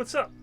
what's up?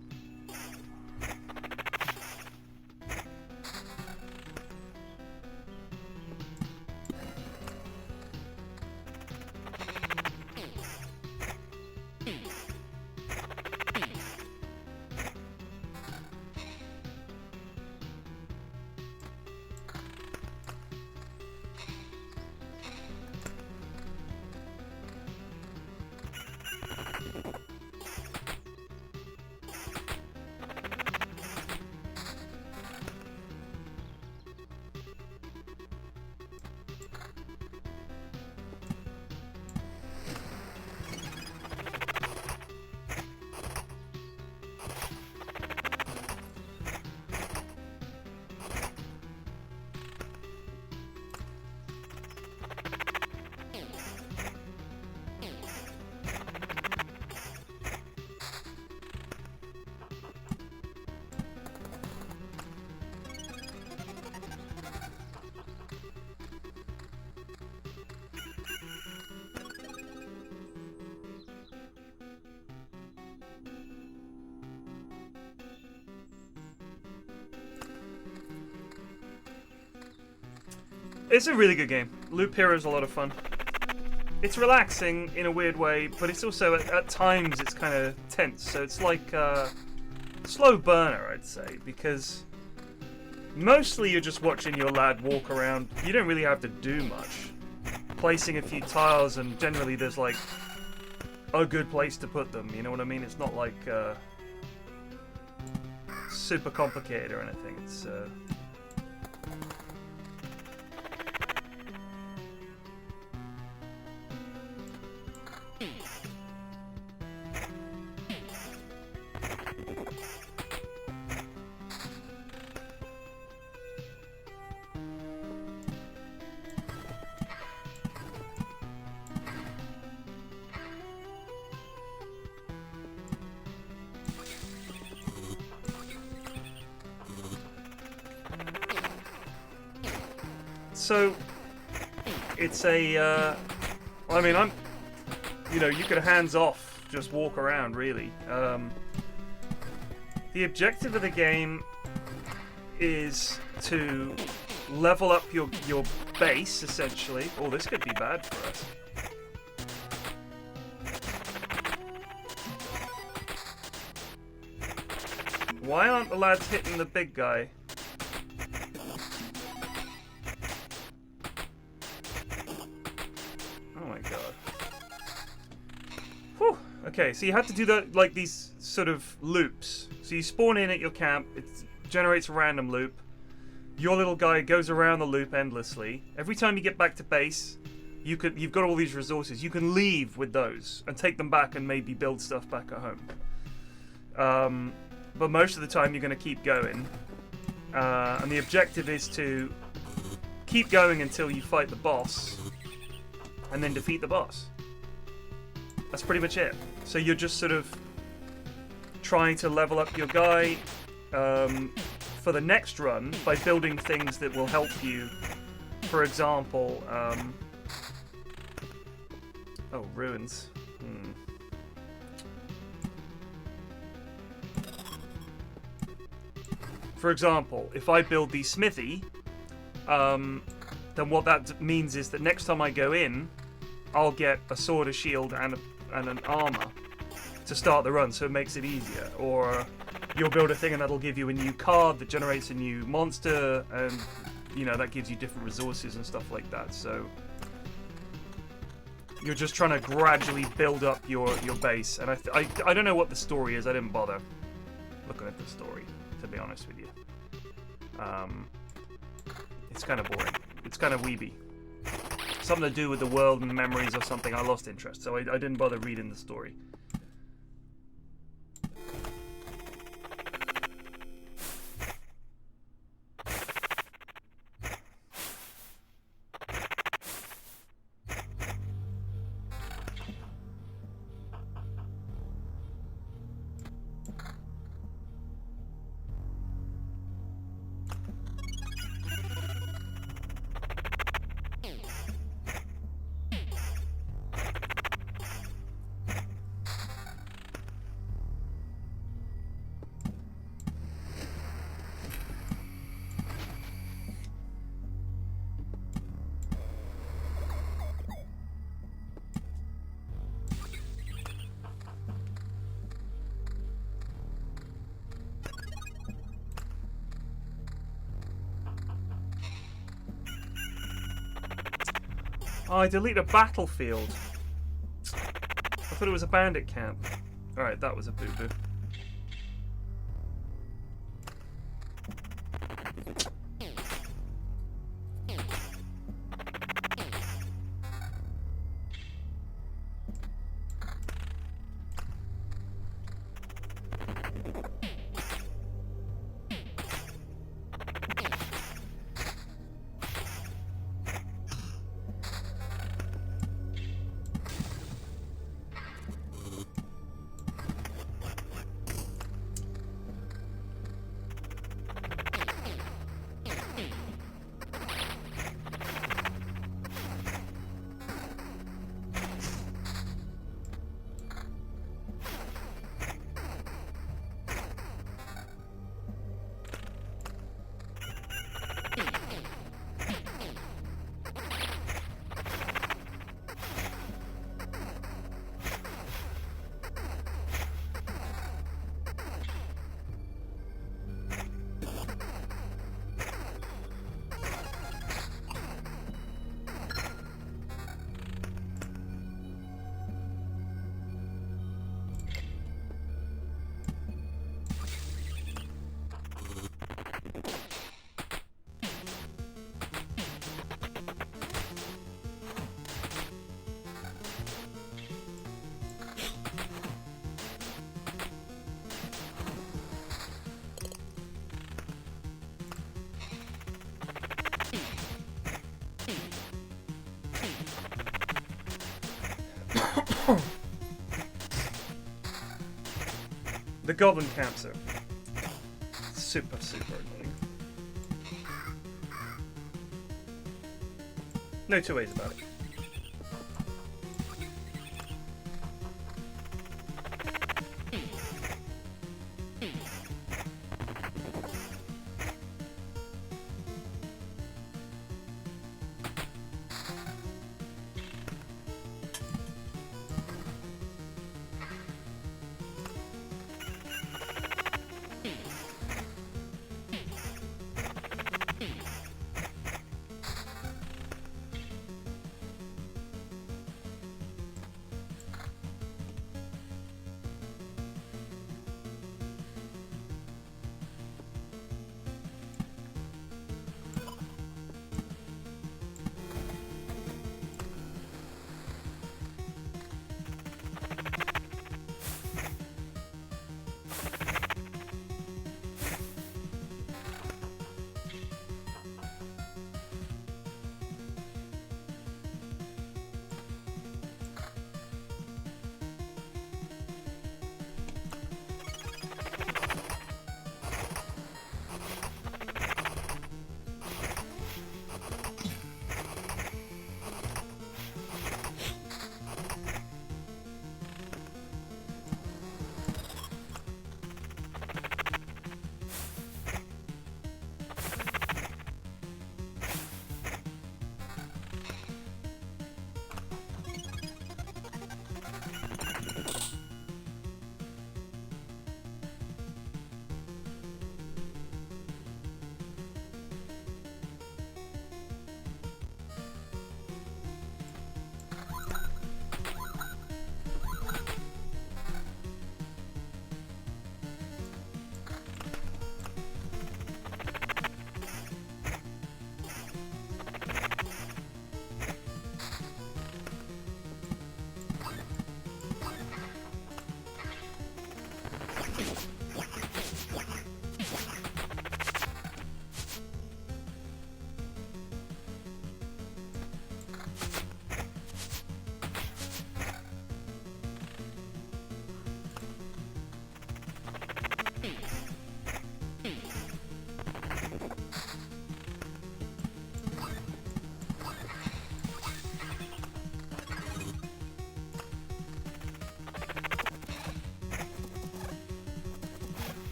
It's a really good game. Loop Hero is a lot of fun. It's relaxing in a weird way, but it's also, at times, it's kind of tense. So it's like a slow burner, I'd say, because mostly you're just watching your lad walk around. You don't really have to do much. Placing a few tiles, and generally there's like a good place to put them, you know what I mean? It's not like super complicated or anything. It's so it's a I mean, you could hands off, just walk around, really. The objective of the game is to level up your base, essentially. Oh, this could be bad for us. Why aren't the lads hitting the big guy? Oh my god. Whew. Okay, so you have to do like these sort of loops. So you spawn in at your camp, it generates a random loop. Your little guy goes around the loop endlessly. Every time you get back to base, you've got all these resources. You can leave with those and take them back and maybe build stuff back at home. But most of the time you're going to keep going. And the objective is to keep going until you fight the boss and then defeat the boss. That's pretty much it. So you're just sort of trying to level up your guy for the next run by building things that will help you. For example, oh, ruins. For example, if I build the smithy, then what that means is that next time I go in, I'll get a sword, a shield, and an armor to start the run, so it makes it easier. Or you'll build a thing and that'll give you a new card that generates a new monster, and that gives you different resources and stuff like that. So you're just trying to gradually build up your base. And I don't know what the story is. I didn't bother looking at the story, to be honest with you. It's kind of boring. It's kind of weeby. Something to do with the world and memories or something. I lost interest, so I didn't bother reading the story. Oh, I delete a battlefield. I thought it was a bandit camp. Alright, that was a boo-boo. The goblin camps are super annoying. No two ways about it.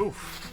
Oof.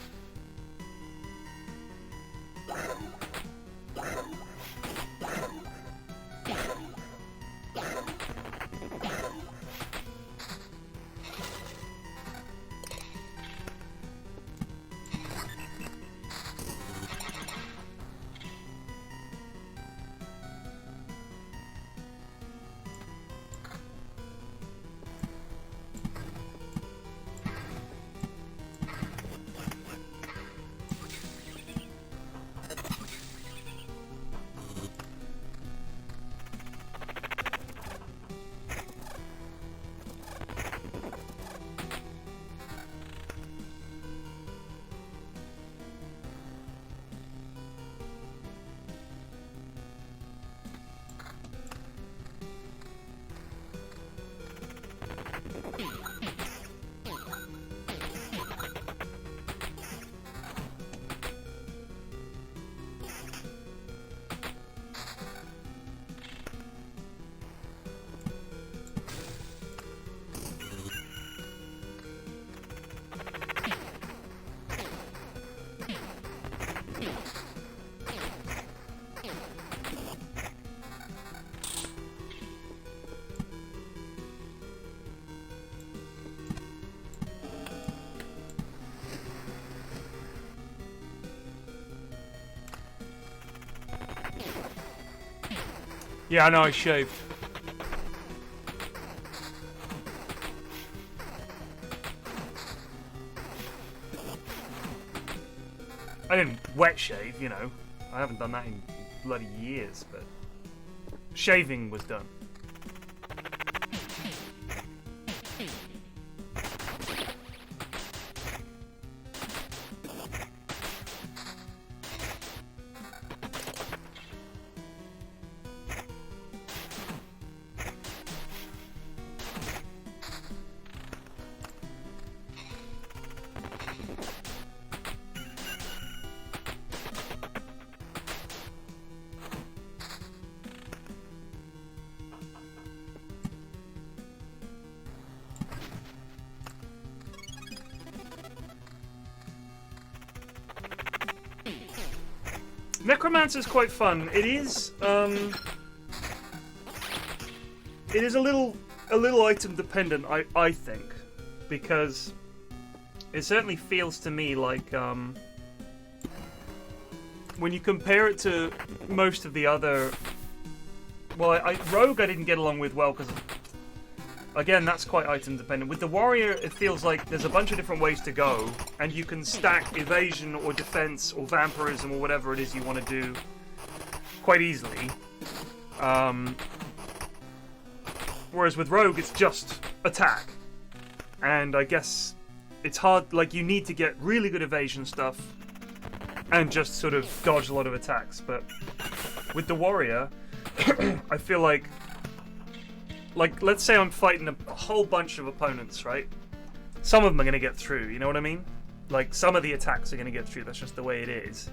Yeah, I know, I shaved. I didn't wet shave, you know. I haven't done that in bloody years, but shaving was done. Necromancer's quite fun. It is a little item dependent, I think, because it certainly feels to me like when you compare it to most of the other, well, Rogue I didn't get along with well because again that's quite item dependent. With the Warrior it feels like there's a bunch of different ways to go, and you can stack evasion or defense or vampirism or whatever it is you want to do quite easily. Whereas with Rogue it's just attack, and I guess it's hard, like you need to get really good evasion stuff and just sort of dodge a lot of attacks. But with the Warrior I feel like let's say I'm fighting a whole bunch of opponents, right? Some of them are going to get through, you know what I mean? Like, some of the attacks are going to get through, that's just the way it is.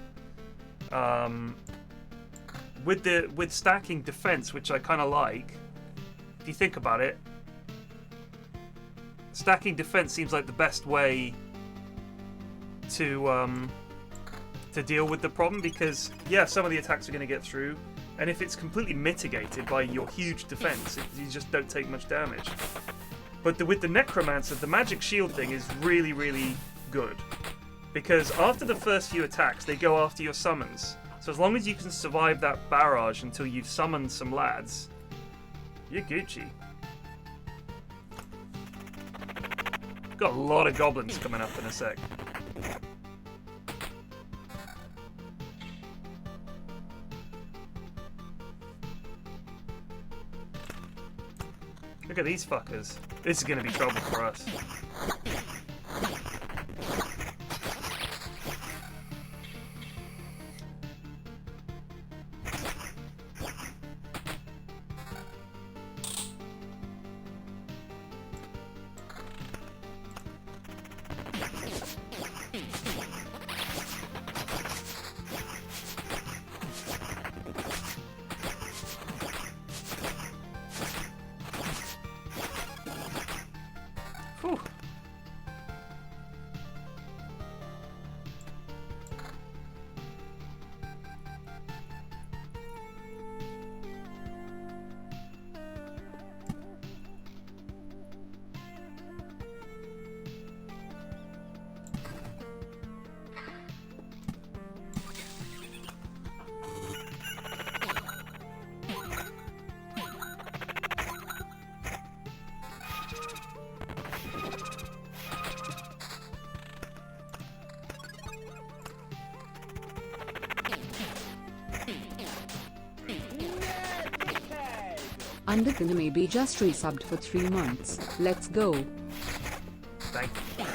With stacking defense, which I kind of like, if you think about it, stacking defense seems like the best way to deal with the problem, because, yeah, some of the attacks are going to get through, and if it's completely mitigated by your huge defense, you just don't take much damage. But with the Necromancer, the magic shield thing is really, really good. Because after the first few attacks, they go after your summons. So as long as you can survive that barrage until you've summoned some lads, you're Gucci. Got a lot of goblins coming up in a sec. Look at these fuckers. This is gonna be trouble for us. Underkin maybe just resubbed for 3 months. Let's go. Thank you.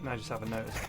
I just haven't noticed.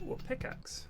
Ooh, a pickaxe.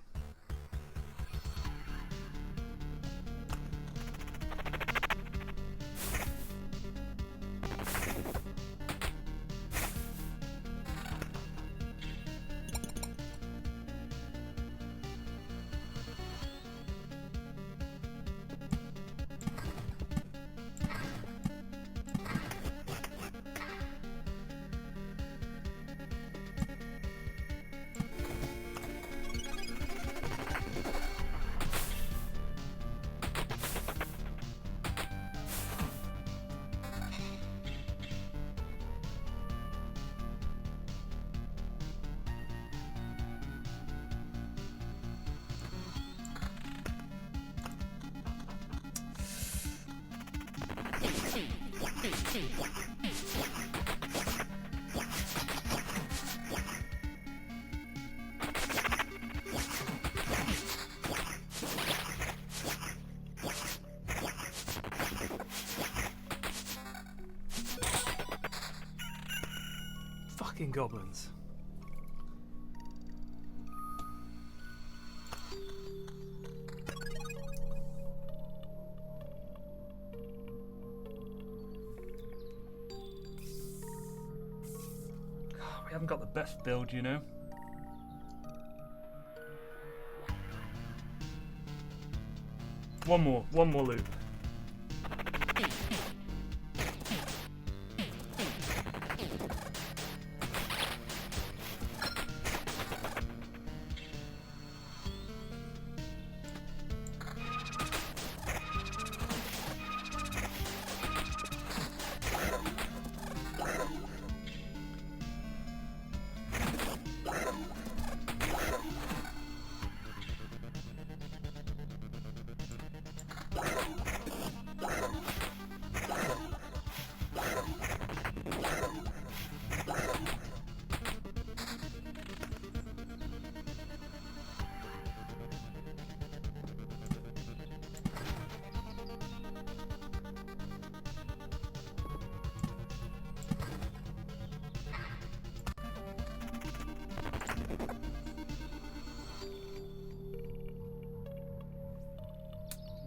Fucking goblins. We haven't got the best build, you know. One more loop.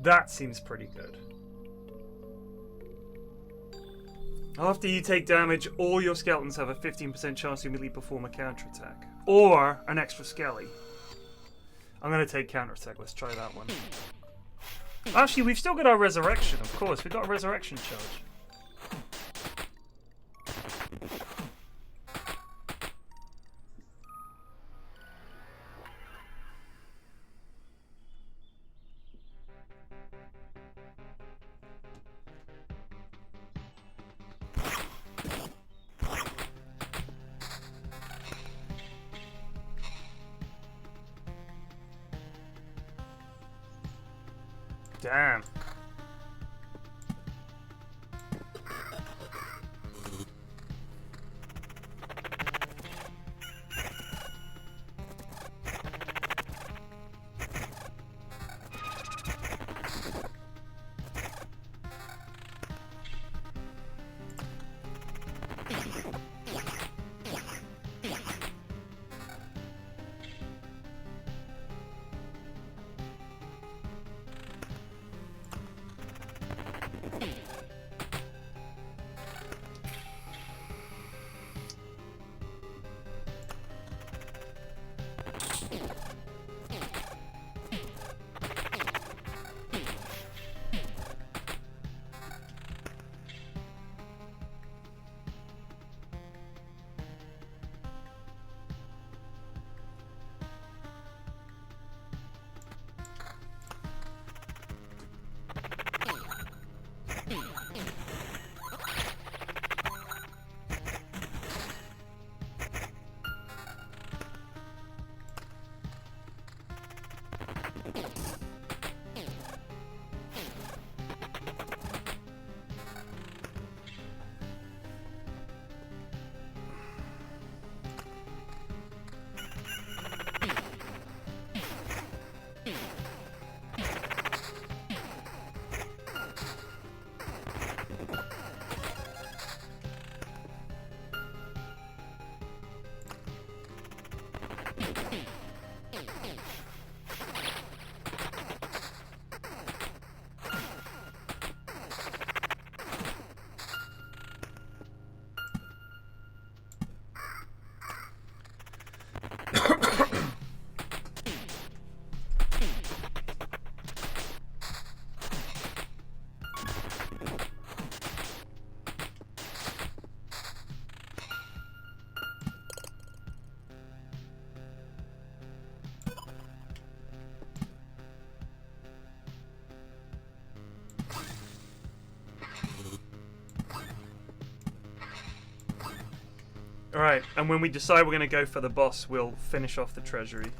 That seems pretty good. After you take damage, all your skeletons have a 15% chance to immediately perform a counterattack. Or an extra skelly. I'm going to take counterattack. Let's try that one. Actually, we've still got our resurrection, of course. We've got a resurrection charge. Damn. Alright, and when we decide we're going to go for the boss, we'll finish off the treasury.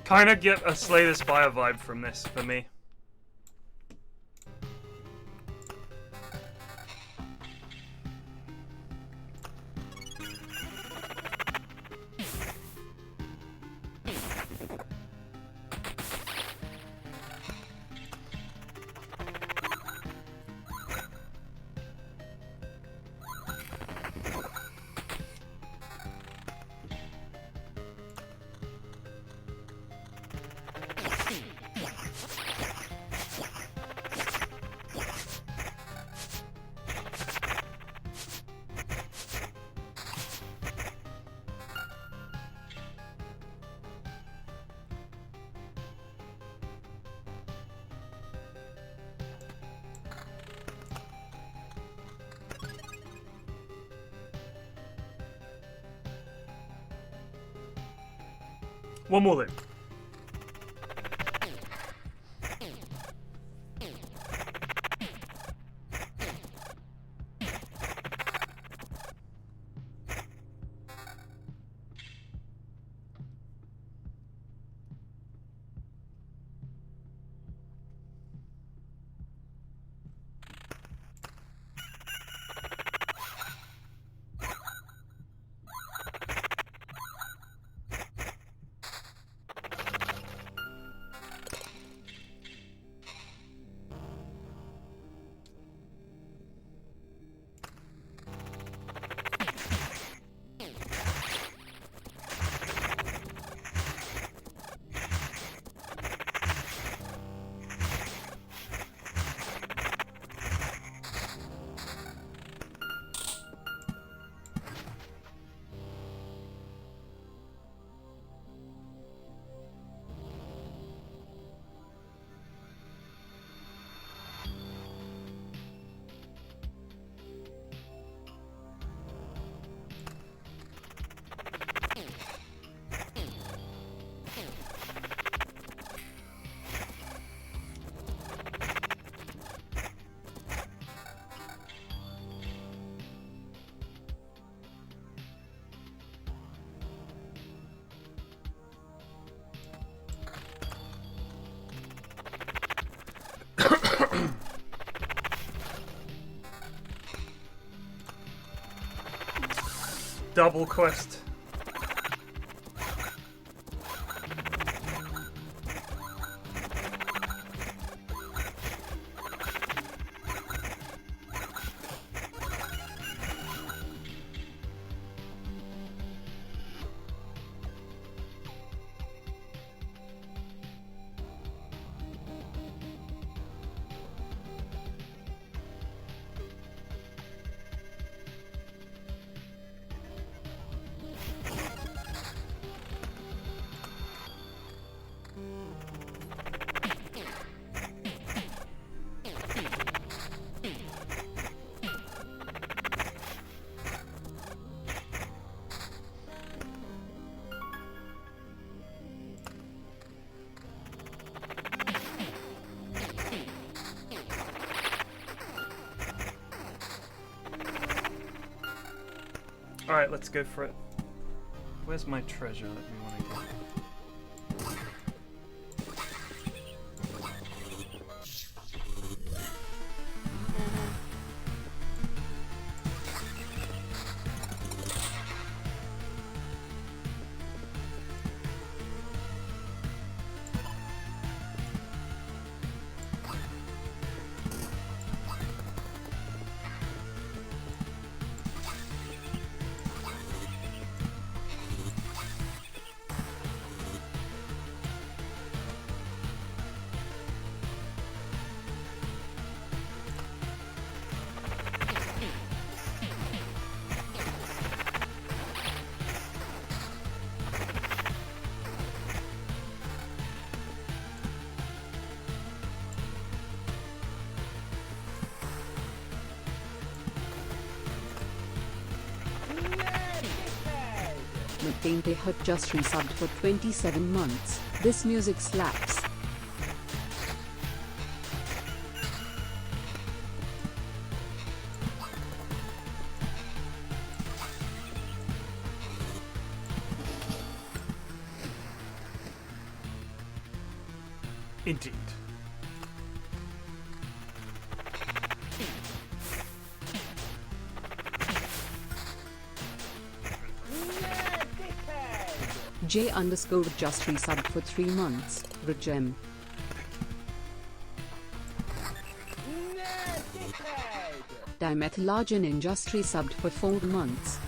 Kind of get a Slay the Spire vibe from this for me. One more loop. Double quest. Alright, let's go for it. Where's my treasure that we want to get? McDainty had just resubbed for 27 months. This music slaps. Indeed. J underscore just resubbed for 3 months. Regem. Dimethylargin Industry subbed for 4 months.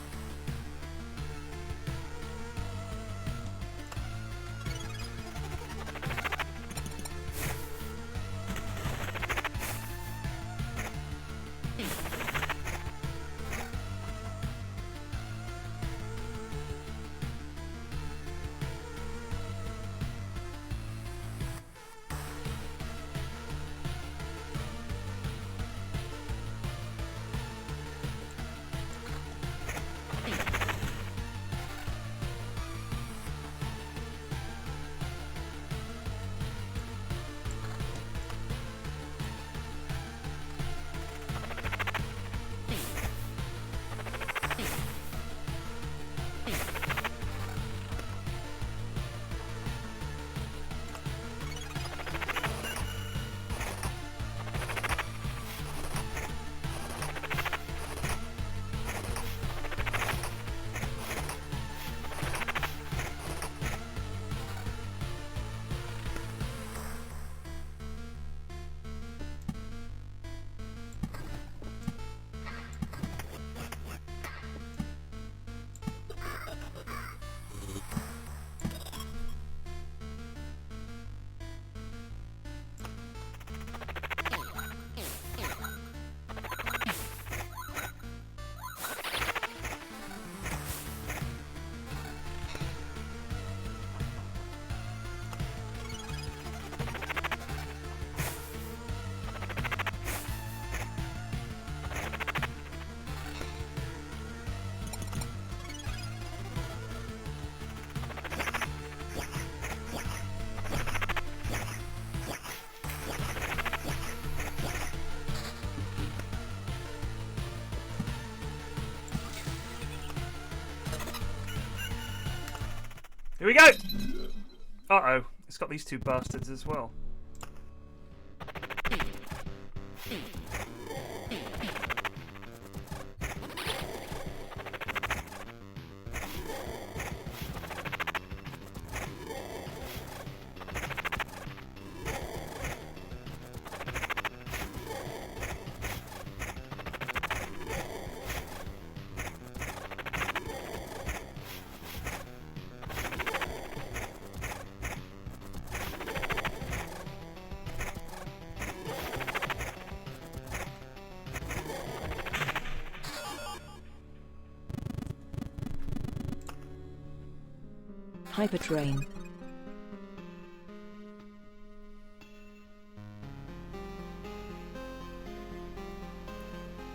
Here we go! Uh-oh. It's got these two bastards as well. Hypertrain.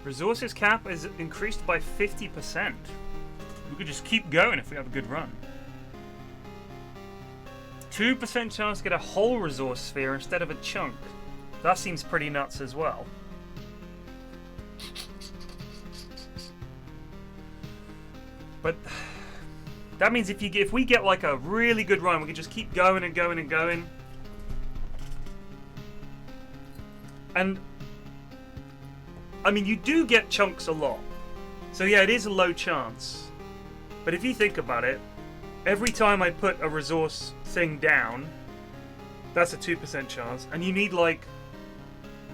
Resources cap is increased by 50%. We could just keep going if we have a good run. 2% chance to get a whole resource sphere instead of a chunk. That seems pretty nuts as well. But that means if we get like a really good run, we can just keep going and going and going. And I mean, you do get chunks a lot. So yeah, it is a low chance. But if you think about it, every time I put a resource thing down, that's a 2% chance. And you need like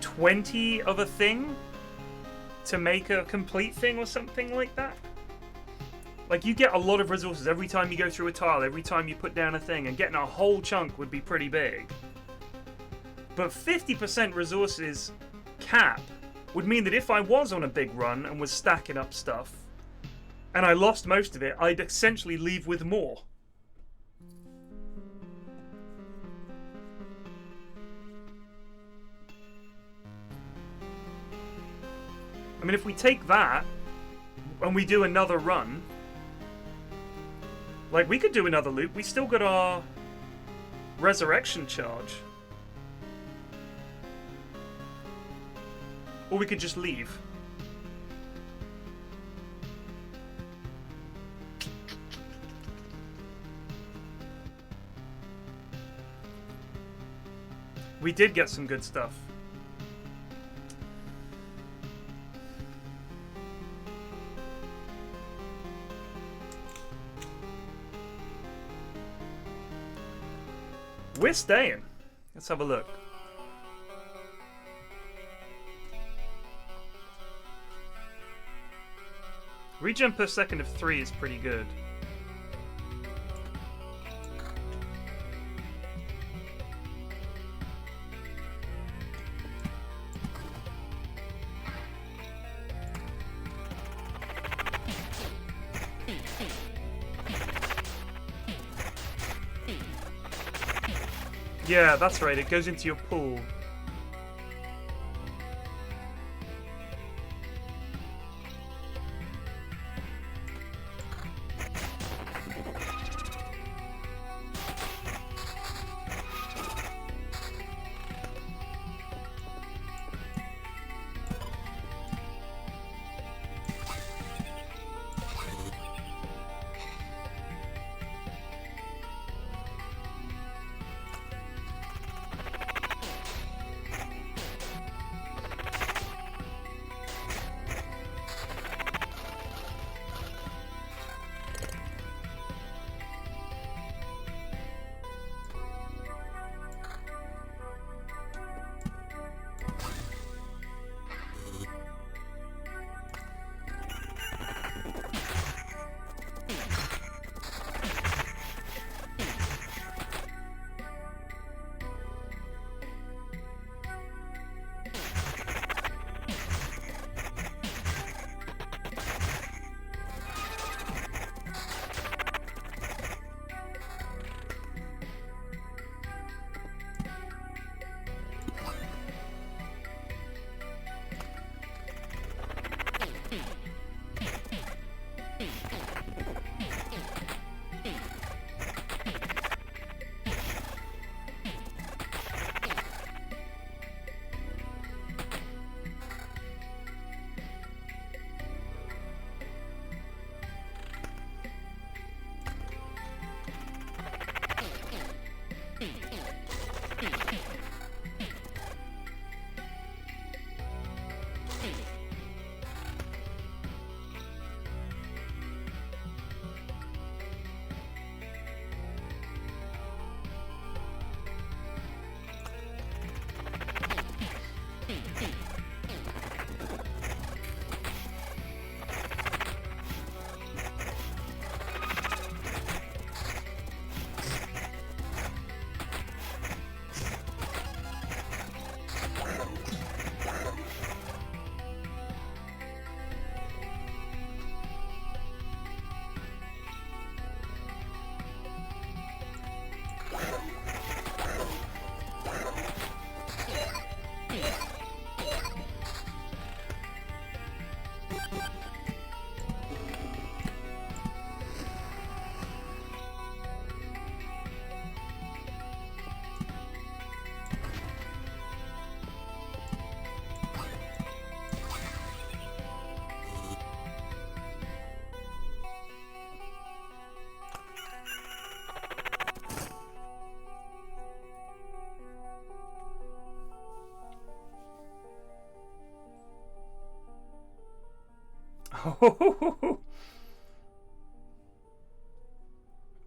20 of a thing to make a complete thing or something like that. Like, you get a lot of resources every time you go through a tile, every time you put down a thing, and getting a whole chunk would be pretty big. But 50% resources cap would mean that if I was on a big run and was stacking up stuff, and I lost most of it, I'd essentially leave with more. I mean, if we take that, and we do another run, like, we could do another loop. We still got our resurrection charge. Or we could just leave. We did get some good stuff. We're staying. Let's have a look. Regen per second of 3 is pretty good. Yeah, that's right, it goes into your pool.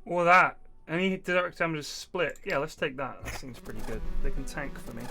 Or that. Any direct damage is split. Yeah, let's take that. That seems pretty good. They can tank for me.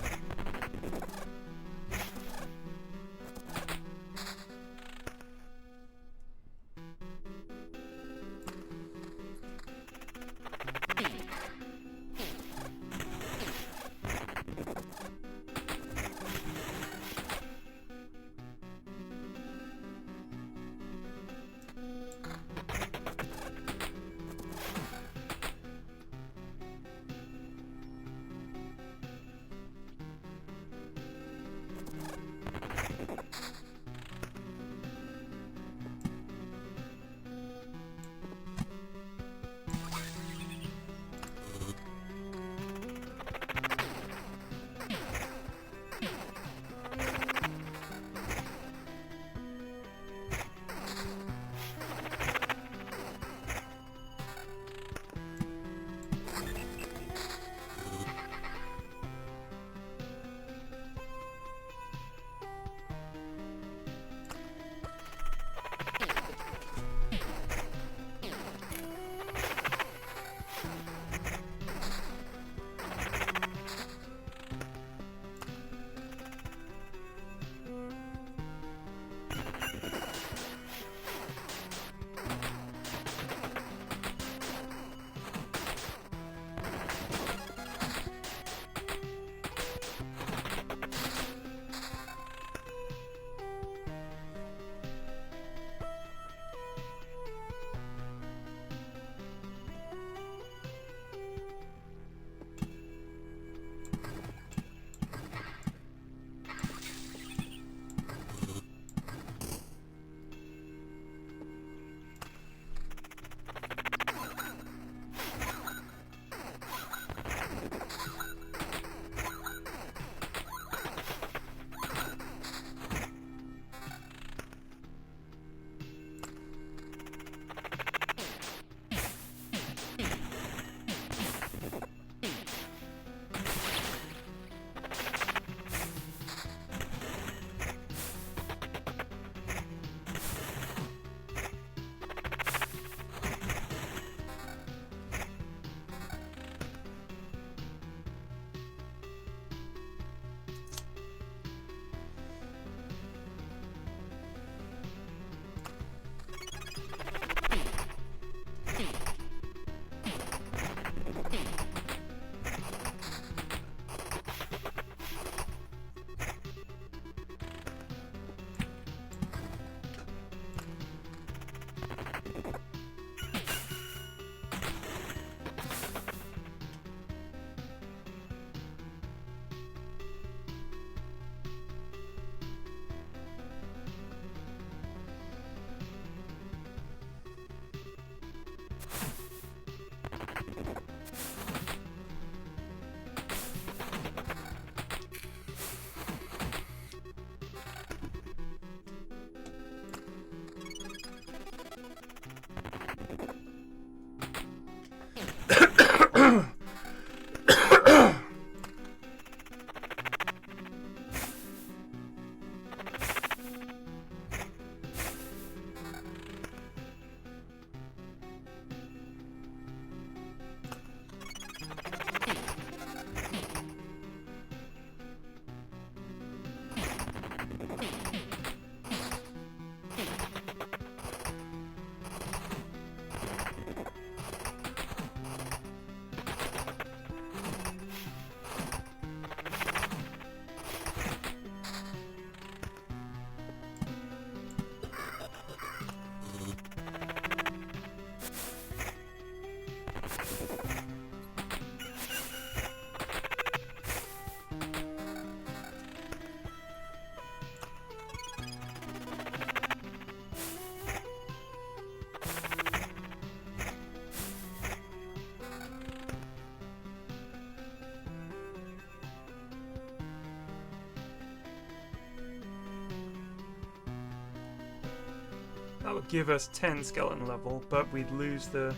That would give us 10 skeleton level, but we'd lose the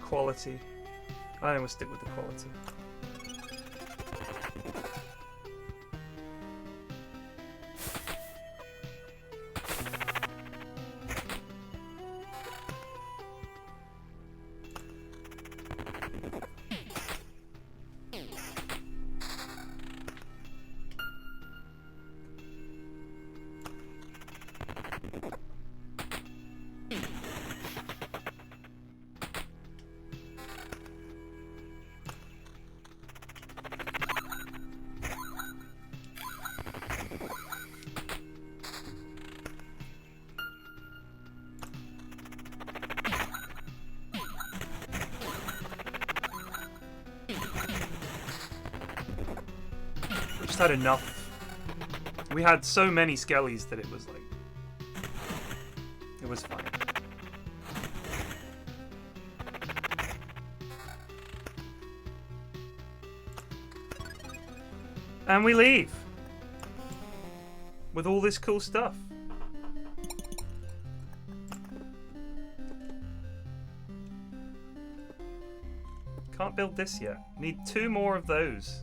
quality. I think we'll stick with the quality. Had enough. We had so many skellies that it was like, it was fine. And we leave with all this cool stuff. Can't build this yet. Need 2 more of those.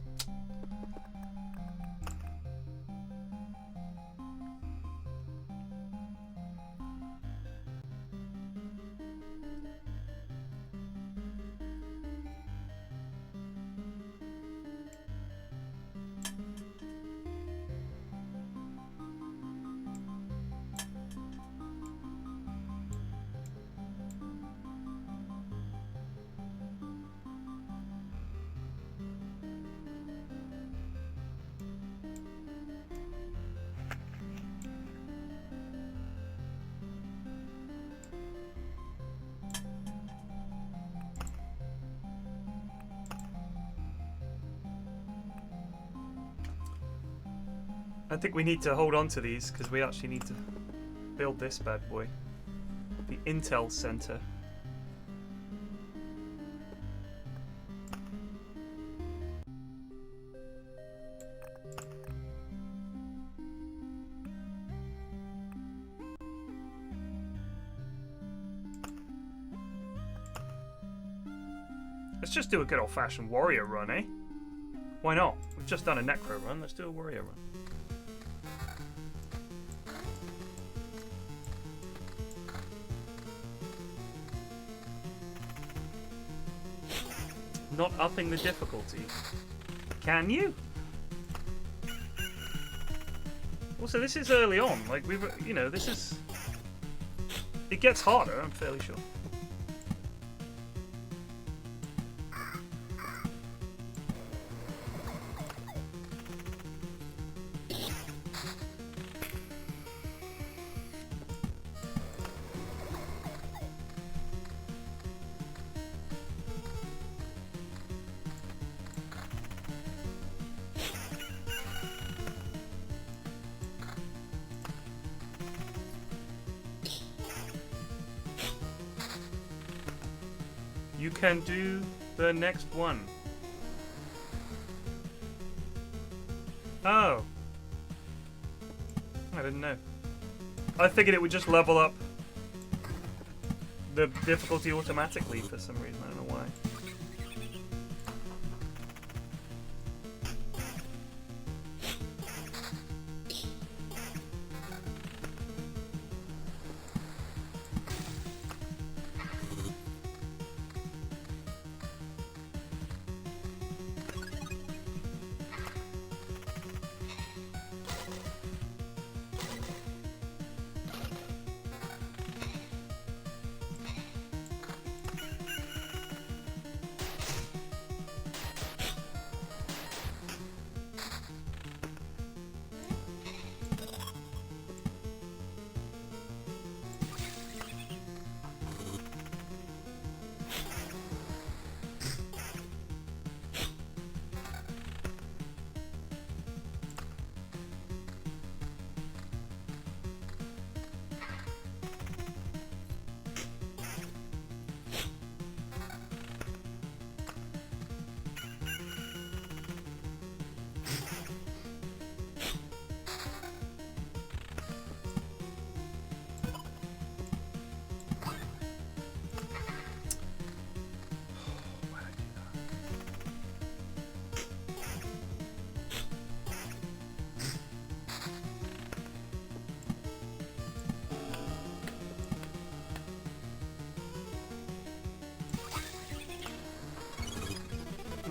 I think we need to hold on to these because we actually need to build this bad boy. The Intel Center. Let's just do a good old-fashioned warrior run, eh? Why not? We've just done a necro run, let's do a warrior run. Not upping the difficulty. Can you? Also, this is early on. Like, we've, you know, this is... It gets harder, I'm fairly sure. You can do the next one. Oh. I didn't know. I figured it would just level up the difficulty automatically for some reason. I don't know why.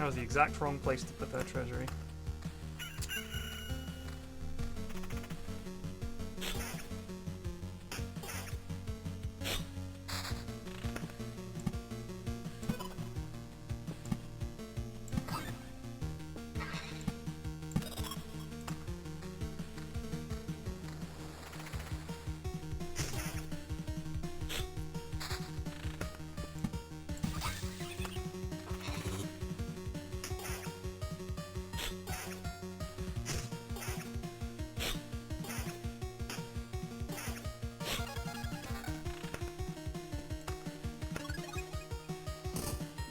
was the exact wrong place to put that treasury.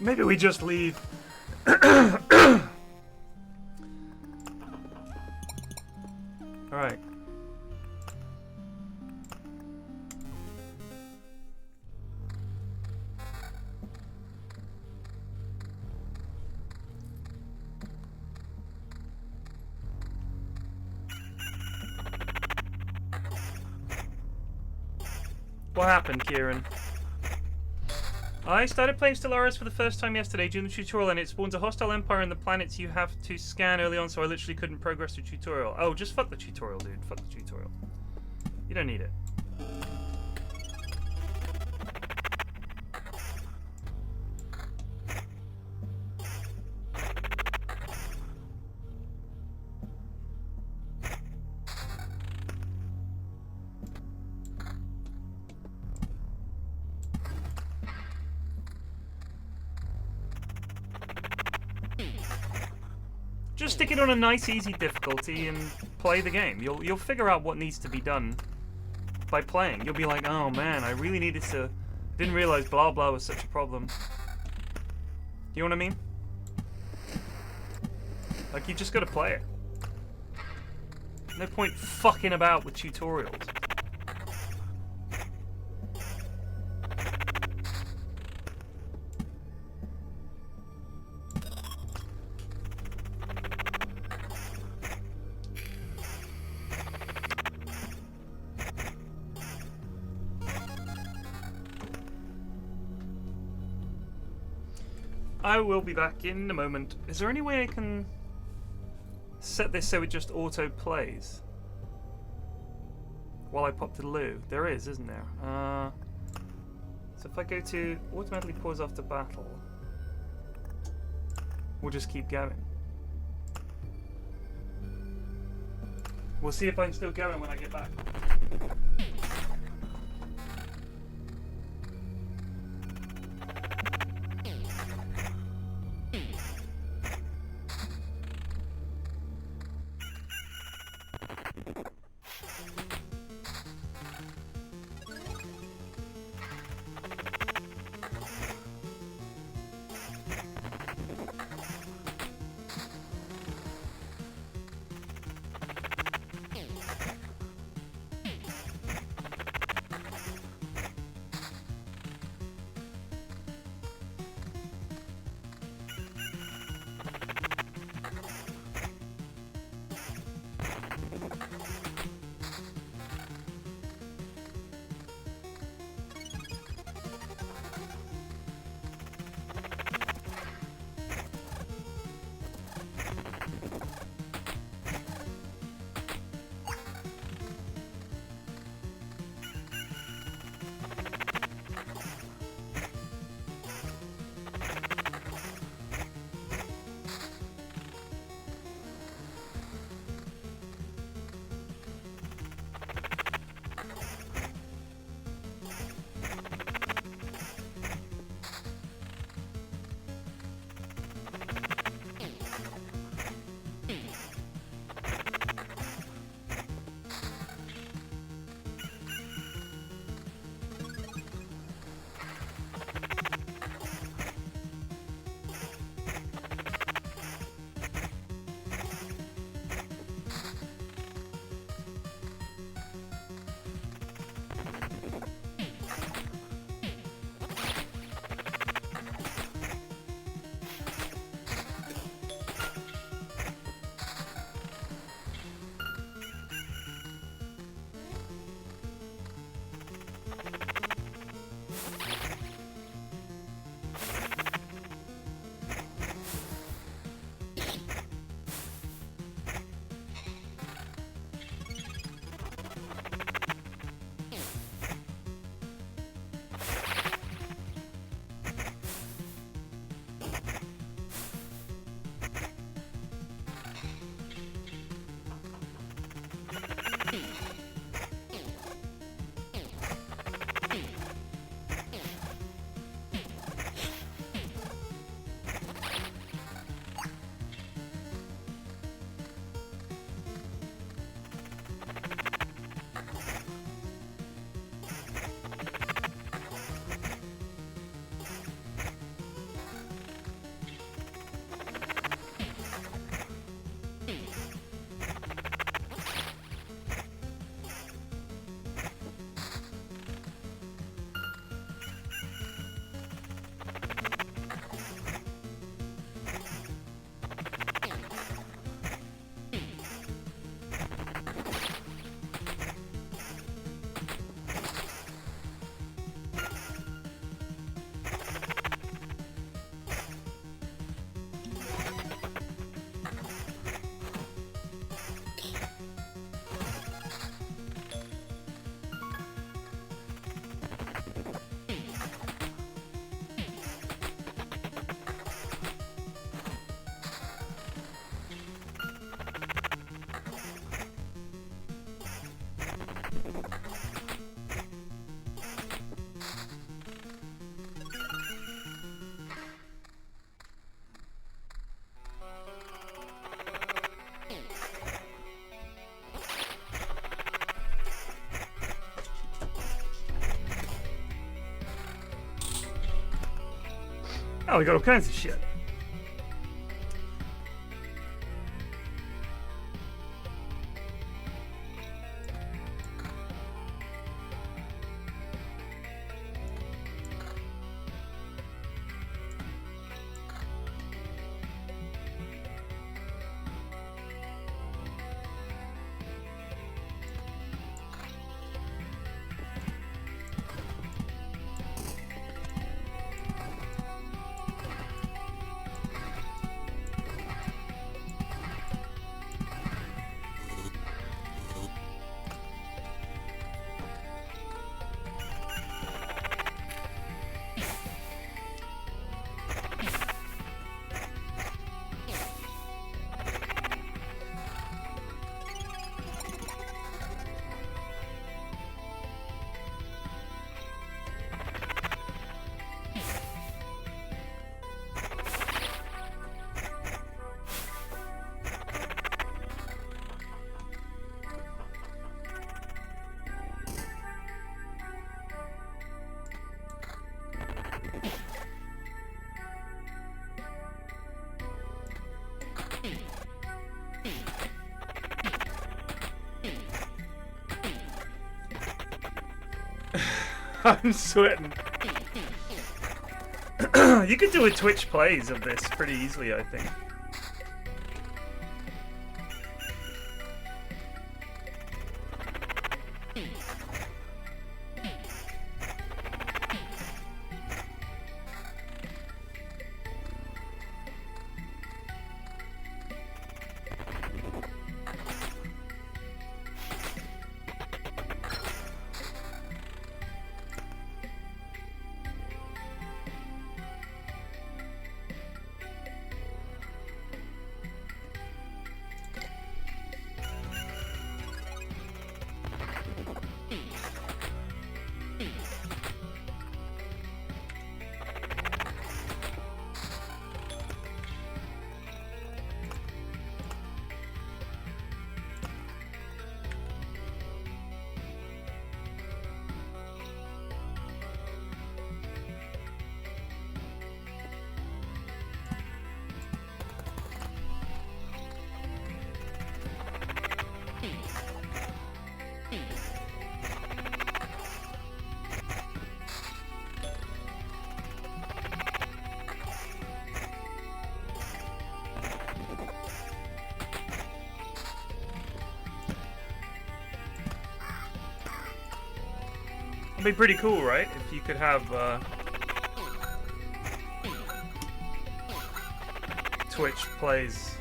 Maybe we just leave. Alright. What happened, Kieran? I started playing Stellaris for the first time yesterday during the tutorial, and it spawns a hostile empire in the planets you have to scan early on, so I literally couldn't progress the tutorial. Oh, just fuck the tutorial, dude. Fuck the tutorial. You don't need it. Just stick it on a nice, easy difficulty and play the game. You'll figure out what needs to be done by playing. You'll be like, oh man, I really needed to... Didn't realize blah blah was such a problem. You know what I mean? Like, you just gotta play it. No point fucking about with tutorials. I will be back in a moment. Is there any way I can set this so it just auto plays while I pop to the loo? There is, isn't there? So if I go to automatically pause after battle, we'll just keep going. We'll see if I'm still going when I get back. Oh, we got all kinds of shit. I'm sweating. You could do a Twitch plays of this pretty easily, I think. It'd be pretty cool, right? If you could have Twitch plays.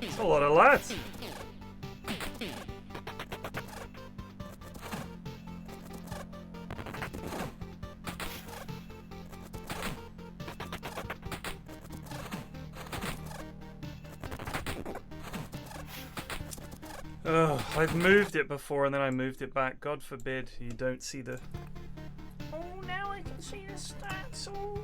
That's a lot of lads. I've moved it before and then I moved it back. God forbid you don't see the... Oh, now I can see the stats. Oh.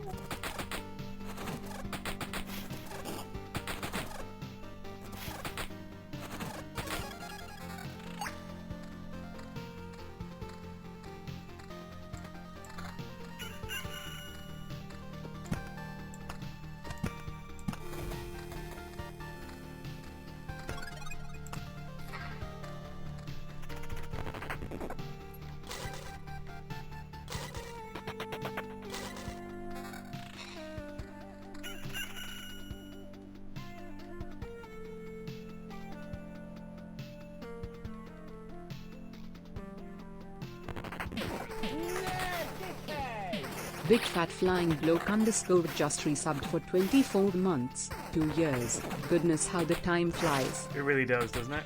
Big Fat Flying Bloke _ just resubbed for 24 months, 2 years. Goodness, how the time flies. It really does, doesn't it?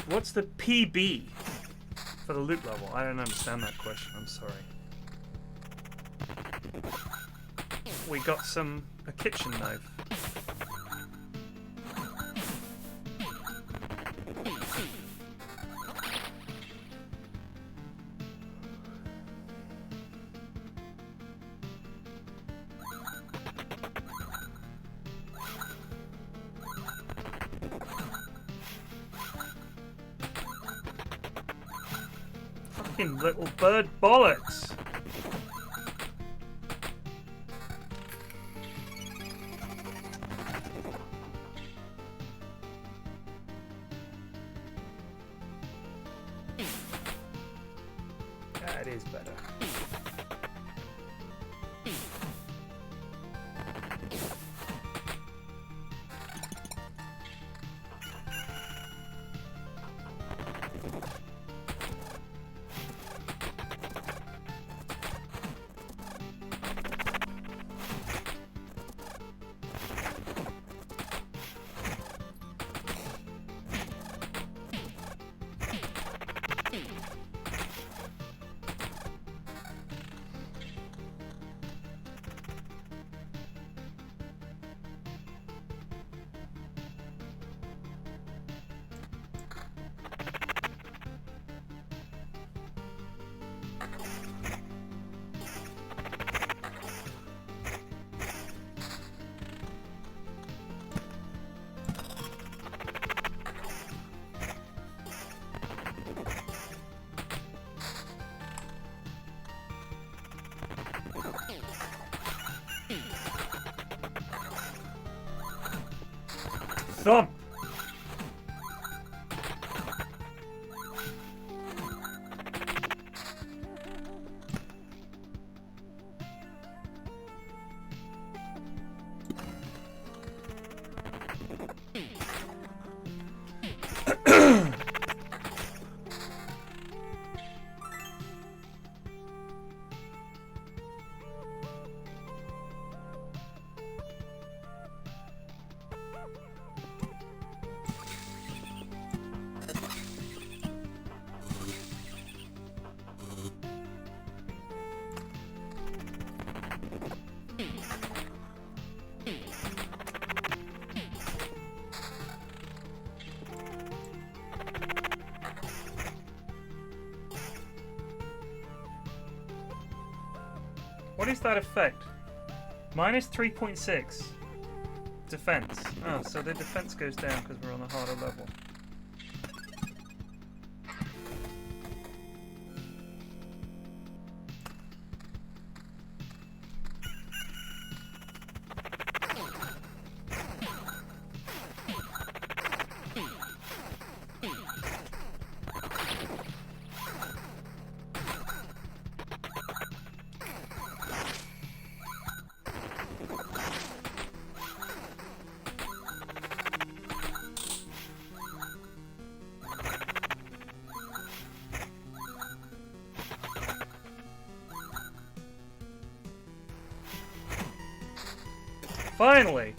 What's the PB for the loot level? I don't understand that question, I'm sorry. We got a kitchen knife. Fucking little bird bollocks! That is better. Thump! What is that effect? Minus 3.6 defense. Oh, so the defense goes down because we're on a harder level. Finally!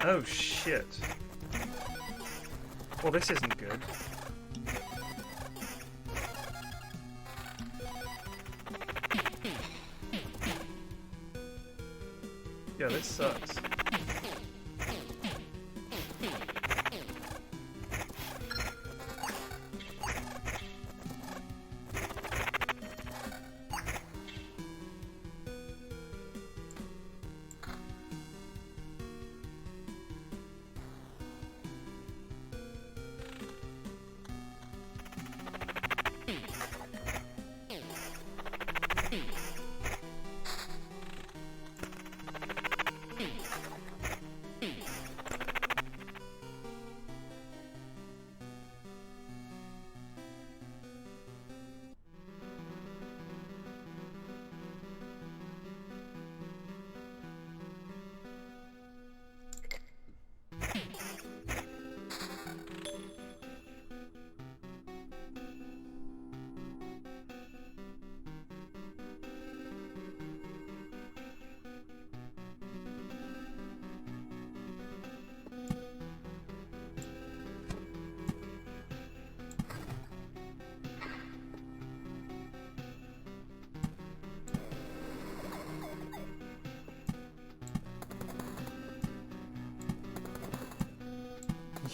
Oh shit. Well, this isn't good. Yeah, this sucks.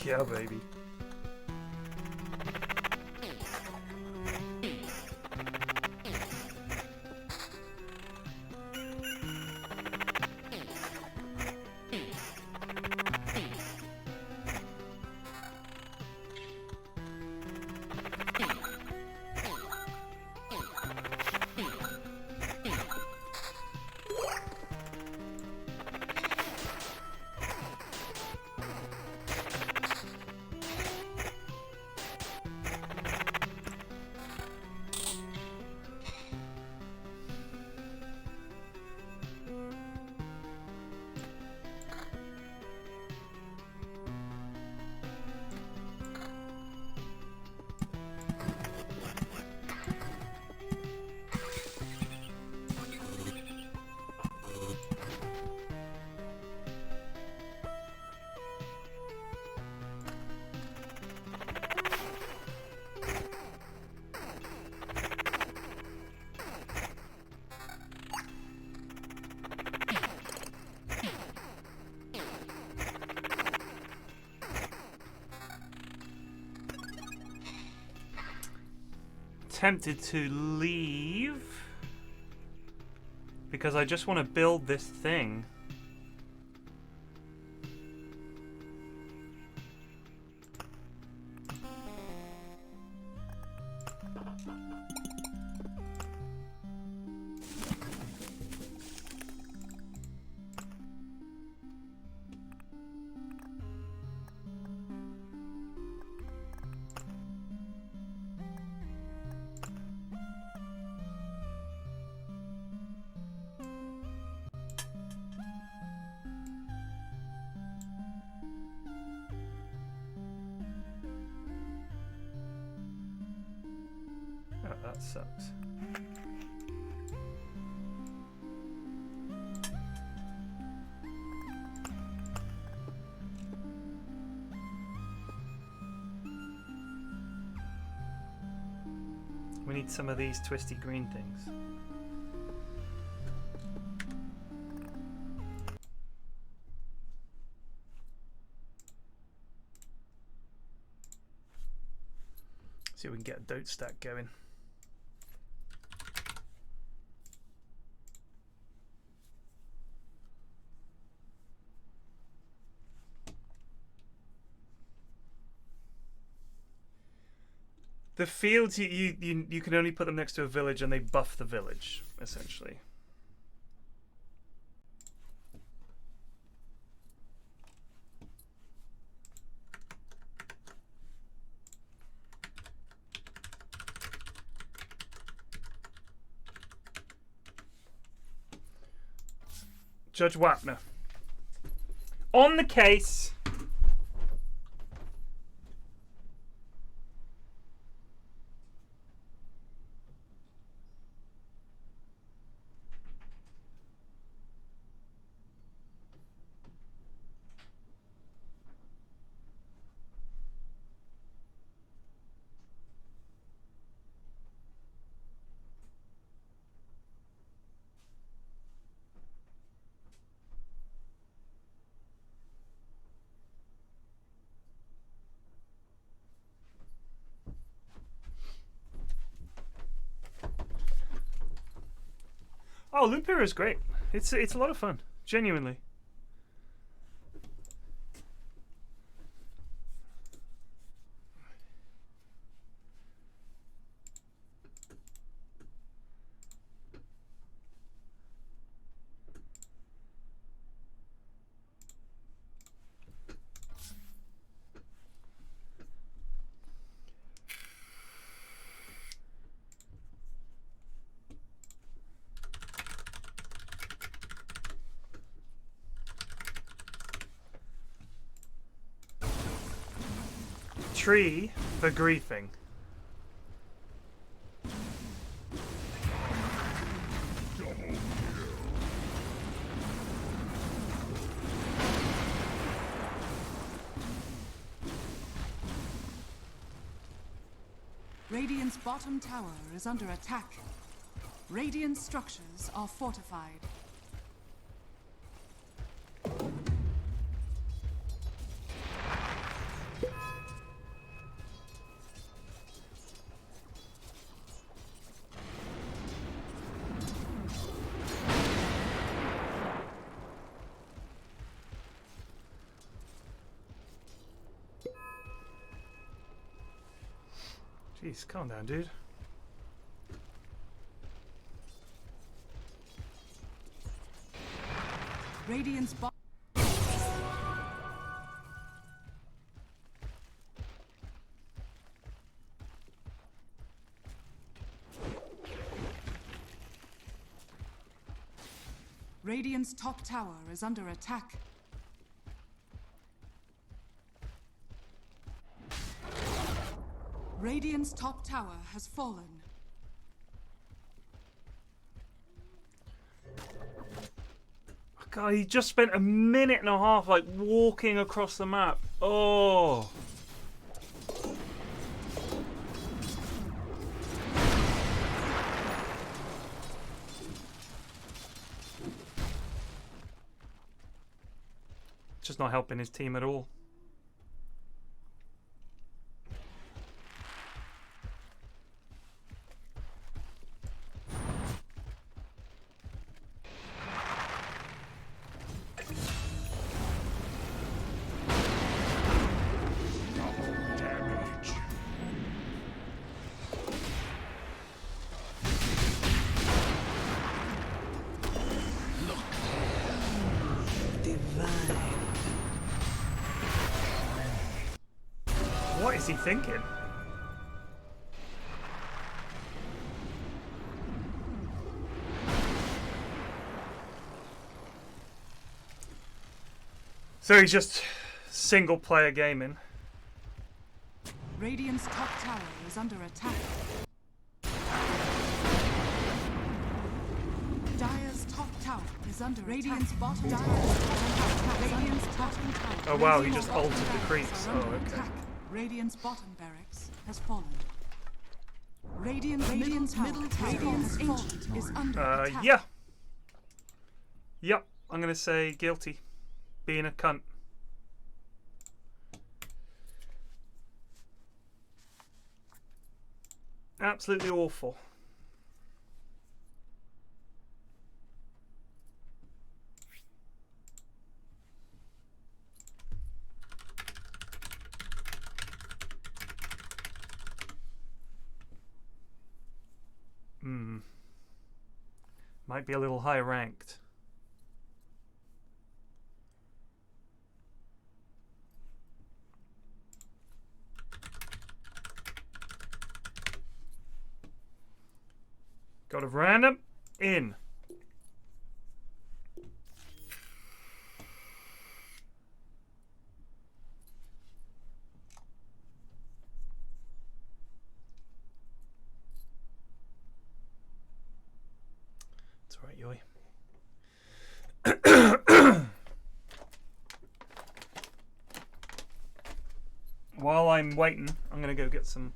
Yeah, baby. Tempted to leave because I just want to build this thing. Oh, that sucks. We need some of these twisty green things. See if we can get a dote stack going. The fields, you can only put them next to a village and they buff the village, essentially. Judge Wapner. On the case. Oh, Loop Hero is great. It's a lot of fun, genuinely. Tree for griefing. Radiant's bottom tower is under attack. Radiant structures are fortified. Jeez, calm down, dude. Radiant's bottom. Radiant's top tower is under attack. Radiant's top tower has fallen. God, he just spent a minute and a half like walking across the map. Oh. Just not helping his team at all. What is he thinking? So he's just single player gaming. Radiant's top tower is under attack. Dire's top tower is under Radiant's bottom tower. Radiant's bottom tower. Oh wow, he just altered the creeps. Oh, okay. Radiant's bottom barracks has fallen. Radiant's middle tower is under attack. Yeah. Yep, I'm gonna say guilty. Being a cunt. Absolutely awful. Might be a little high ranked. Got a random in. It's alright, Yoi. While I'm waiting, I'm gonna go get some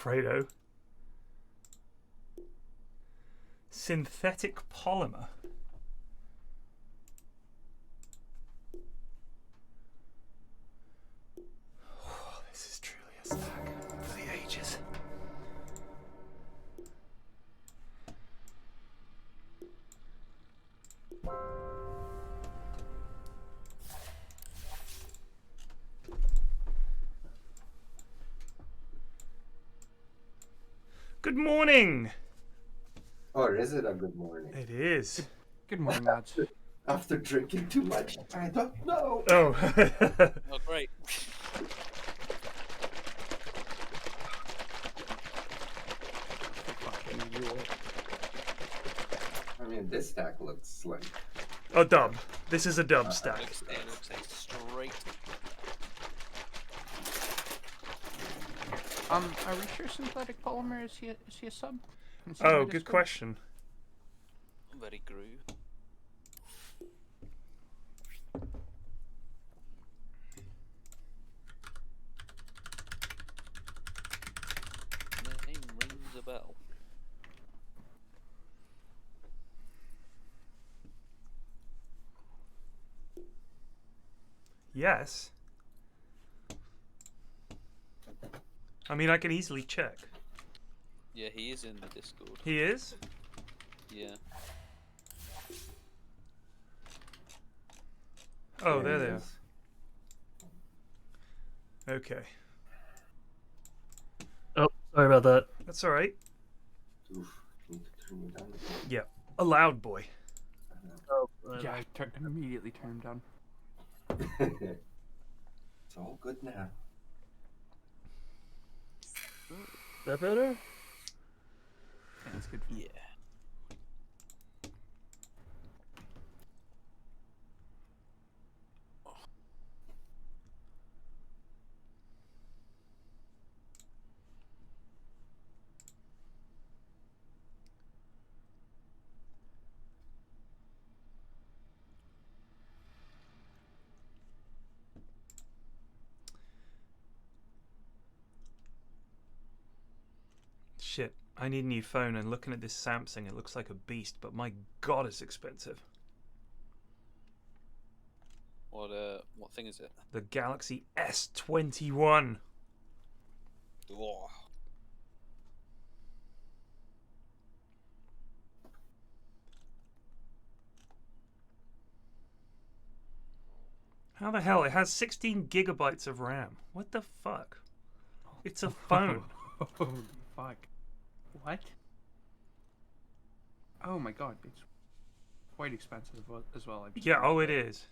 Fredo. Synthetic polymer. Oh, this is truly a stack for the ages. Good morning! Or is it a good morning? It is. Good morning, lads. After drinking too much, I don't know. Oh. Oh, great. I mean, this stack looks like... A dub. This is a dub stack. Looks a straight. Are we sure synthetic polymer is he a sub? Is he Oh, a good Discord? question. Very groove. The name rings a bell. Yes. I mean, I can easily check. Yeah, he is in the Discord. He is? Yeah. Oh, There there it they are. is. Okay. Oh, sorry about that. That's alright. Oof, need to turn it down. Yeah. A loud boy. Oh, Yeah, I immediately turned him down. It's all good now. that better? Yeah, that's good for me. Yeah. Shit. I need a new phone, and looking at this Samsung, it looks like a beast, but my god, it's expensive. What thing is it? The Galaxy S21. Oh. How the hell? It has 16 gigabytes of RAM. What the fuck? It's a phone. Holy fuck. What? Oh my god, it's quite expensive as well. I just Yeah, oh, it is.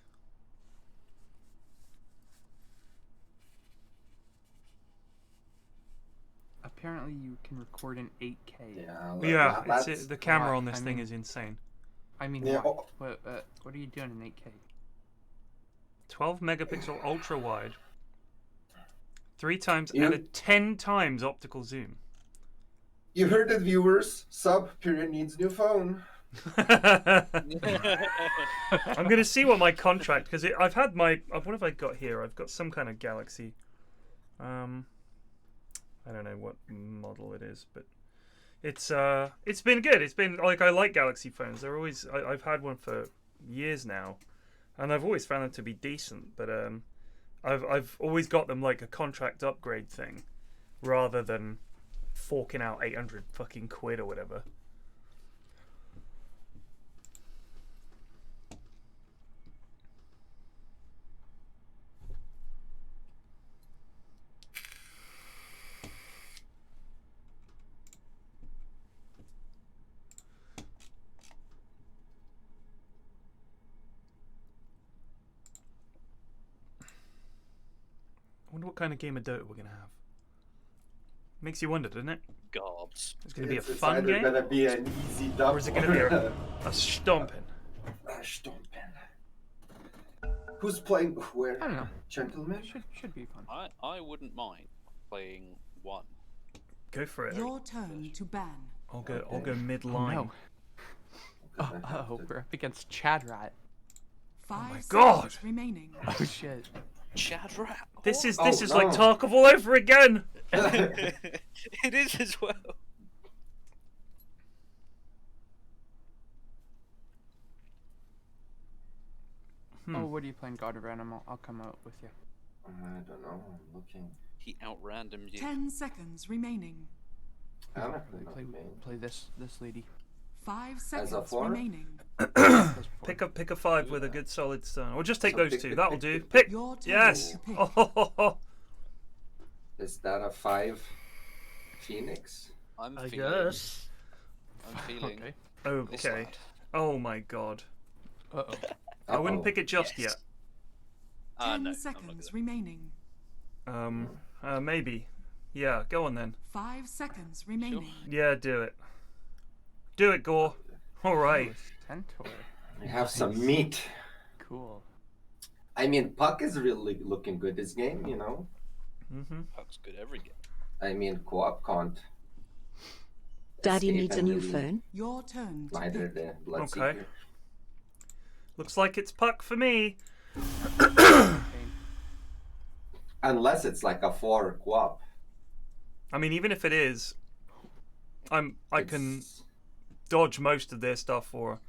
Apparently you can record in 8K. Yeah, Yeah, that's... the camera Wow, on this I thing mean- is insane. I mean, Yeah, what? What are you doing in 8K? 12 megapixel ultra wide. 3 times You- and a 10 times optical zoom. You heard it, viewers. Sub period needs new phone. I'm gonna see what my contract, because I've had my what have I got here? I've got some kind of Galaxy. I don't know what model it is, but it's been good. It's been like, I like Galaxy phones. They're always I've had one for years now, and I've always found them to be decent. But I've always got them like a contract upgrade thing, rather than forking out 800 fucking quid or whatever. I wonder what kind of game of Dota we're gonna have. Makes you wonder, doesn't it? Gobs. It's gonna be a It's fun either game, gonna be an easy dub or is it gonna be a stomping? a stomping. Who's playing where? I don't know. Gentlemen? Should be fun. I wouldn't mind playing one. Go for it. Your turn to ban. I'll go mid Oh, line. no. Oh, we're up against Chadrat. 5 God. seconds remaining. Oh shit. Chad rat. This is Oh, like no. Tarkov all over again. It is as well. Oh, what are you playing? God of Animal. I'll come out with you. I don't know. I'm looking. He outrandomed you. 10 seconds remaining. I don't Play this lady. 5 a seconds four? remaining. Pick a 5 with a good solid stun, or just take So those pick, two. pick, That'll pick, do. pick, Pick. Your turn Yes. to pick. Oh, Is that a 5 Phoenix? I'm I feeling. guess. I'm feeling. Okay. This okay. lad. Oh my god. Uh-oh. I wouldn't Uh-oh. pick it just Yes. 10 No, seconds remaining. yet. Maybe. Yeah, go on then. 5 seconds remaining. Yeah, do it. Do it, Gore. All right. Centaur. We have some meat. Cool. I mean, Puck is really looking good this game, you know? Mm-hmm. Puck's good every game. I mean, co-op can't. Daddy escape needs a and new really phone. Your turn to Neither pick. the Bloodseeker. Okay. Looks like it's Puck for me. Unless it's like a 4 co-op. I mean, even if it is, I can It's- dodge most of their stuff, or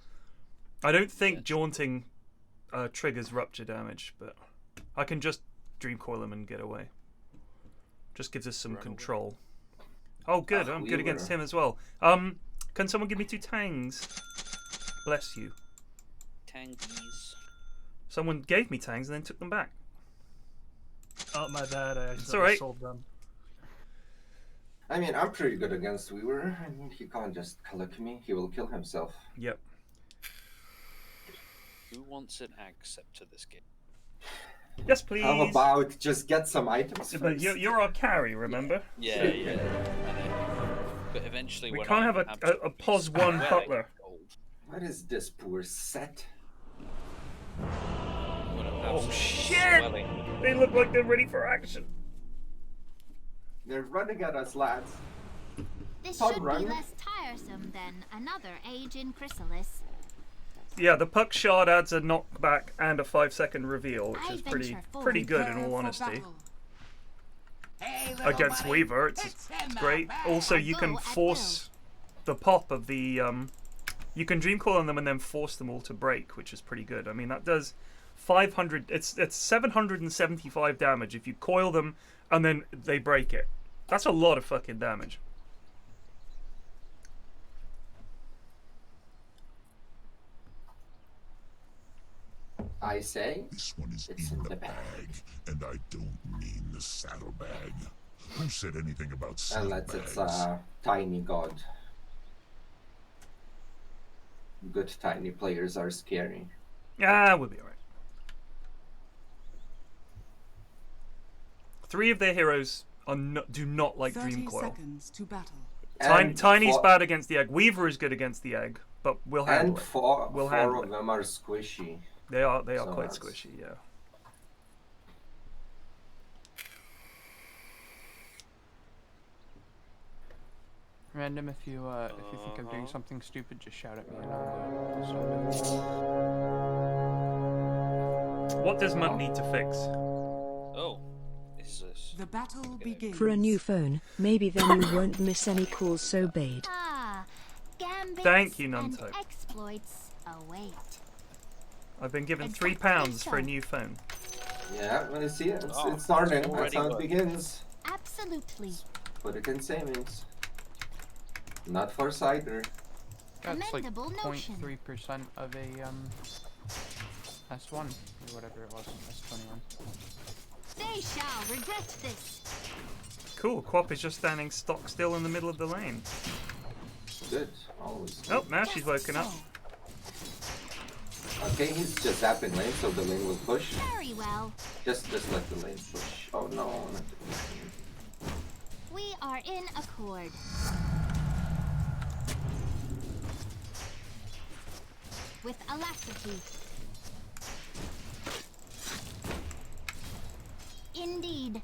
I don't think jaunting triggers rupture damage, but I can just dream coil them and get away. Just gives us some Run away. control. Oh, good. I'm good against Weaver. him as well. Can someone give me 2 tangs? Bless you. Tangies. Someone gave me tangs and then took them back. Oh, my bad. I alright. accidentally sold them. I mean, I'm pretty good against Weaver. I mean, he can't just collect me. He will kill himself. Yep. Who wants an accept to this game? Yes, please. How about just get some items But first? you're our carry, remember? Yeah. I know. But eventually, We when can't I'm have a absolutely pos 1 swelling butler. gold, What is this poor set? when I'm Oh, absolutely shit! swelling, They look like they're ready for action. They're running at us, lads. This Todd, should run. be less tiresome than another age in Chrysalis. Yeah, the Puck shard adds a knockback and a 5-second reveal, which I is venture pretty good in Prepare all for honesty. battle. Against Weaver, it's great. Also, you can force the pop of the you can dream call on them and then force them all to break, which is pretty good. I mean, that does 500. It's 775 damage if you coil them and then they break it. That's a lot of fucking damage. I say, This one is It's in in the the bag, bag. and I don't mean the saddlebag. Who said anything about unless it's saddlebags? a tiny god. Good tiny players are scary. Ah, we'll be alright. 3 of their heroes are do not like 30 dream coil. seconds to battle. Tiny's four- bad against the egg. Weaver is good against the egg, but we'll handle And it. four handle of it. them are squishy. They are So quite that's- squishy, yeah. Random, if you think I'm doing something stupid, just shout at me and I'll solve it. What does Mutt need to fix? Oh, is this? The battle begins. For a new phone, maybe then you won't miss any calls so bait. Ah, gambits Thank you, and Nuntuck. exploits await. I've been given Exactly £3 for a so. new phone. Yeah, when you see it, Oh, it's starting. it's That's already how it working. begins. Absolutely. Put it in savings. Not for cider. That's like Commendable notion. 0.3% of a S1 or whatever it was, S21. They shall regret this. Cool, Quap is just standing stock still in the middle of the lane. Good, always. Oh, now she's woken up. Okay, he's just zapping lane, so the lane will push. Very well. Just let the lane push. Oh no, not the lane. We are in accord. With alacrity. Indeed.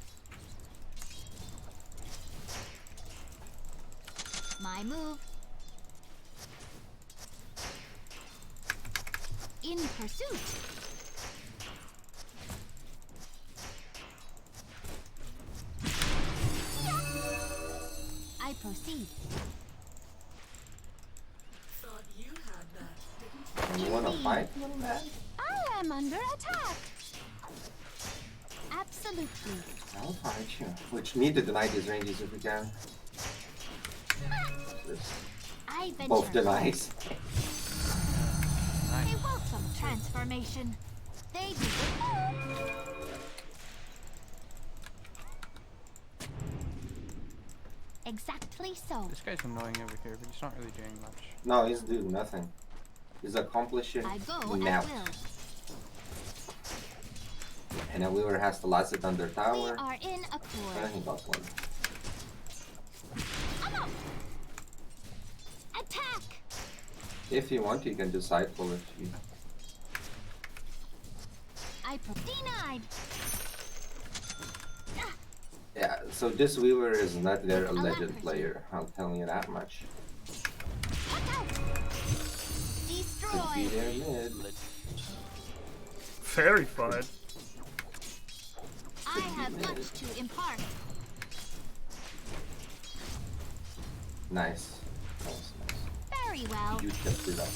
My move. In pursuit. I proceed. You wanna fight, little man? I am under attack. Absolutely. I'll fight you. Which need to deny these ranges if we can. I venture. Both denies. A welcome transformation. They do. Exactly so. This guy's annoying over here, but he's not really doing much. No, he's doing nothing. He's accomplishing I go now. at will. And a Weaver has to last it under We tower. are in And accord. he got one. I'm up. Attack. If you want, you can do sideful if you. Denied. Yeah, so this Weaver is not their A legend leopard. player. I'll tell you that much. Watch out. Could be Destroy. their mid. Verified. I have much to impart. Nice. Nice, Very well. nice. You kept it up.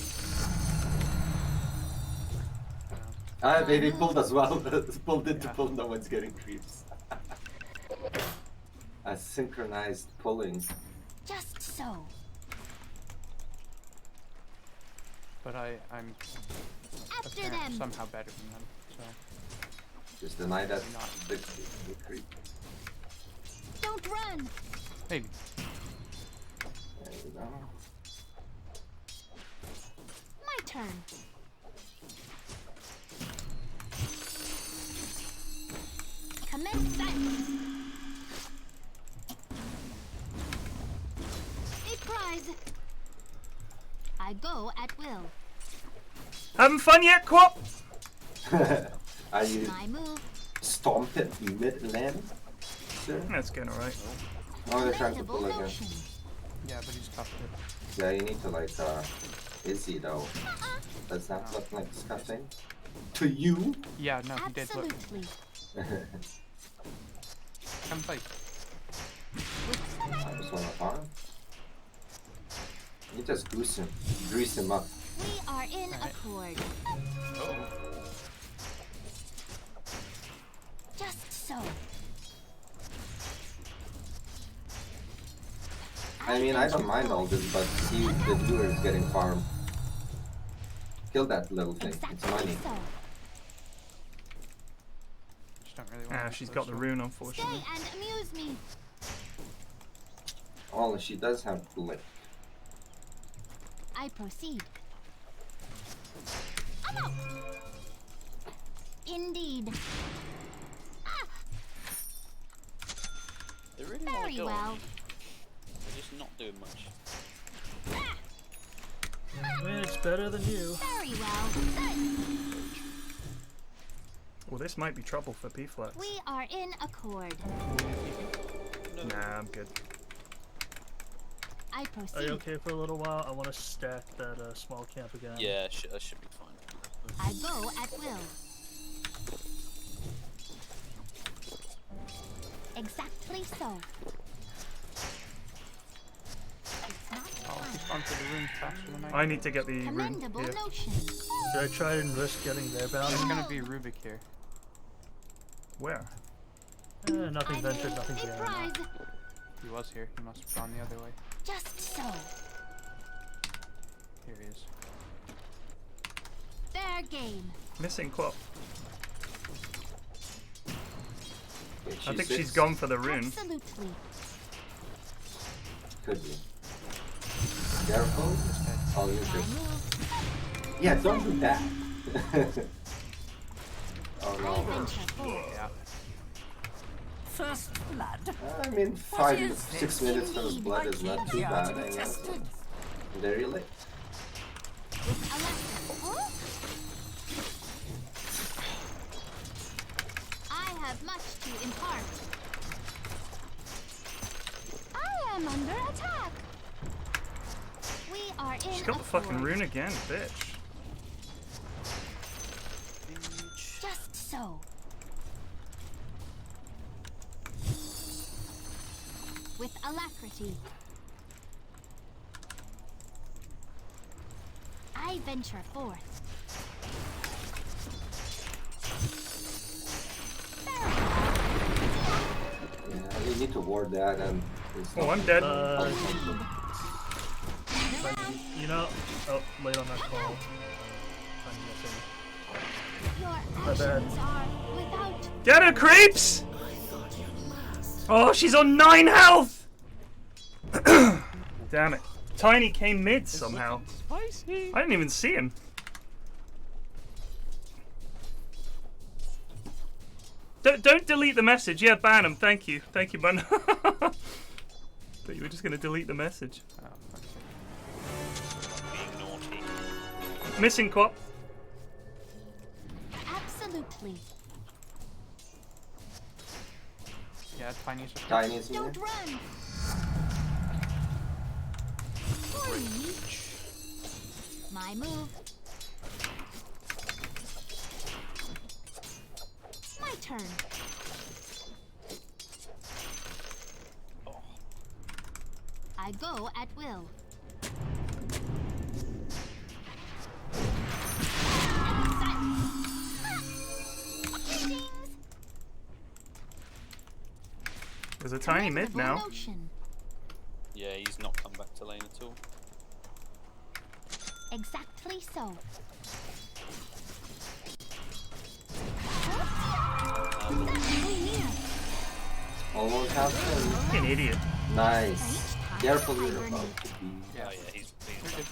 Ah, baby pulled as well. Pulled it to pull, no one's getting creeps. A synchronized pulling. Just so. But I'm After them. somehow better than them, so Just deny that Not. the creep. Don't run. maybe. There you go. My turn. Commence silence. A prize. I go at will. Having fun yet, Quap? Are you My move. stomped mid-land, sir? That's going alright. Oh, they're trying to Commendable pull again. notion. Yeah, but he's tough it. Yeah, you need to like, is he though? Does that look like disgusting? To you? Yeah, no, he did. Look, Absolutely. come fight. I just wanna farm. You just grease him up. We are in Alright. accord. Oh. Just so. I mean, I don't mind all this, but see, the viewer is getting farm. Kill that little thing. It's Exactly money. so. Just don't really want Ah, to she's go got the so- rune, Stay unfortunately. and amuse me. Oh, she does have blink. I proceed. I'm up. Indeed. Ah, They really want very to go. well. They're just not doing much. Ah, I mean, it's better than you. very well. Well, this might be trouble for PFlax. We are in accord. Nah, I'm good. I Are you proceed. okay for a little while? I want to stack that small camp again. Yeah, that should be fine. I go at will. Exactly so. It's not Oh, he's gone for the rune faster than I need to get the rune commendable here. notion. Should I try and risk getting their bounty? There's gonna be Rubik here. Where? Nothing I ventured, move nothing a gained. prize. He was here. He must have gone the other way. Just so. Here he is. Fair game. Missing Quap. If I think sits, she's gone for the rune. Absolutely. Could be. Careful. I'll use My this. move. Yeah, don't do that. Oh I no. venture forth. Yeah. First blood. I mean, 6 minutes from his blood is not too bad, I guess. Tested. They're really. With electric. Huh? I have much to impart. I am under attack. We are in She's got the fucking accord. rune again, bitch. Just so. With alacrity. I venture forth. Yeah, we need to ward that and. Oh, I'm dead. You know, oh, late on that call. I'm guessing. Your My bad. actions are without. Get her, creeps! Oh, she's on 9 health! Damn it. Tiny came mid somehow. Spicy. I didn't even see him. Don't delete the message. Yeah, ban him. Thank you. Thank you, bun. Thought you were just going to delete the message. Oh, fuck's sake. Being naughty. Missing Quap. Absolutely. Yeah, Tiny's just Tiny's in Don't there. run. Reach. My move. My turn. I go at will. There's a tiny mid now. Motion. Yeah, he's not come back to lane at all. Exactly so. Almost half An idiot. Nice. Careful, you're about to be. Yeah, he's good.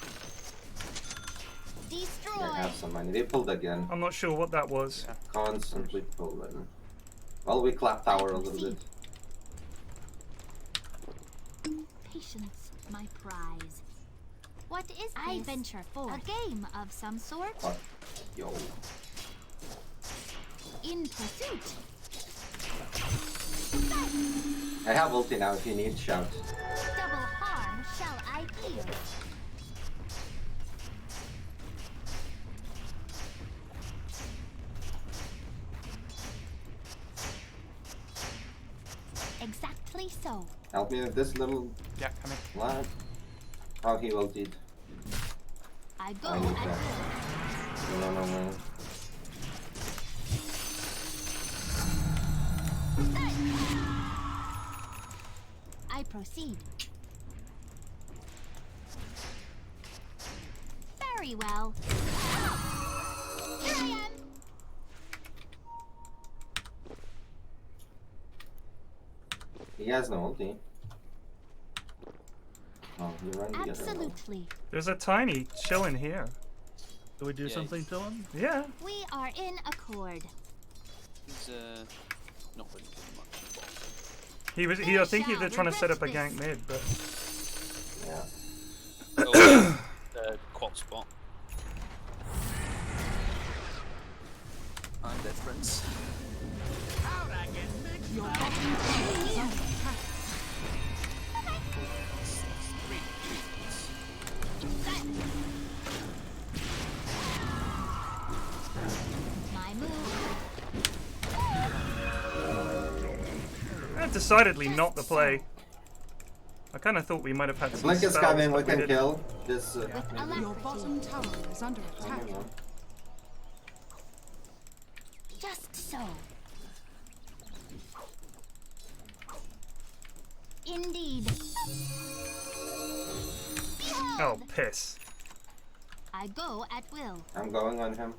Destroy. They have some money. They pulled again. I'm not sure what that was. Yeah. Constantly pulling. Well, we clapped tower a little bit. Patience, my prize. What is this? I venture forth. A game of some sort? What? Yo. In pursuit. I have ulti now if you need shout. Double harm shall I deal? Exactly so. Help me with this little Yeah, come in. lad. Oh, he ultied. I go I need at that. will. No. I proceed. Very well. Here I am. He has no ulti. Oh, you're running together. Absolutely. There's a tiny chillin here. Do we do Yeah, something to him? Yeah. We are in accord. He's not really doing much. He was. I think they're trying to set up a gank mid, but Yeah. Oh, quad spot. I'm dead, friends. Your bottom tower is under attack. My move. decidedly not the play. I kind of thought we might have had some Blink is spells, coming, we but can didn't. kill this. With Your alacrity. bottom tower is under attack. Just so. Indeed. Behold! Oh, piss. I go at will. I'm going on him.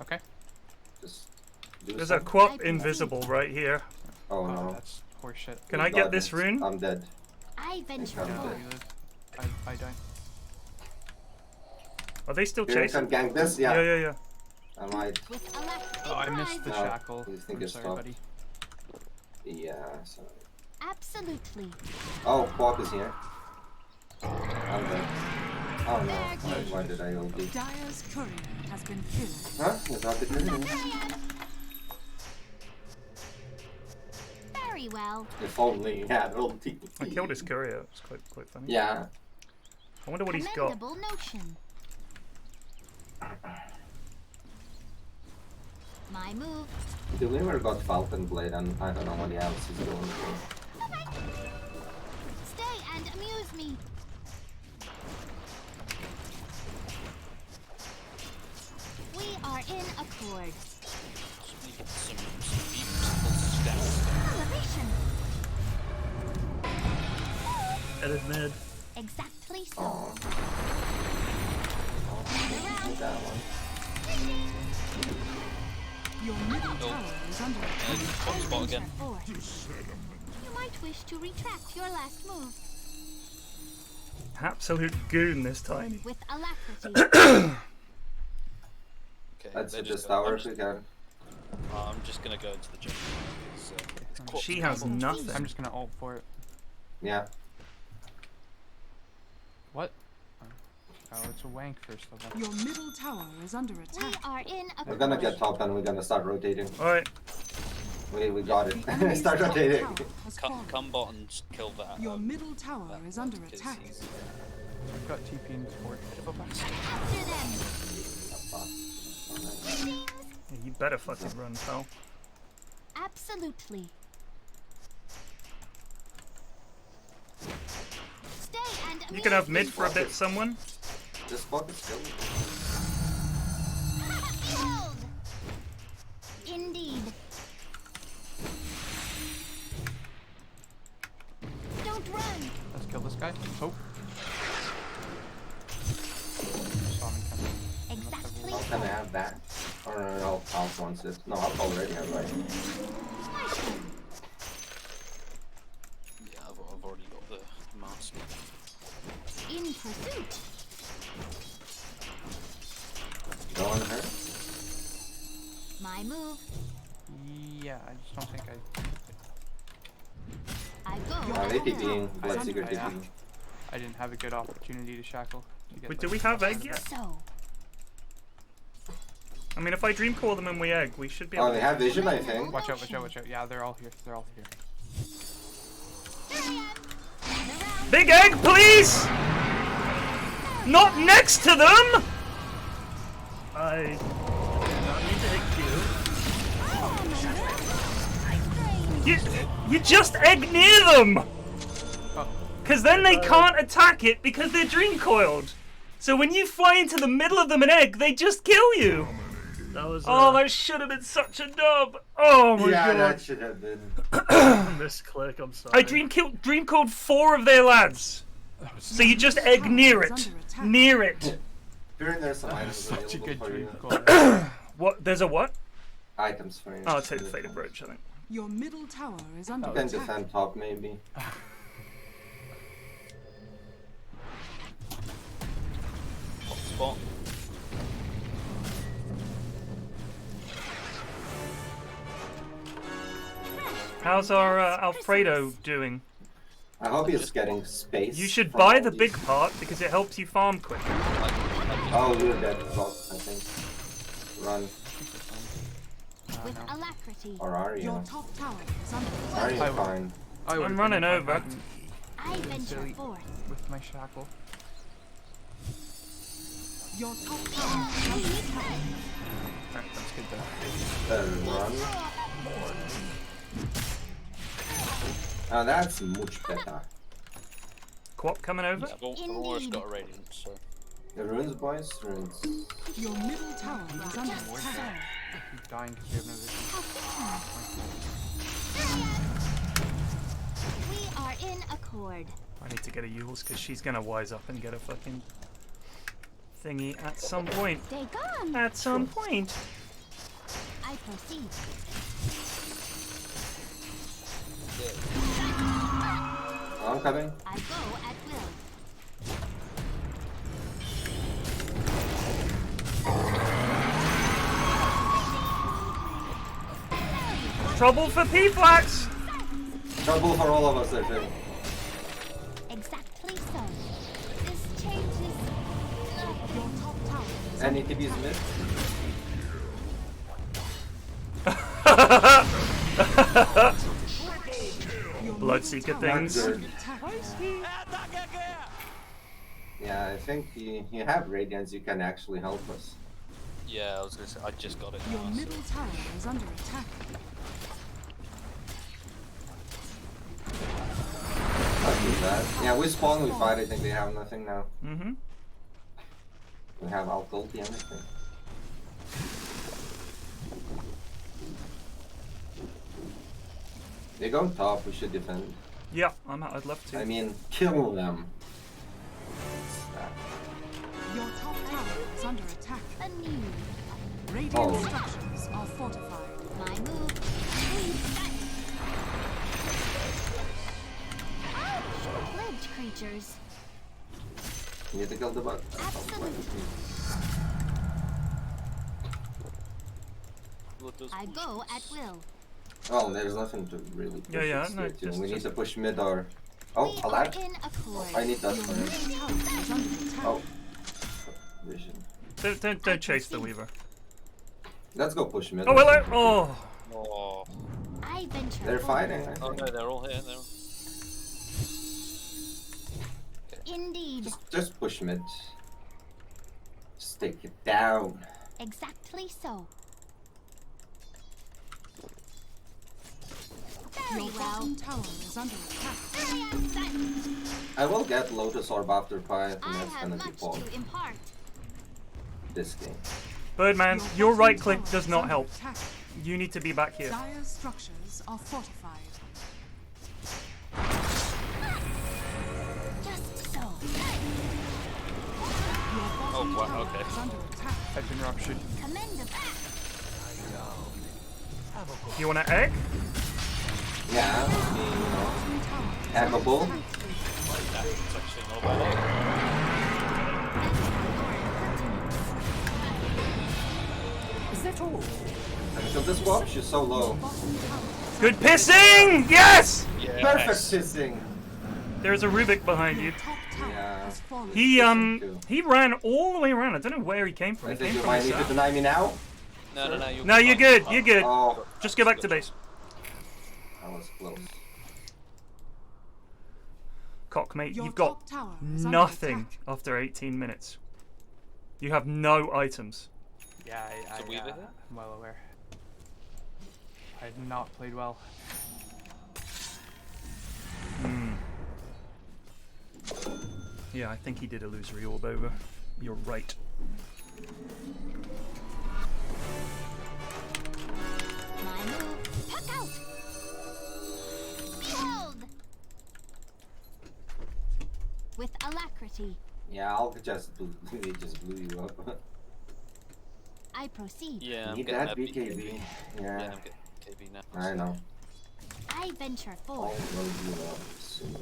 Okay. Just do There's a something. quap invisible right here. Oh Oh, no. that's horseshit. Can I get this rune? I'm dead. I venture I'm No, forth. dead. you live. I don't. Are they still Here, I chasing? can gank this? Yeah. Yeah. I might. With alacrity. Oh, I missed the No, shackle. please think I'm it's sorry, stopped. buddy. Yeah, sorry. Absolutely. Oh, Quack is here. I'm dead. Oh no. Why did I ult? Dire's courier has been killed. Huh? Is that the good? Very well. If only he had ulti. I killed his courier. It's quite funny. Yeah. I wonder what he's got. Commendable notion. My move. The winner got Falcon Blade and I don't know what else he's going for. Stay and amuse me. accord. Some beautiful stats. Elevation. Edit mid. Exactly so. Oh. Around. That one. Your middle tower is under attack. Top spot again. You might wish to retract your last move Absolute goon this time. with alacrity. Okay, Let's they're hit this just tower I'm if we can. just gonna go into the jungle. It's quite She has difficult. nothing. I'm just gonna ult for it. Yeah. What? Oh, it's a wank first of all. Your middle tower is under We attack. are in a We're gonna get top and we're gonna start rotating. Alright. We got The it. enemy's Start top rotating. tower has Come, fallen. come bot and kill that. Your middle tower that is under because attack. he's I've got TP in support. after them. Yeah, you better fucking run, pal. Absolutely. Stay and You can have mid for a bit, someone. This spot is killed. Killed. Indeed. Don't run. Let's kill this guy. Oh. Saw me coming. Exactly How so. can I have that? Or no, Alf wants it. No, Alf already have right. My turn. yeah. I've already got the mask. In pursuit. Go on her. My move. Yeah, I just don't think I go. They after. TPing. Bloodseeker Yeah. TPing. I didn't have a good opportunity to shackle. To get Wait, the- do we have egg yet? So. I mean, if I dream call them and we egg, we should be able Oh, they have vision, I think. Watch out, watch out, watch out. Yeah, they're all here. They're all here. There I am. Around. Big egg, please! Not next to them! I did not mean to hit you. You just egg near them! Oh, Because then they can't attack it because they're dream coiled. So when you fly into the middle of them and egg, they just kill you. That was Oh, that should have been such a dub. Oh my Yeah, god. that should have been. a misclick. I'm sorry. I dream called 4 of their lads. So you just egg near it. Near it. Fearing there's some items such a available good for dream you. call. What? There's a what? Items for you. Oh, I'll take the faded brooch, I think. Your middle tower is under You can attack. defend top maybe. Top spot. How's our Alfredo doing? I hope he's getting space. You should from buy all the these- big part because it helps you farm quicker. Oh, you're dead. Well, I think. Run. With alacrity. Or are Your you? top tower is under Are attack. you fine? I would've I'm been running if I over. hadn't I venture silly. forth. With my shackle. Your top tower is under attack. Alright, that's good though. Run. Oh, that's much better. Quap coming over? I've almost got a radiant, so The runes, boys. Runes. Your middle tower is under attack. I keep dying because we have no vision. We are in accord. I need to get a Yules because she's gonna wise up and get a fucking thingy at some point. Stay gone. At some point. I proceed. I'm coming. I go at will. Trouble for PFlax! Trouble for all of us, I think. Exactly so. This changes. Your top tower is Any TVs mid? your Bloodseeker middle tower things. is under attack. Yeah, I think you have radiance. You can actually help us. yeah, I was gonna say I just got it. Your now, so- middle tower is under attack. Not too bad. Yeah, we spawn, we fight. I think they have nothing now. Mm-hmm. We have alt ulti and everything. They go top, we should defend. Yeah, I'd love to. I mean, kill them. Your top tower is under attack. A new. Radiant structures are fortified. My move. Ledge creatures. You need to kill the bug. Absolutely. Blood does I push go us. at will. Oh, there's nothing to really push. Yeah, it no, straight to. just- We need just- to push mid or... Oh, We a are lad? in accord. I need that Your first. middle tower is under attack. Oh. Vision. Don't chase the Weaver. Let's go push mid. Oh, hello! Oh! Oh. I venture They're forward. fighting, I Oh think. no, they're all here. Indeed. Just push mid. Just take it down. Exactly so. Your Very well. bottom tower is under attack. I am silent. I will get Lotus Orb after Pi. I think I that's have gonna be much Paul to impart. this game. Birdman, your bottom right click tower does is not under help. attack. You need to be back here. Dire's structures are fortified. Just so. Your bottom Oh, wow, tower okay. is under attack. Edge and ruptured. Commendable. You want an egg? Yeah, you know, hackable. It's actually not bad. Is that all? Can I kill this swap? She's so low. Good pissing! Yes! Yes. Perfect pissing. There's a Rubik behind you. Top tower Yeah. has fallen. He ran all the way around. I don't know where he came from. I He think came you from might the need to south. deny me now. No. No, you're good. You're good. Oh, Just go back to base. that was close. Cock, mate, Your you've got top tower is under nothing attack. after 18 minutes. You have no items. Yeah, So Weaver here? I'm well aware. I have not played well. Yeah, I think he did illusory orb over. You're right. My move. Puck out. Behold. With alacrity, Yeah, I'll just they just blew you up. I proceed. Yeah, I'm Need getting that BKB. Yeah, Yeah, I'm getting KB now. I know. I venture I'll forward. blow you up soon.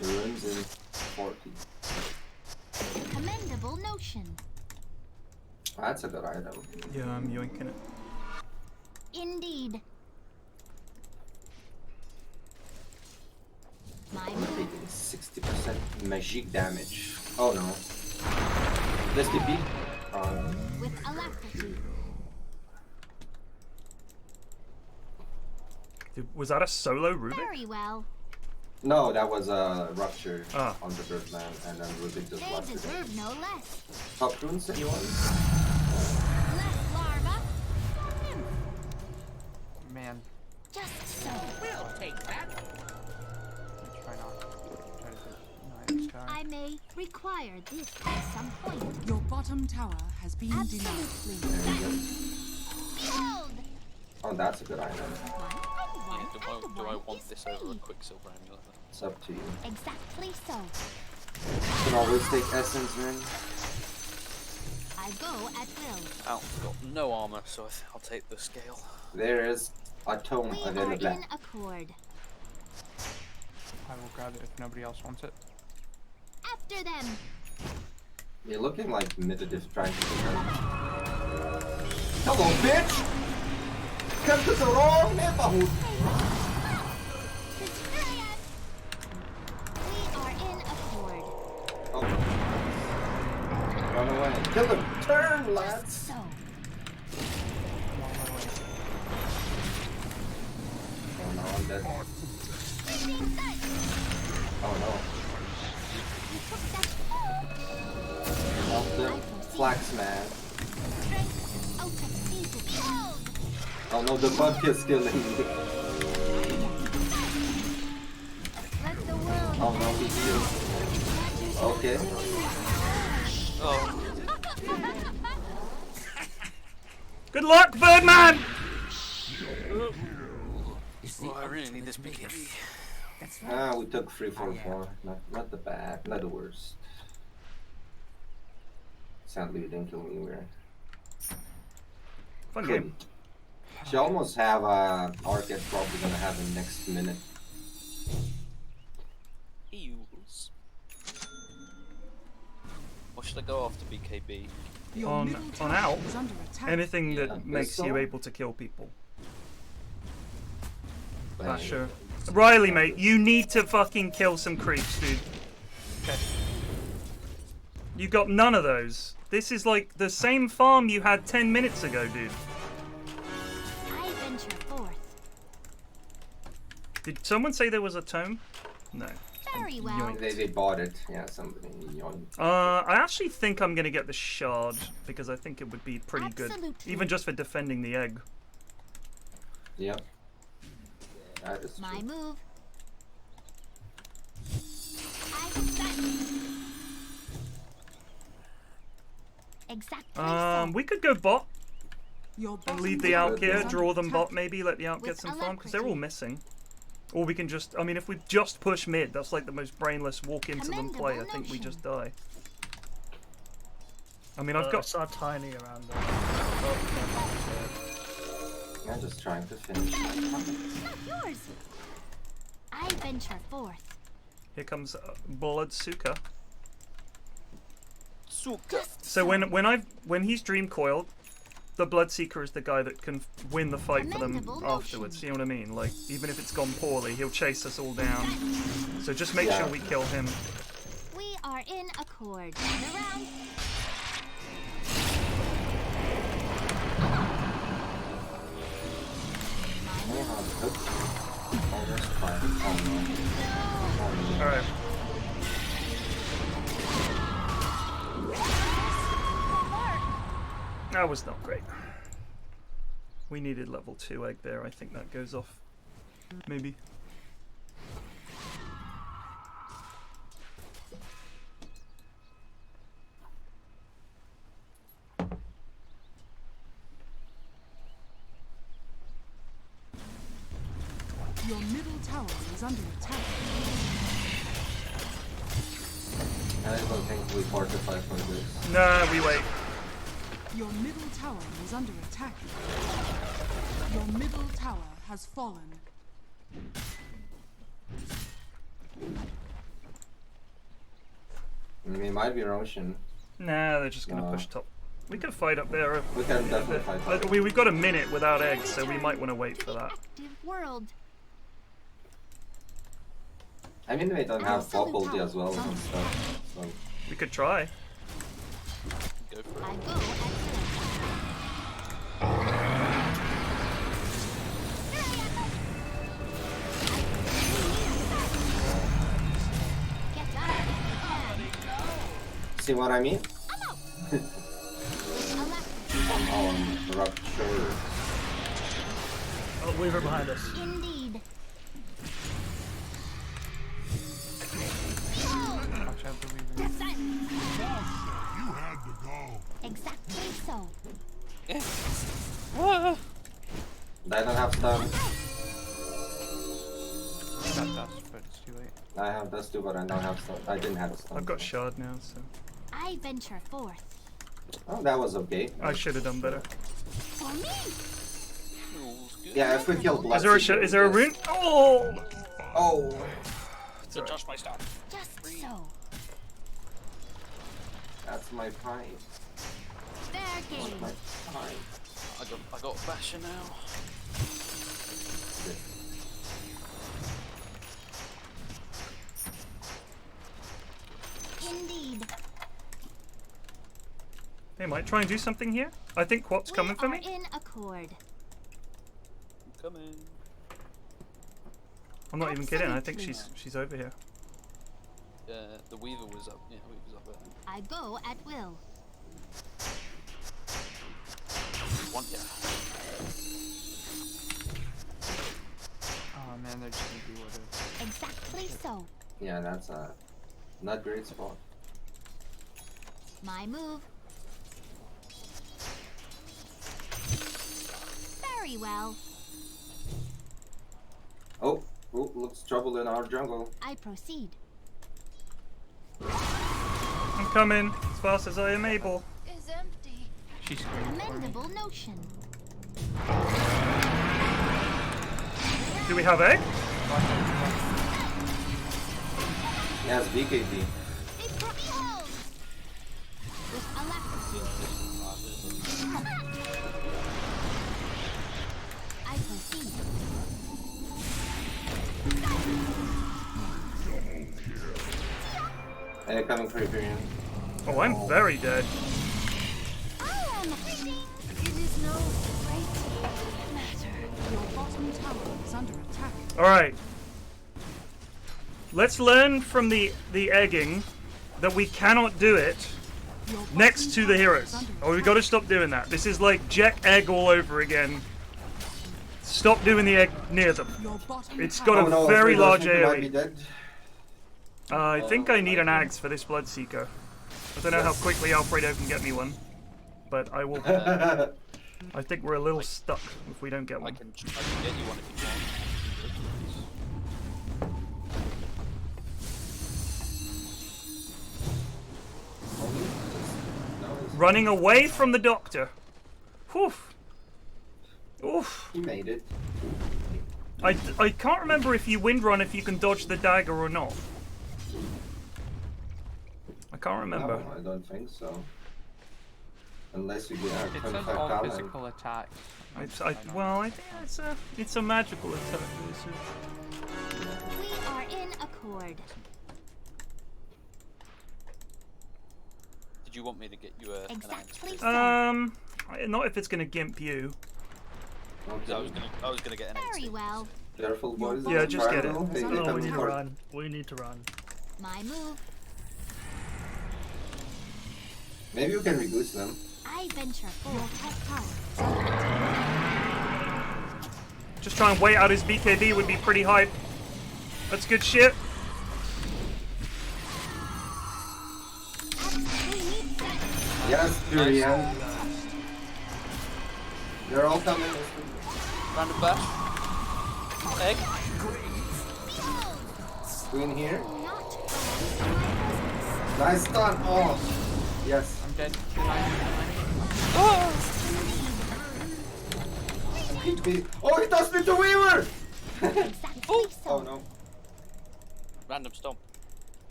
Ruins in 40. Commendable notion. That's a good item. Yeah, I'm yoinking it. Indeed. My I'm move. taking 60% magic damage. Oh no. This TP? With alacrity. Was that a solo Rubik? Very well. No, that was a rupture Ah. on the Birdland, and then Rubik just They blasted it. deserve no less. Top runes, anyone? Less larva. Man, Just so. let me try not. Try to do nice tower. I may require this at some point. Your bottom tower has been denied. Absolutely. There you go. Behold. Oh, that's a good item. One Do and I one want is this over a free. Quicksilver amulet? It's up to you. Exactly so. You can always take essence ring. I go at will. I've got no armor, so I'll take the scale. There is a tome We are available. in accord. I will grab it if nobody else wants it. After them. You're looking like Meditative trying to defend. Hello, bitch! Come to the wrong neighborhood! Destroy us. We are in accord. Oh. Run away. Kill them! Turn, lads! So. Oh no, I'm dead. Radiant sight. Oh no. You took that. Help them. Flax man. Strength out of season. Behold. Oh no, the bug is killing me. Let the world. Oh no, he's killed. Okay. Oh, Good luck, Birdman! Oh, I really need this BKB. We took 3-4-4. Not the bad, not the worst. Sadly, you didn't kill me. We're Fun game. She almost have Arcade probably gonna have in next minute. Eels. Or should I go after BKB? Your On middle tower out, is under attack. anything that Yeah. makes you Pistol? able to kill people. But Ah, sure. Riley, mate, you need to fucking kill some creeps, dude. Okay. You got none of those. This is like the same farm you had 10 minutes ago, dude. I venture forth. Did someone say there was a tome? No. Very well. Yoink. They bought it. Yeah, somebody. I actually think I'm gonna get the shard because I think it would be pretty good, Absolutely. even just for defending the egg. Yep. That is My true. move. I stand. Exactly so. We could go bot Your and bottom leave the tower out here, is under draw them bot attack. maybe, let the out get With some farm because they're all alacrity. missing. Or we can just, I mean, if we just push mid, that's like the most brainless walk into them play. I Commendable think we notion. just die. I mean, I've I got. saw Tiny around there. I'm just trying to finish. Not yours. I venture forth. Here comes Bloodsuka. Suka. So when he's dream coiled, the Bloodseeker is the guy that can win the fight for them Commendable afterwards. notion. You know what I mean? Like even if it's gone poorly, he'll chase us all down. So just make Yeah. sure we kill him. We are in accord. Turn around. Almost fine. Oh no. All right. That was not great. We needed level 2 egg there. I think that goes off. Maybe. Your middle tower is under attack. I don't think we fortify for this. Nah, we wait. Your middle tower is under attack. Your middle tower has fallen. I mean, it might be Roshan. Nah, they're just gonna Nah. push top. We can fight up there. We can definitely fight. We've got a minute without eggs, so we might want to wait To for the that. active world. I mean, they don't have faculty as well and stuff. So We could try. Go for I it. go at will. Get out if you can. see what I mean? I'm out. Alacrity. Rupture. Oh, Weaver behind us. Indeed. Watch out the Weaver. Silence. You had to go. Exactly so. I don't have stun. Got dust, but it's too late. I have dust too, but I don't have stun. I didn't have a stun. I've got shard now, so I venture forth. Oh, that was okay. I should have done better. For me. Rules good. Yeah, if we kill Blood. Is there a is there a rune? Oh, Oh. Adjust my stuff. Just so. That's my pride. Fair game. My pride. I got Basher now. Indeed. they might try and do something here. I think Quap's coming for we me. are in accord. I'm coming. I'm not even kidding. I think Absolutely. she's over here. The Weaver was up. Yeah, Weaver's up there. I go at will. One yeah. Oh man, they're just gonna be what it. Exactly so. Yeah, that's a not great spot. My move. Very well. Oh, looks trouble in our jungle. I proceed. I'm coming as fast as I am able. Is empty. She screamed for me. Commendable notion. Do we have egg? Yes, BKB. Behold! With alacrity. I proceed. Coming for Hyperion. Oh, I'm very dead. It is no great matter. Your bottom tower is under attack. Alright. Let's learn from the egging that we cannot do it Your bottom next to the tower heroes. is under Oh, we attack. gotta stop doing that. This is like Jet egg all over again. Stop doing the egg near them. Your bottom It's tower got a very large Might be AoE. dead. I think I need an axe for this Bloodseeker. I don't know how quickly Alfredo can get me one, but I will. I think we're a little stuck if we don't get I one. can get you one if you want. Running away from the doctor. Oof. Oof. He made it. I can't remember if you wind run if you can dodge the dagger or not. I can't remember. No, I don't think so. Unless you get It says 25 all talent. physical attacks. Well, I think it's a magical attack. We are in accord. Did you want me to get you an Exactly axe? so. Not if it's gonna gimp you. I was gonna get an Very axe. well. Careful, boys. Yeah, just get it. Triangle. Hey, Oh, they No, we coming need to for- run. We need to run. My move. Maybe you can reduce them. I venture Your forth. top tower is under attack. Just try and wait out his BKB would be pretty hype. That's good shit. Yes, Tyrion. They're all coming. Random bash. Egg. Queen here. Nice stun. Oh, yes. I'm dead. Oh, he tossed me to Weaver. Exactly Oh so. no, Random stomp.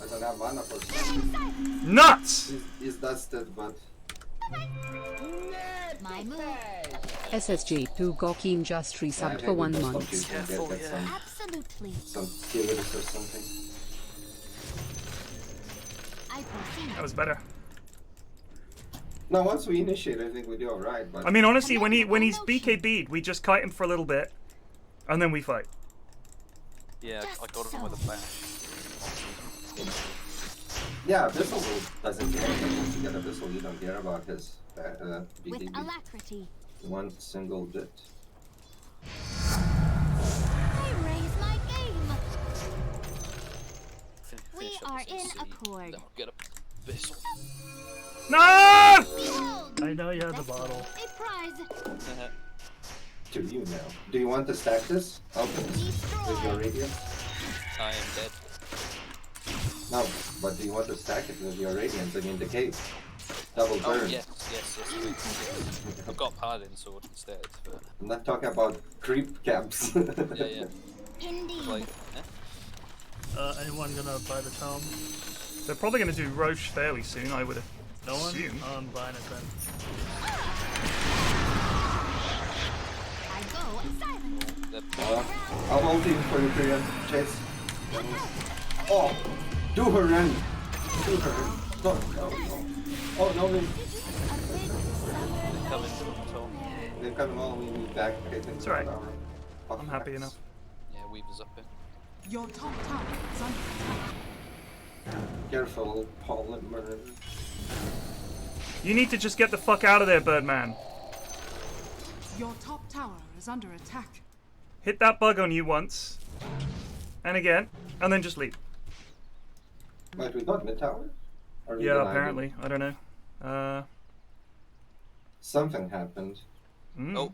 I don't have mana for stun. Nuts! He's dusted, but My move. SSJ2 Gokin just I resubbed think for we 1 just month. hope you can get Absolutely. some killers or something. I proceed. That was better. No, once we initiate, I think we do alright. But I mean, honestly, when he's BKB'd, we just kite him for a little bit, and then we fight. Yeah, I got him with a bash. yeah, Abyssal doesn't care. But once you get Abyssal, you don't care about his With BKB. alacrity. One single bit. I raise my game. We Finish up are this in AC, accord. then I'll get a Abyssal. No! Behold. I know you have the That's bottle. a prize. To you now. Do you want to stack this? Open this with your radiance? I am dead. No, but do you want to stack it with your radiance? I mean the cave. Double burn. Oh yes, please. I've got Paladin sword instead, but I'm not talking about creep camps. yeah. Indeed. Like, Anyone gonna buy the tome? They're probably going to do Roche fairly soon, I would No one? assume. I'm buying it then. I go silent. they're I'll hold you for you, Priyan. Chase. Oh! Do her in! Do her in. No, no, no. Oh, no, A big summer coming to the top. they've come all we need back. Okay, thanks It's alright. for our I'm happy enough. Yeah, Weaver's up in. Your top tower is under attack. Careful, polymer. You need to just get the fuck out of there, Birdman. Your top tower is under attack. Hit that bug on you once, and again, and then just leave. Wait, we got mid tower? Or we Yeah, denied it? apparently. I don't know. Something happened. Oh,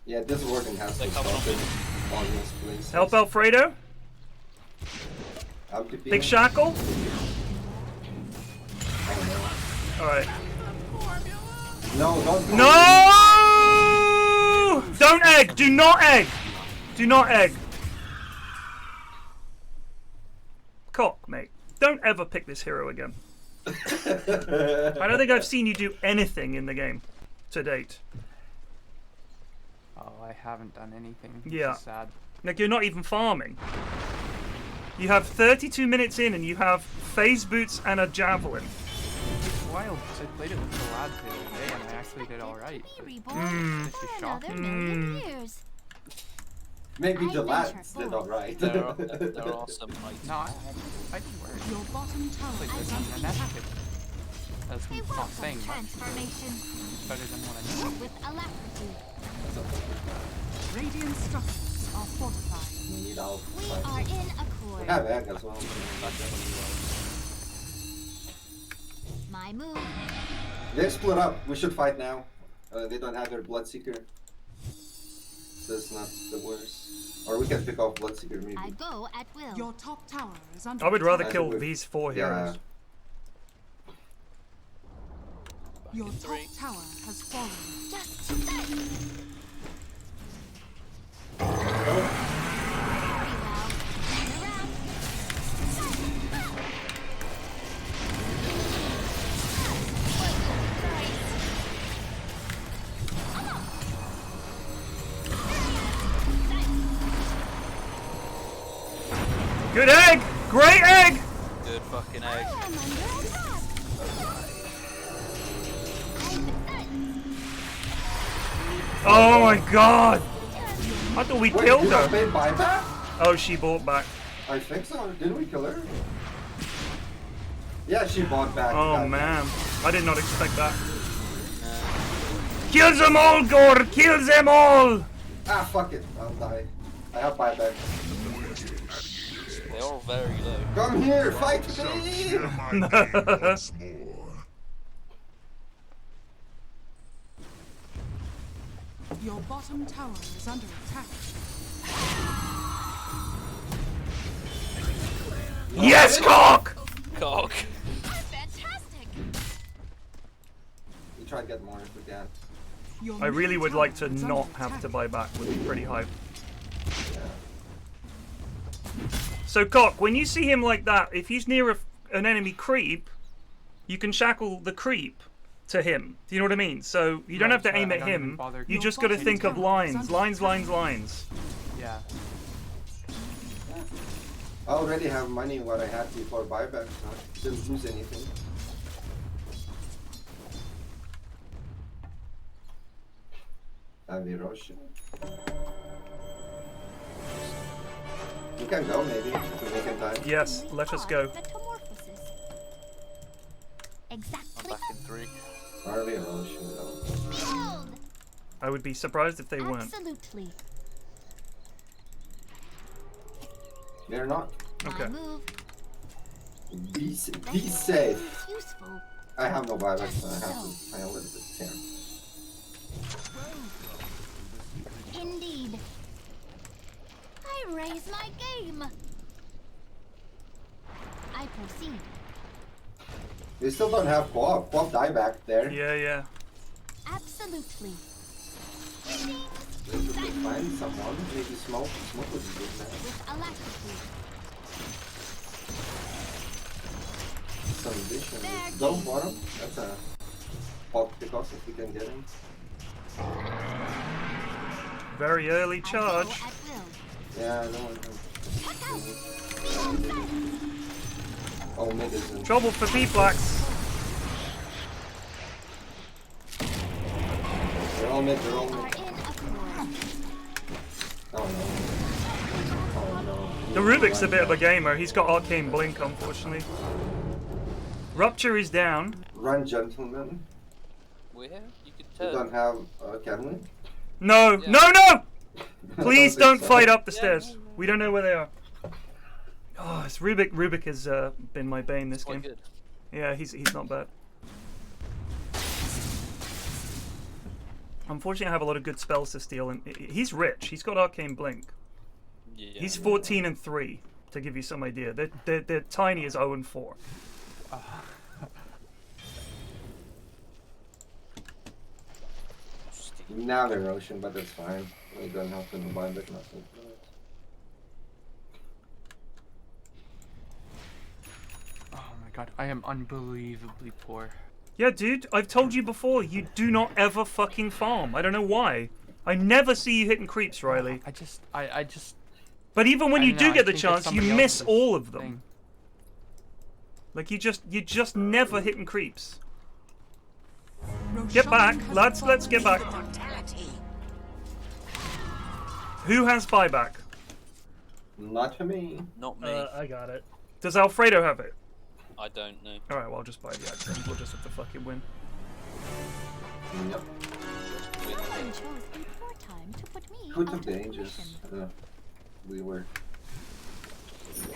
Yeah, this warden has They're to coming stop on it on this place. Help Alfredo. Up to Big shackle. All right. No, don't. No! Don't egg. Do not egg. Do not egg. Cock, mate. Don't ever pick this hero again. I don't think I've seen you do anything in the game to date. Oh, I haven't done anything. Yeah. This is sad. Like, you're not even farming. You have 32 minutes in and you have phase boots and a javelin. It's wild because I played it with the lads the other day and I actually did alright. This is shocking. Maybe the lads did alright. there are some knights. No, I do work. Your bottom tower Like is this under and that's attack. good. That's not saying much. Transformation It's better than what I know. with alacrity. Radiant structures are fortified. We need out. We are in We accord. have egg as well. My move. They split up. We should fight now. They don't have their Bloodseeker. That's not the worst. Or we can pick off Bloodseeker maybe. I go at will. Your top tower is under I would rather attack. kill would- these 4 Yeah. heroes. Your top Three. tower has fallen. Just that. Very well. Turn around. Good egg! Great egg! Good fucking egg. I'm under attack. Oh my god! I thought we Wait, killed you got her. paid buyback? Oh, she bought back. I think so. Didn't we kill her? Yeah, she bought back. Oh God. man. I did not expect that. Kill them all, Gore! Kill them all! Ah, fuck it. I'll die. I have buyback. They're all very low. Come here, fight Shall me! share my game once more. Your bottom tower is under attack. Yes, cock! Cock. Fantastic. We try to get more if we can. Your I really middle would tower like to is under not have attack. to buy back. Would be pretty hype. Yeah. So, Cock, when you see him like that, if he's near an enemy creep, you can shackle the creep to him. Do you know what I mean? So you don't Right, have to so aim I at don't even him. bother You Your just got to bottom think of tower is lines, under lines, attack. lines, lines. Yeah. I already have money what I had before buyback, so I didn't lose anything. Heavy Russian. You can go maybe to make it time. Yes, let us go. Metamorphosis. I'm Exactly. back in 3. Heavy Russian though. Killed. I would be surprised if they weren't. Absolutely. They're not. Okay. My move. Be That safe. is useful. I have no buyback, so I have to play a little bit here. Indeed. I raise my game. I proceed. We still don't have co-op. Co-op dieback there. Yeah, yeah. Absolutely. Maybe we can find someone. Maybe smoke. Smoke would be good now. With alacrity. Some vision. Fair Go game. bottom. That's a pop because if we can get him. Very early I go charge. at will. Yeah, I don't want him. Oh, medicine. Trouble for PFlax. They're all mid, they're all Are mid. in accord. Oh no. Oh no. The Rubik's a bit of a gamer. He's got Arcane Blink, unfortunately. Rupture is down. Run, gentlemen. We're here. You could We turn. don't have can we? No, Yeah. no, no! Please I don't don't think so. fight up the stairs. We don't know where they are. Oh, it's Rubik. Rubik has been my bane this Quite game. good. Yeah, he's not bad. Unfortunately, I have a lot of good spells to steal, and he's rich. He's got Arcane Blink. Yeah. He's 14 and 3, to give you some idea. They're tiny as 0 and 4. Now they're Ocean, but that's fine. We don't have to buy back nothing. Oh my god, I am unbelievably poor. Yeah, dude, I've told you before, you do not ever fucking farm. I don't know why. I never see you hitting creeps, Riley. I just. But even when I you don't do know, I get the think it's chance, you somebody miss else's all of them. thing. Like you just never hitting creeps. Roshan Get back, has lads. fallen. Let's get back. Who has buyback? Not for me. Not me. I got it. Does Alfredo have it? I don't know. All right, well I'll just buy the accent. We'll just have to fucking win. Yep. Someone chose a poor time to put me Who out took of the Aegis? commission. We were. Very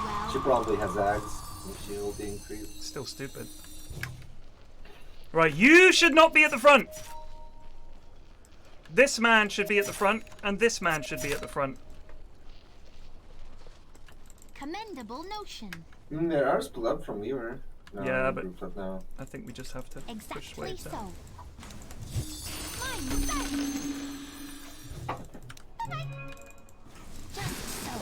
well. She probably has Ags. She will be increased. Still stupid. Right, you should not be at the front. This man should be at the front, and this man should be at the front. Commendable notion. There are split up from Weaver. No, Yeah, they're but- grouped up now. I think we just have to push Exactly waves so. down. Mine sight. Just so.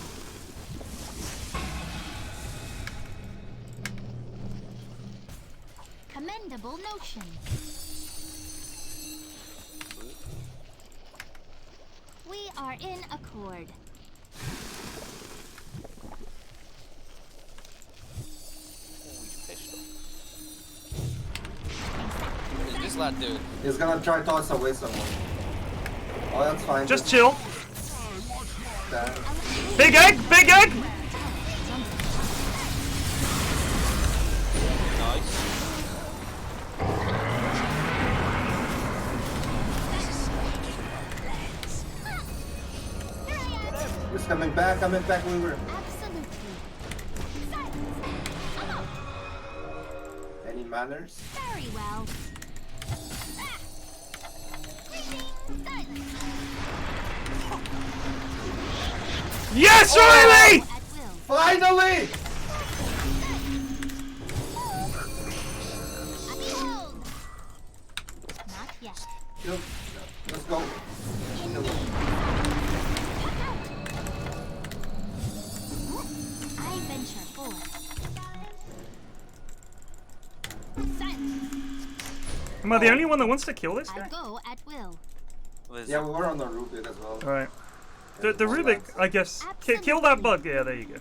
Commendable notion. We are in accord. Oh, he's pissed off. What is this lad doing? He's gonna try to toss away someone. Oh, that's fine. Just chill. That. Big egg! Big egg! Nice. He's coming back, Weaver. Absolutely. Any manners? Very well. Yes, Riley! At will. Finally! Behold. Not yet. Kill. Let's go. I venture forth. Silence. Am I the only one that wants to kill this I guy? go at will. There's- Yeah, we were on the Rubik as well. Alright. The Rubik, I guess. Kill that bug. Yeah, there you go.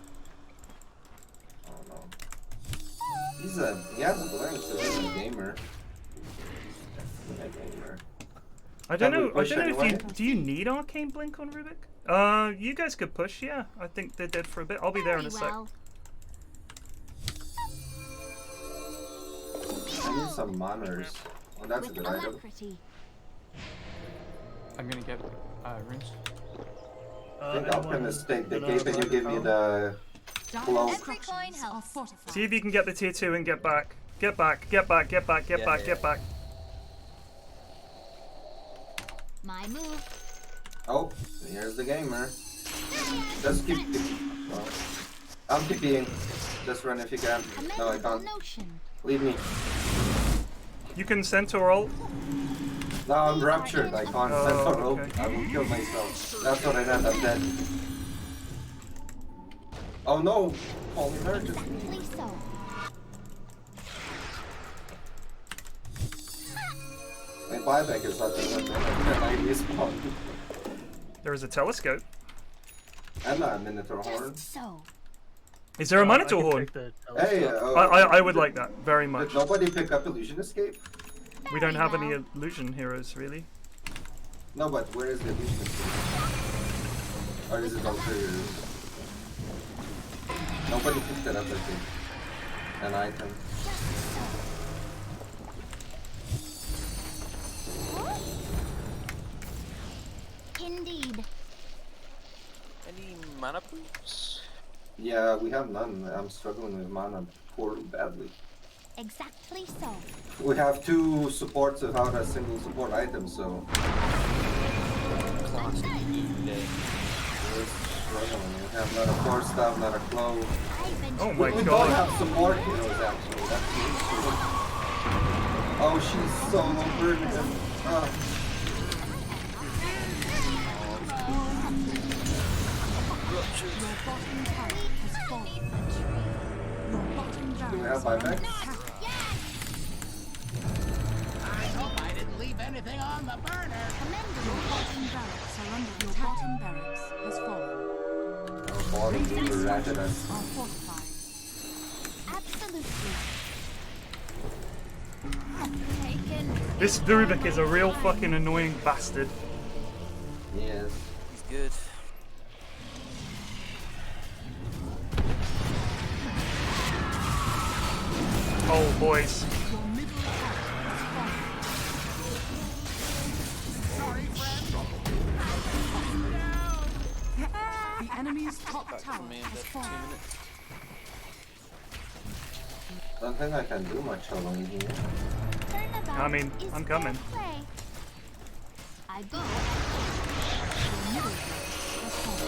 Oh no. He has a blink, so he's a gamer. He's a gamer. I don't Can we know. I push don't know if you anyway? do. You need Arcane Blink on Rubik? You guys could push. Yeah, I think they're dead for a bit. I'll be there in a Very sec. well. I need some manners. Oh, that's a With good item. alacrity. I'm gonna get rinsed. I think I'll pin the cape and you give me the Dire Blow. structures are fortified. See if you can get the tier 2 and get back. Get back. Get back. Get back. Get Yeah, back. yeah. Get back. My move. Oh, here's the gamer. Just keep. Oh. I'm TPing. Just run if you can. No, I Commendable can't. notion. Leave me. You can centaur ult. No, I'm ruptured. I can't Oh, send for rope. okay. I will kill myself. That's what I meant. I'm dead. Oh no! Holy emergency. Exactly so. My buyback is not doing that. I respawn. There is a telescope. And a Minotaur horn. Just so. Is there a I Minotaur can horn? take the Hey, telescope. I would like that very Did much. nobody pick up Illusion Escape? We don't have any Very well. illusion heroes really. No, but where is the Illusion Escape? Or is it also yours? Nobody picked it up, I think. An item. Indeed. Any mana boots? Yeah, we have none. I'm struggling with mana poorly, badly. Exactly so. We have 2 supports without a single support item, so Classic Loop game. we're struggling. We have not a core staff, not a claw. Oh We my don't god. have support heroes actually. That's the issue. Oh, she's so overburdened. Your bottom tower has fallen. Your bottom Do we barracks have are under buyback? attack. Your bottom barracks are under attack. Your bottom barracks has fallen. Our bottom Devolver ratted us. Are fortified. Absolutely. Taken. This Rubik is a real fucking annoying bastard. Yes. He's good. Oh, boys. Your middle tower has fallen. The enemy's top Back tower from me in has about 2 fallen. minutes. Don't think I can do much alone here. Turnabout I mean, is I'm coming. fair play. I go. Your middle barracks has fallen.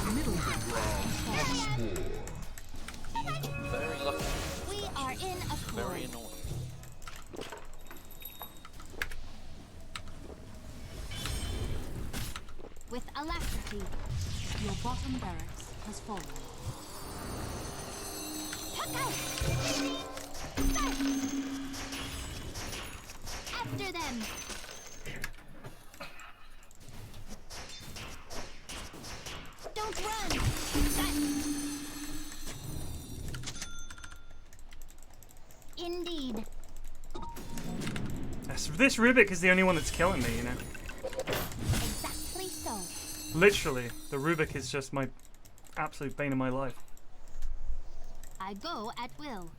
Your middle barracks has fallen. He's got very lucky. We are in a Very accord. annoying. With alacrity. Your bottom barracks has fallen. Tuck out. After them. Don't run. Indeed. This Rubik is the only one that's killing me, you know. Exactly so. Literally, the Rubik is just my absolute bane of my life. I go at will.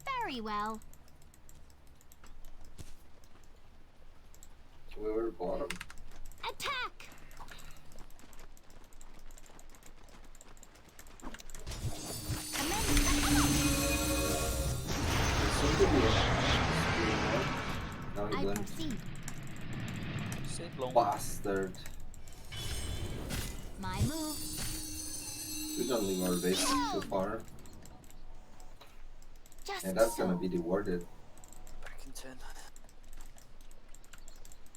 Very well. We were bottom. Attack! Seem to be now he I blinked. proceed. Sit long. Bastard. My move. We don't leave our base too far. Just And that's so. gonna be rewarded. Back in 10.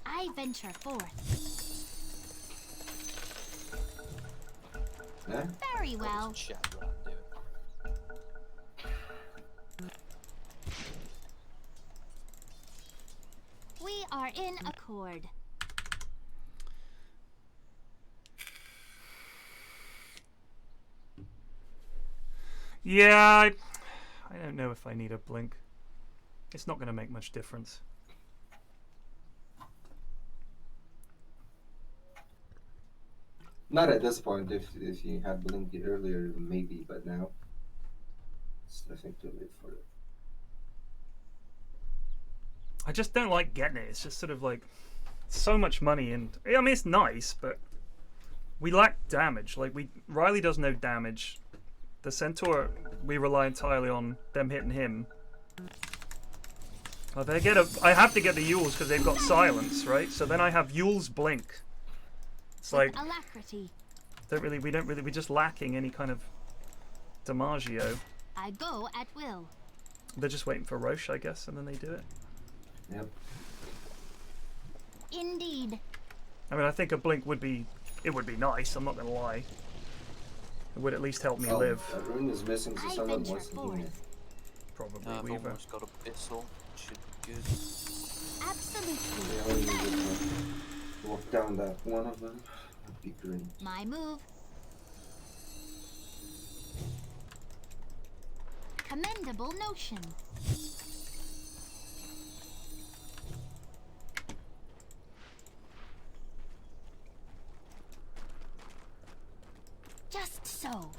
I venture forth. Yeah? Very well. Chat rat, dude. We are in accord. Yeah, I don't know if I need a blink. It's not going to make much difference. Not at this point. If you had blinked it earlier, maybe, but now it's nothing too late for it. I just don't like getting it. It's just sort of like so much money, and I mean it's nice, but we lack damage. Like Riley does no damage. The Centaur, we rely entirely on them hitting him. Oh, I have to get the Yules because they've got silence, right? So then I have Yules blink. It's like Alacrity. we're just lacking any kind of Damaggio. I go at will. They're just waiting for Roche, I guess, and then they do it. Yep. Indeed. I mean, I think a blink would be nice. I'm not gonna lie. It would at least help me live. A rune is missing, so I someone venture wants to heal me. Probably I've Weaver. almost got a Bissell. Should be good. Absolutely. They only need to walk down that one of them. That'd be great. My move. Commendable notion. Just so.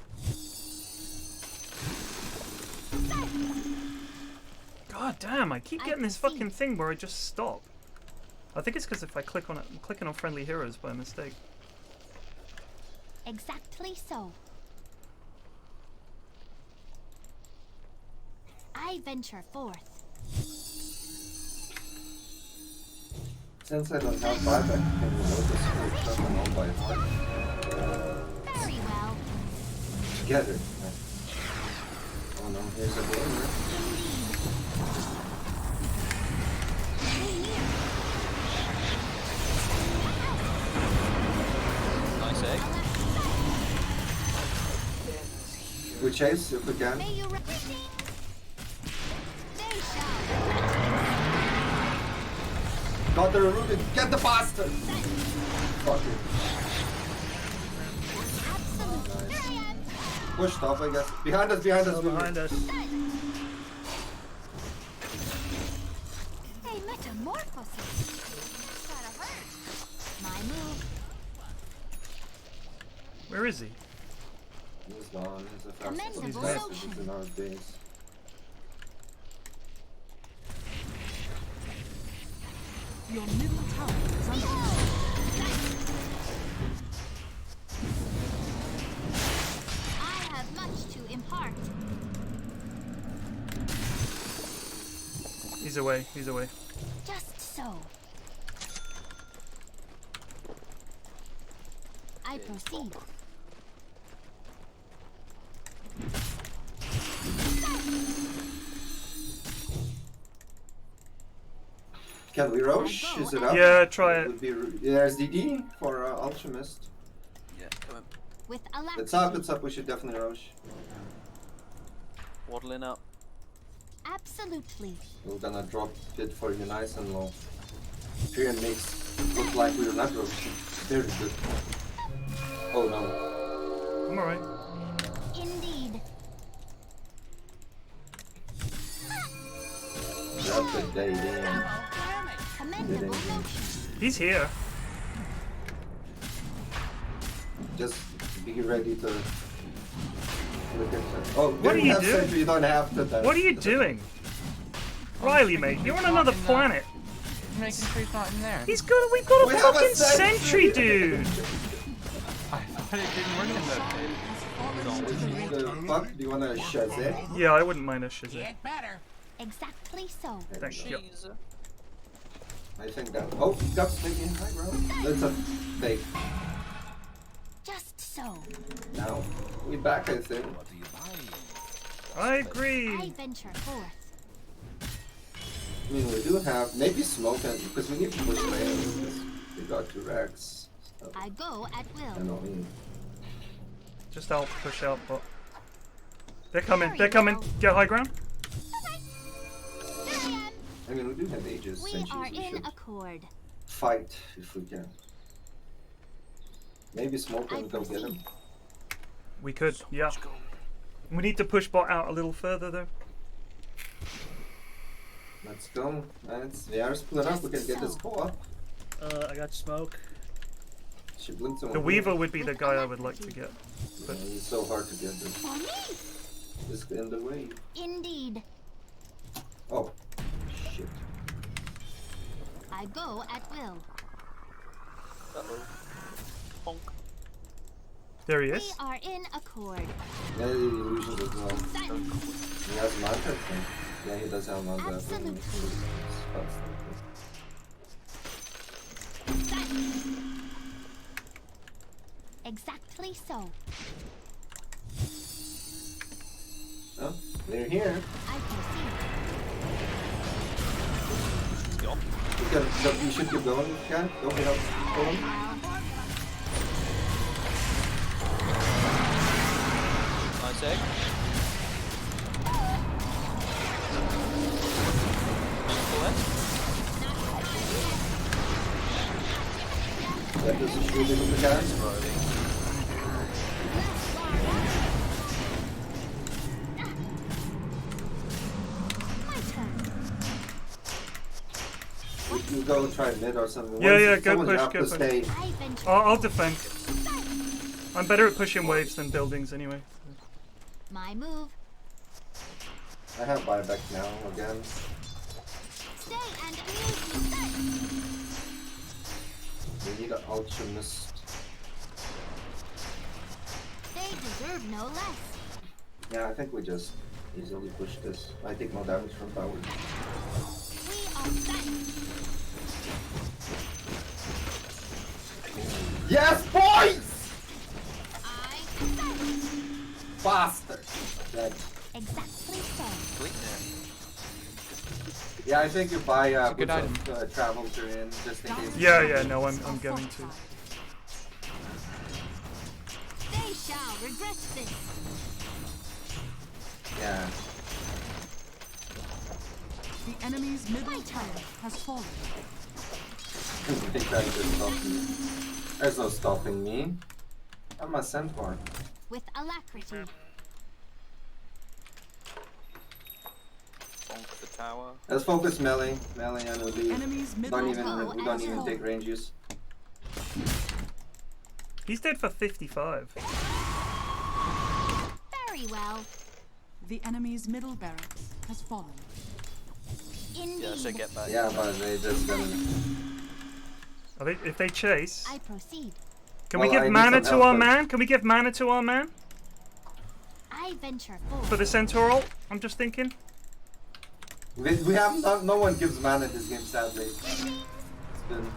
God, God damn, I keep getting this fucking thing where I just stop. I think it's because if I click on it, I'm clicking on friendly heroes by mistake. Exactly so. I venture forth. Since I don't have buyback, can you load this stuff and all by heart? Very well. Together. Oh no, here's a gamer. Nice egg. We chase if we can. May you repeat. They shall. Got the rooted. Get the bastard! Fuck it. Absolutely. Here I am. Pushed off, I guess. Behind us, behind us. Behind us. A metamorphosis. Gotta hurt. My move. Where is he? He's gone. He's the fastest. He's Commendable fastest notion. in our base. Your middle tower is under attack. I have much to impart. He's away, he's away. Just so. I proceed. Can we roche? Is it up? Yeah, try it. Would be, there's DD for Alchemist. Yeah, come on. With alacrity. It's up, it's up. We should definitely roche. Waddling up. Absolutely. We're gonna drop it for you nice and low. Pyrian makes look like we're not roaching. Very good. Oh no. I'm alright. Indeed. That's a day in. Commendable motion. He's here. Just be ready to look at that. Oh, What are you doing? Sentry, you don't have to. What are you doing? Riley, mate, you're on another planet. Making sure he's not in there. We've got a We have a fucking sentry. sentry, dude! I thought it didn't work in that pit. The fuck? Do you wanna shazam? Yeah, I wouldn't mind a Shazam. Exactly so. Thank you. I think that. Oh, Gup's making high ground. That's a fake. Just so. Now, we back, I think. I agree. I venture forth. I mean, we do have maybe smoke and because we need to push later because we got 2 racks. So, I go at I will. know me. Just help push out, but they're coming. They're coming. Get high ground. Here I am. I mean, we do have ages. We Centuries, are we in should accord. fight if we can. Maybe smoke and go get him. We could, yeah. We need to push bot out a little further though. Let's go. We are split up. We can get this co-op. I got smoke. She blinked on The Weaver would be the guy I would like to get. But he's so hard to get. This. For me. Just in the way. Indeed. Oh, shit. I go at will. Uh-oh. Honk. There he We is. are in accord. Yeah, the illusions as well. He has Manta, I think. Yeah, he does have Manta. Absolutely. Exactly so. Oh, they're here. I proceed. You should keep going if you can. Don't get up. Go on. Nice egg. That is shooting with the gas. My turn. We can go try mid or something. Yeah, yeah, go Someone push, have go to push. stay. I venture. I'll defend. I'm better at pushing waves than buildings anyway. My move. I have buyback now again. Stay and amuse me. We need an alchemist. They deserve no less. Yeah, I think we just easily push this. I take no damage from power. We are set. Yes, boys! I set. Faster. Dead. Exactly so. Sweet there. Yeah, I think you buy a good boots of travel terrain just in case. Yeah, no, I'm going to. They shall regret this. Yeah. The enemy's middle tower has fallen. They tried to stop me. There's no stopping me. I'm a centaur. With alacrity. Bonk the tower. Let's focus melee. Melee and we leave. Enemy's middle We tower don't has even fallen. take ranges. He's dead for 55. Very well. The enemy's middle barracks has fallen. Indeed. Yeah, so get back. Yeah, but they just gonna. If they chase, I proceed. can Well, we I give need mana some to our help, man? Can we give mana to our man I venture forth. for the Centaur? I'm just thinking. We have no one gives mana in this game, sadly. It's been.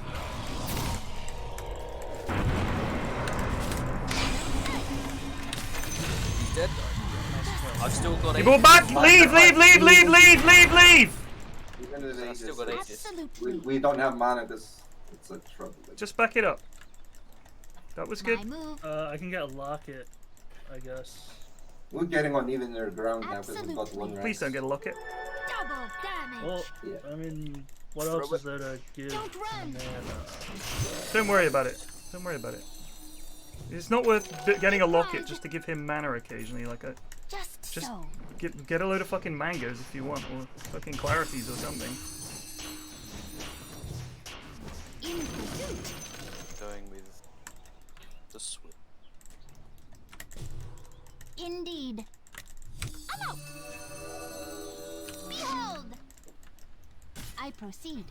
He's dead. I've still got You 8. go back! Leave! Even if they I've still got 8. Absolutely. we don't have mana because it's a trouble. Just back it up. That was good. My move. I can get a locket, I guess. We're getting on even their ground now because we've got one rank. Please don't get a locket. Double damage. Well, Yeah. I mean, what Throw else it. is there to give? Don't run. Mana? Don't worry about it. Don't worry about it. It's not worth getting a locket just to give him mana occasionally. Like Just just so. get a load of fucking mangoes if you want, or fucking clarities or something. In pursuit. Going with the switch. Indeed. I'm out. Behold. I proceed.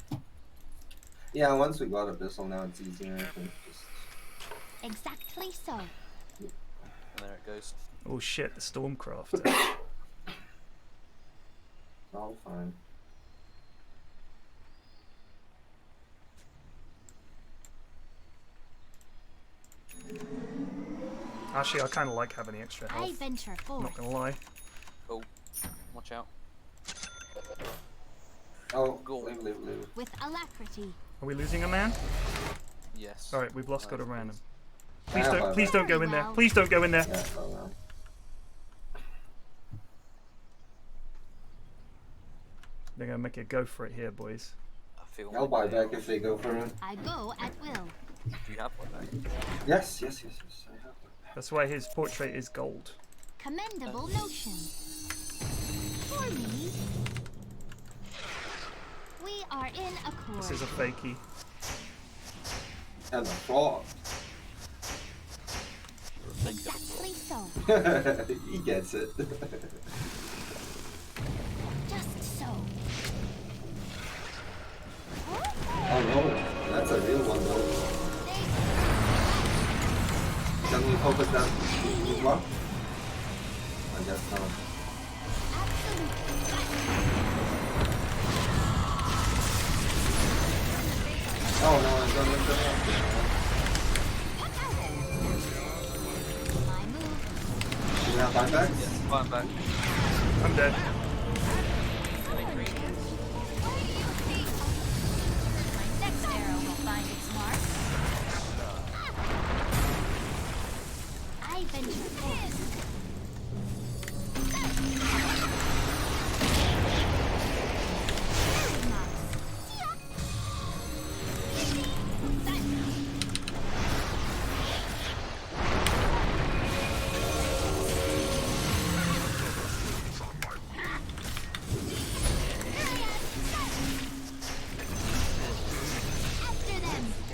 Yeah, once we got Abyssal now it's easier. I think just Exactly so. And there it goes. Oh shit, the Stormcraft. it's all fine. Actually, I kind of like having the extra I health. venture I'm forth. not gonna lie. Oh, watch out. Oh, Go. leave. With alacrity. Are we losing a man? Yes. All right, we've lost God of Random. I Please have don't, buyback. please don't go in there. Very well. Please don't go in there. Yeah, well. They're gonna make a go for it here, boys. I feel I'll buy like back if they go for it. I go at will. Do you have one there? Yes. I have it. That's why his portrait is gold. Commendable notion. For me. We are in accord. This is a fakie. And a frog. Exactly so. He gets it. Just so. Oh no, that's a real one though. Can we focus that as well? I guess not. Oh no, I don't know. My move. Do you have buyback? Yes, fine back. I'm dead. My next arrow will find its mark. I venture forth.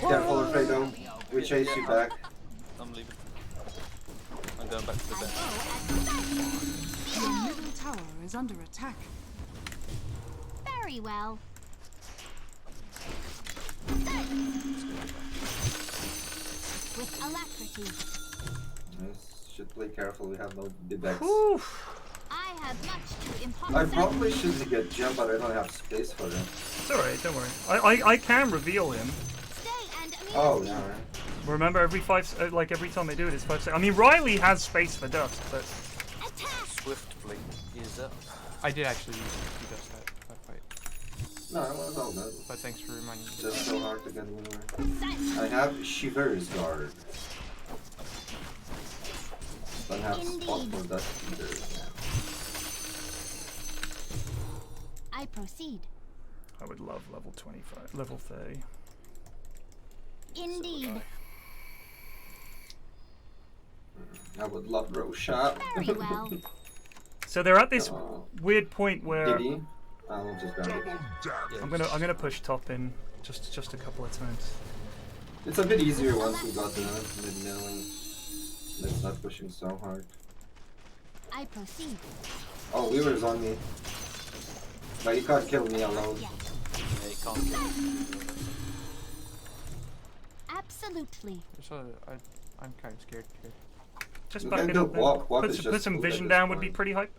Careful, Alfredo. We chase you back. I'm leaving. I'm going back to the bench. Your middle tower is under attack. Very well. With alacrity. Yes, should play careful. We have no debuffs. I have much to impart. I probably should get jump, but I don't have space for him. It's alright, don't worry. I can reveal him. Stay and amuse Oh, me. yeah, right. Remember, every every time I do it, it's 5 seconds. I mean, Riley has space for dust, but Attack. Swift blink is up. I did actually use dust that fight, No, it was all good. but thanks for reminding me. Just so hard to get anywhere. Silence. I have Shiver's Guard. Don't have spot for that either. I proceed. I would love level 25, level 30. Indeed. I would love Rosha. Very well. So they're at this weird point where Did he? I'll just grab it. I'm gonna push top in just a couple of times. It's a bit easier once we got the mid-milling. It's not pushing so hard. I proceed. Oh, Weaver's on me. But he can't kill me alone. Yeah, you can't kill him. Absolutely. I'm kind of scared here. Just You back can it do up. Then. walk. Walk is Put just some cool vision at down this would be point. pretty hype.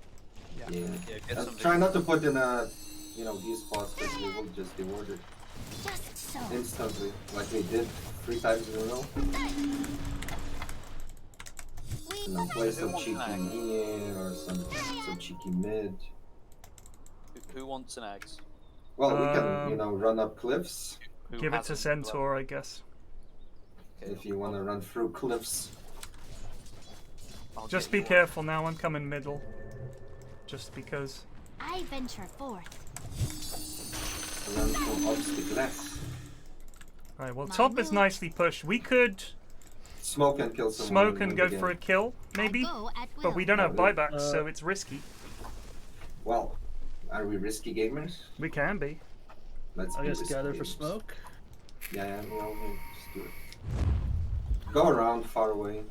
Yeah. Yeah. Yeah, get some Try not to put in these spots because we will just reward it Just so. instantly, like we did 3 times in a row. We And then play some cheeky mid or some cheeky mid. Who wants an axe? Well, we can, run up cliffs Who Give it has to a Centaur, I guess. if you want to run through cliffs. I'll Just get be you one. careful now. I'm coming middle. Just because. I venture forth. Run through obstacles. Alright, well, My top is move. nicely pushed. We could Smoke and kill someone. smoke and go for a kill, maybe. I go at will. But we don't have Yeah, we- buybacks, so it's risky. Well, are we risky gamers? We can be. Let's I be guess risky gather for gamers. smoke. Yeah, we'll just do it. Go around far away.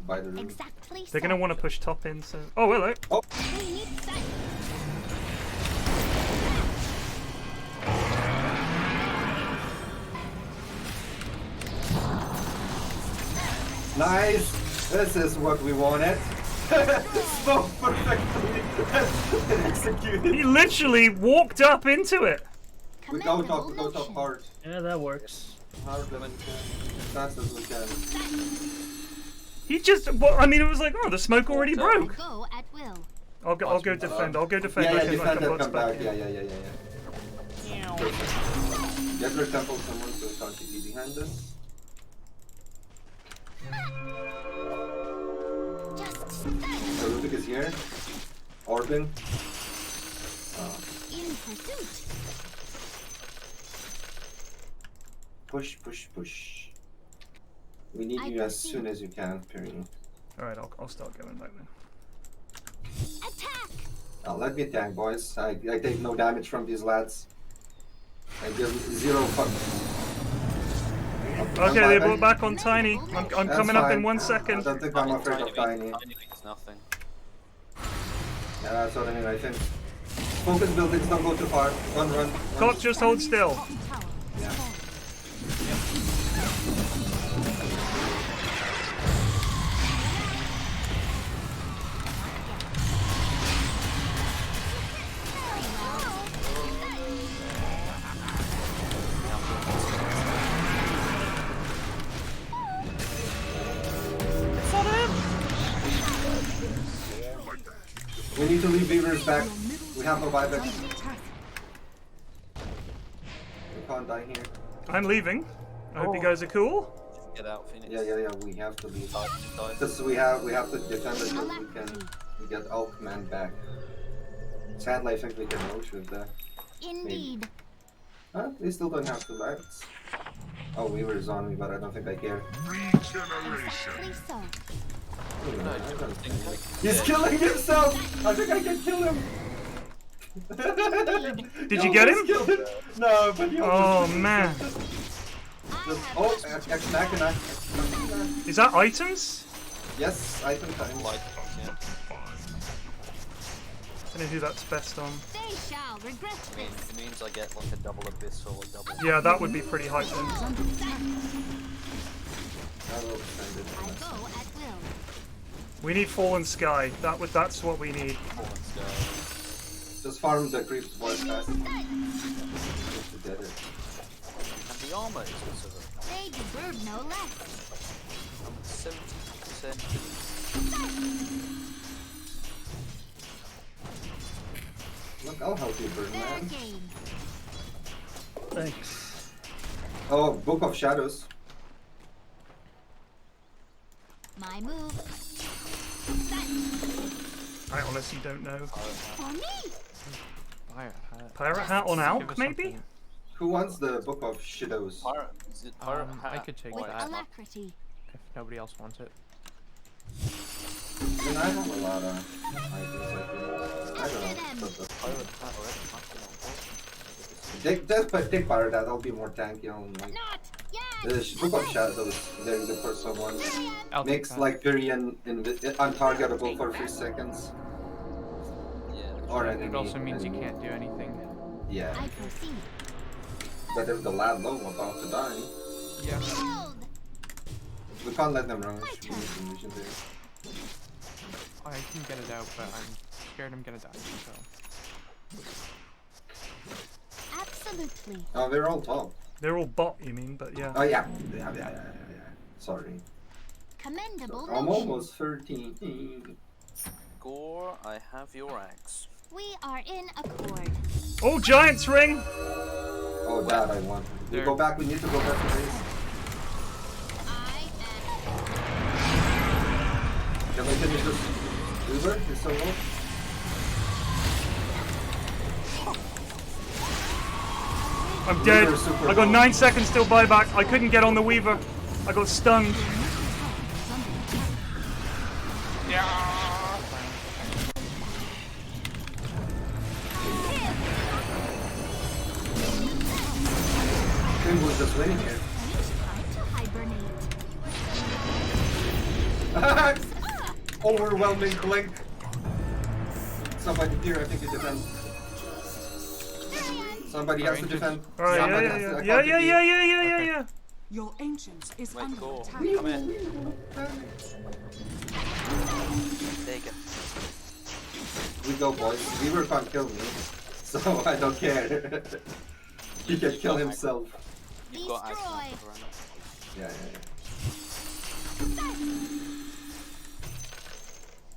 By the room. Exactly. They're gonna want to push top in, so. Oh, hello. We need sight. Nice! This is what we wanted. Smoke perfectly executed. He literally walked up into it. We go Commendable top motion. hard. Yeah, that works. Hard as we can. As fast as we can. He just. Well, I mean, it was like, oh, the smoke already Walked up. broke. Go at will. I'll go defend. I'll go defend. Yeah, I can defend and box come back. in. Yeah. Get rid temple someone so we can't be behind us. Just So Rubik is here. Orbin. in pursuit. Push. We need I you as proceed. soon as you can, period. Alright, I'll start going back then. Attack. Let me tank, boys. I take no damage from these lads. I give 0 fuck. Okay, they brought back on Tiny. I'm That's coming up in fine. 1 I second. don't think I'm afraid of Tiny. Tiny means nothing. Yeah, that's what I mean, I think. Focus buildings, don't go too far. Run. Top, just hold still. Bottom tower is Yeah. falling. We need to leave beavers back. We have no buyback. Under attack. We can't die here. I'm leaving. I hope you guys are cool. Get out, Phoenix. Yeah, we have to leave. Die. Because we have to defend it until we get all command back. Sadly, I think we can roach with that. Indeed. Huh? We still don't have to backs. Oh, Weaver's on me, but I don't think I care. Exactly so. He's killing himself! I think I can kill him! Did you get him? Killed him. No, but he Oh almost man. Oh, Ex Machina. Is that items? Yes, item time. Like, yeah. don't know who that's best on. They shall regret this. It means I get like a double abyss or a double. Yeah, that would be pretty hype then. I will extend it. I go at will. We need Fallen Sky. That's what we need. Just farm the creeps for fast. Just to get it. And the armor is also very nice. They deserve no less. I'm 70%. Look, I'll help you, Fair Birdman. game. Thanks. Oh, Book of Shadows. My move. I honestly don't know. For me. Pirate hat. Pirate hat on Give Alk, us maybe? something. Who wants the Book of Shadows? Pirate, is it pirate hat? I could take With that alacrity. if nobody else wants it. And I have a lot of items like this. I don't know. Pirate hat already. Take Pirate Hat, I'll be more tanky on like Not yet. the Book of Shadows. They're the first one. I'll take Makes that. like Virion untargetable for 3 seconds. Yeah. Or enemy. It also means you can't do anything. Yeah. I proceed. But if the lad low about to die, Yeah. Hold. we can't let them run. My turn. I can get it out, but I'm scared I'm gonna die. So Absolutely. Oh, they're all top. They're all bot, you mean? But yeah. Oh yeah. Sorry. Commendable I'm motion. almost 13. Gore, I have your axe. We are in accord. Oh, Giant's Ring! Oh, that I want. We There. go back. We need to go back to base. I am. Can we finish this? Uber is so low. I'm dead. Weaver's super I got low. 9 seconds till buyback. I couldn't get on the Weaver. I got stunned. King was just winning here. Time to hibernate. Overwhelming blink. Somebody here, I think, you defend. Somebody has to defend. Alright, Somebody has to- I can't defend. yeah. Your ancient is Wait, under Gore, attack. come in. There you go. We go, boys. Weaver can't kill me, so I don't care. He can kill himself. You've got axe now, Destroy. Brandon. Yeah.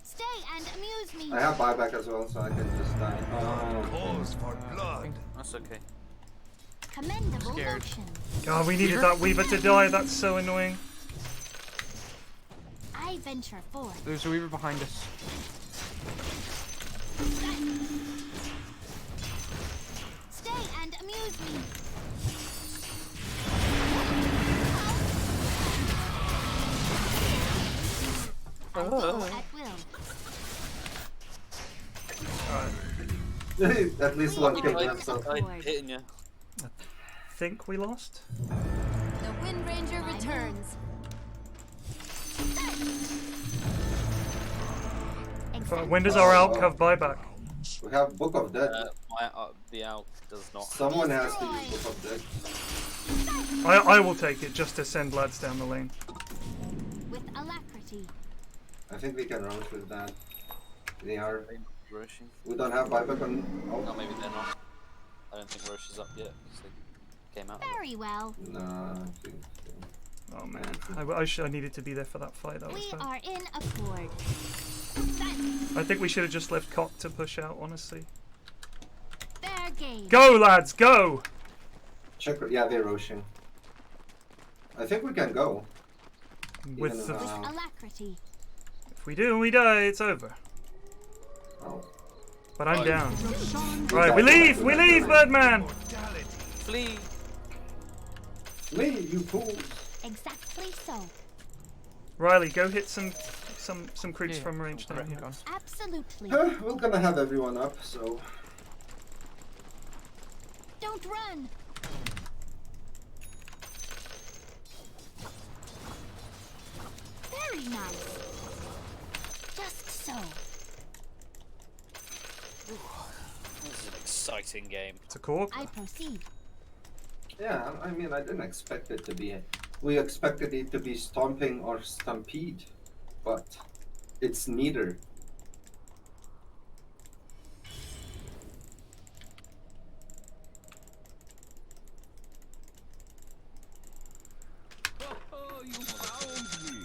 Stay and amuse me. I have buyback as well, so I can just die. Cause for blood. That's okay. Commendable Scared. motion. God, we needed that Weaver to die. That's so annoying. I venture forth. there's a Weaver behind us. Stay and amuse me. I go at will. At least one We kill are in himself. accord. Hitting you. Think we lost? The Wind Ranger returns. When does our Alk have buyback? We have Book of Dead. The Alk does not. Someone has to use Book of Dead. I will take it just to send lads down the lane. With alacrity. I think we can run with that. They are. Roshi. We don't have buyback on. No, Oh, maybe they're not. I don't think Roshi's up yet because they came out. Very well. no. I think so. Oh man, I needed to be there for that fight. That was We bad. are in accord. I think we should have just left Cock to push out, honestly. Fair game. Go, lads, go! Check. Yeah, they're rushing. I think we can go. With Even, the, With alacrity. if we do and we die, it's over. Oh. But I'm down. Roshan Right, we leave, Birdman! Flee! Flee, you fools! Exactly so. Riley, go hit some creeps Yeah, from range down Right, here. gone. Absolutely. We're gonna have everyone up, so. Don't run. Very nice. Just so. fighting game. It's a cork. I proceed. Yeah, I mean, I didn't expect it to be. We expected it to be stomping or stampede, but it's neither. Oh, you found me.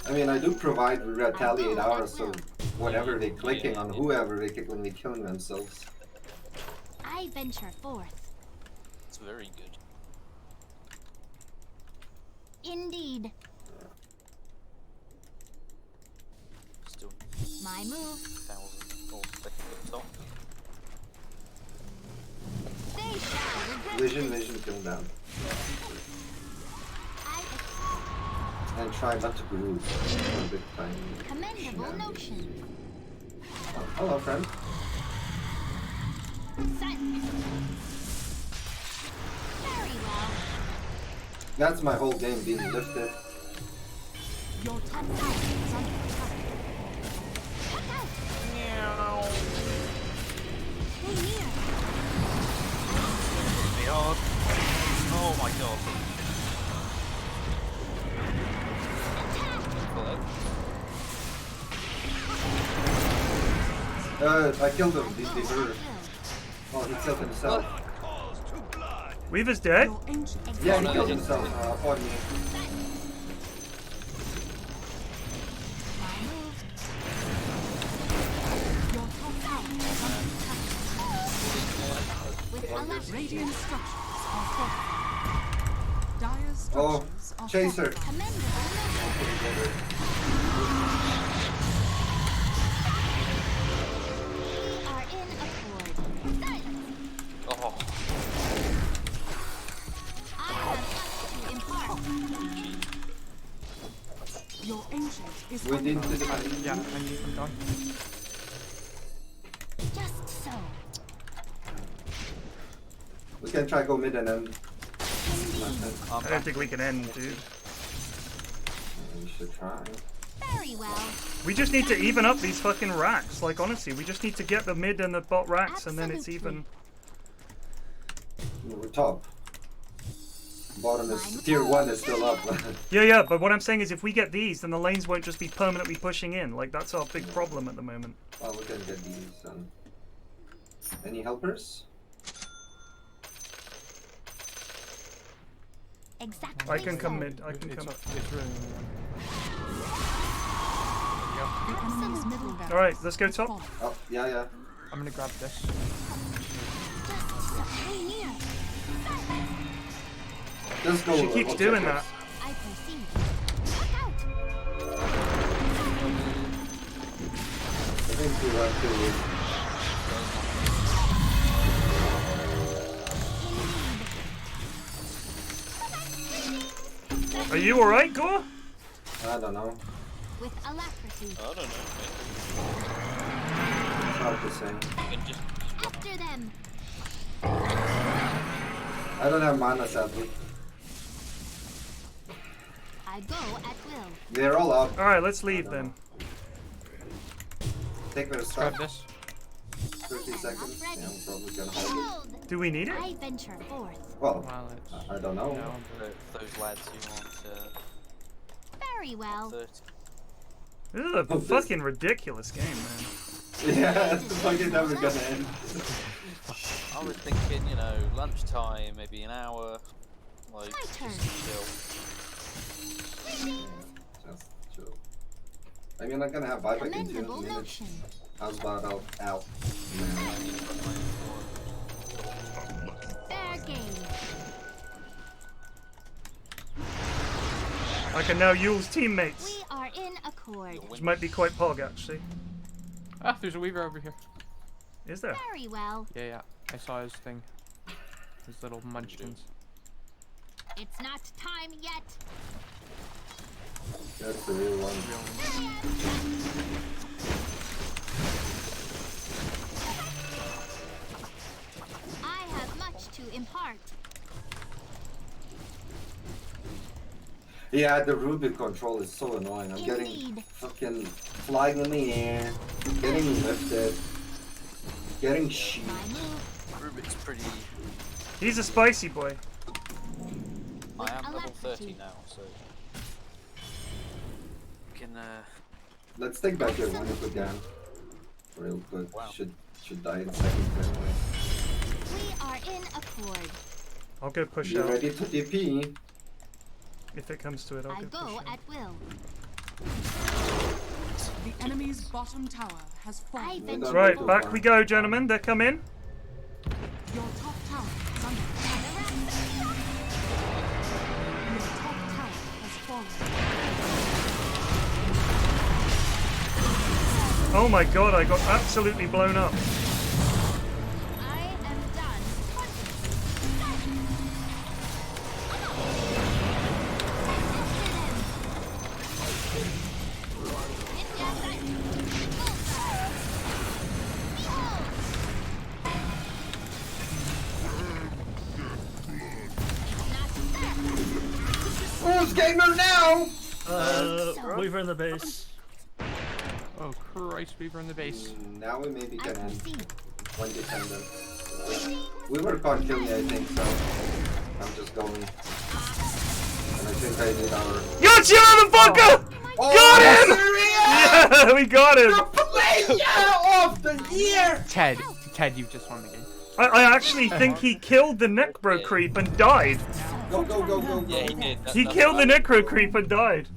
I mean, I do provide retaliate hours, so whatever they're clicking on, whoever they're killing themselves. I venture forth. It's very good. Indeed. Still My move. 1,000 or second at the top. They shall regret Vision, this. vision, kill down. I And try not to groove for a big time. commendable notion. Oh, hello, friend. Sudden. Very well. That's my whole game being lifted. Your top tower is under attack. Look out. Stay near. Hit me hard. Oh my god. Hello? I killed him. These Devolver. Oh, he killed himself. Weaver's dead. Your ancient Yeah, he no, killed they himself on me. My move. your top tower is under attack. With alacrity. Radiant structures are fortified. Dire structures are Chaser. fortified. Commendable notion. We are in accord. Done. Oh, I have much to impart. Your ancient is We under didn't attack. defend. Yeah, I'm done. Just so. We can try go mid and then. Indeed. I don't think we can end, dude. We should try. Very well. We just need to even up these fucking racks. Like, honestly, we just need to get the mid and the bot racks, and then it's even. We're top. Bottom is tier 1 is still up. Yeah, but what I'm saying is if we get these, then the lanes won't just be permanently pushing in. Like, that's our big problem at the moment. Well, we can get these. Any helpers? Exactly. I can come so. mid. I can come. It's really. The enemy's middle barracks Alright, let's go has top. fallen. Oh, yeah. I'm gonna grab this. Stay near. Just go. She keeps doing that. I proceed. Look out. I think we want Are you alright, Gore? to. I don't know. With alacrity. I don't know. Hard to say. You can just After them. I don't have mana, sadly. I go at will. They're all out. Alright, let's leave then. Take their Grab stuff. this. 30 seconds. Yeah, I'm probably gonna hold it. Hold. Do we need it? I venture forth. Well, While it's. I don't know. No, those lads who want Very well. 30. This is a fucking ridiculous game, man. Yeah, it's fucking never gonna end. I was thinking, you know, lunchtime, maybe an hour, like, My turn. just chill. Just chill. I mean, I'm gonna have buyback in 2 Commendable minutes. notion. How's about out? Out. I need to put my own Fair game. I can now use teammates. We are in accord. Which might be quite pog, actually. Ah, there's a Weaver over here. Is there? Very well. Yeah. I saw his thing. His little munchkins. It's not time yet. That's the real one. I have much to impart. Yeah, the Rubik control is so annoying. I'm getting Indeed. fucking flying in the air, getting lifted, getting sheet. My move. Rubik's pretty. He's a spicy boy. I am level Alacrity. 30 now, so. Can, Let's take back your one if we can. Real quick. Wow. Should die in seconds anyway. We are in accord. I'll go push You out. ready to TP? If it comes to it, I'll I go push go out. at will. The enemy's bottom tower has I fallen. venture Right, forth. back we go, gentlemen. They're coming. Your top tower is under attack. Your top tower has fallen. Oh my god, I got absolutely blown up. I am done. Who's gamer now? Weaver in the base. Oh Christ, Weaver in the base. Now we maybe I can end proceed. one defender. We were can't kill me, I think, so I'm just going. And I think I need our. Yo, chill, motherfucker! Oh, Got him! Syria! Yeah, we got him! The player of the year! Ted, you just won the game. I actually think he killed the Necro Creep and died. Go, go, go, go, go. yeah, he did. He killed the Necro Creep and died.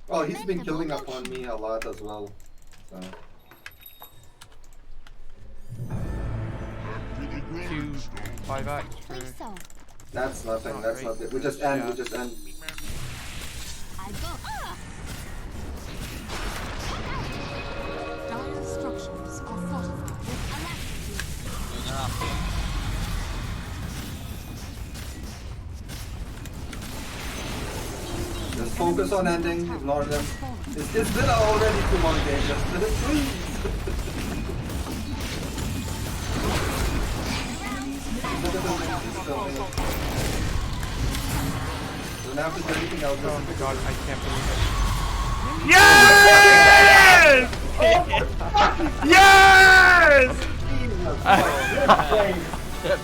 Well, he's been killing up on me a lot as well. So. 2 5x for. Think so. That's nothing, Oh, that's great. nothing. We just end, Yeah. we just end. I go. Dire structures are fortified. Alacrity. Just focus on ending, ignore them. It's been already 2 more games, just please. Don't have to do anything else. Oh my god, I can't believe Yes! Yes!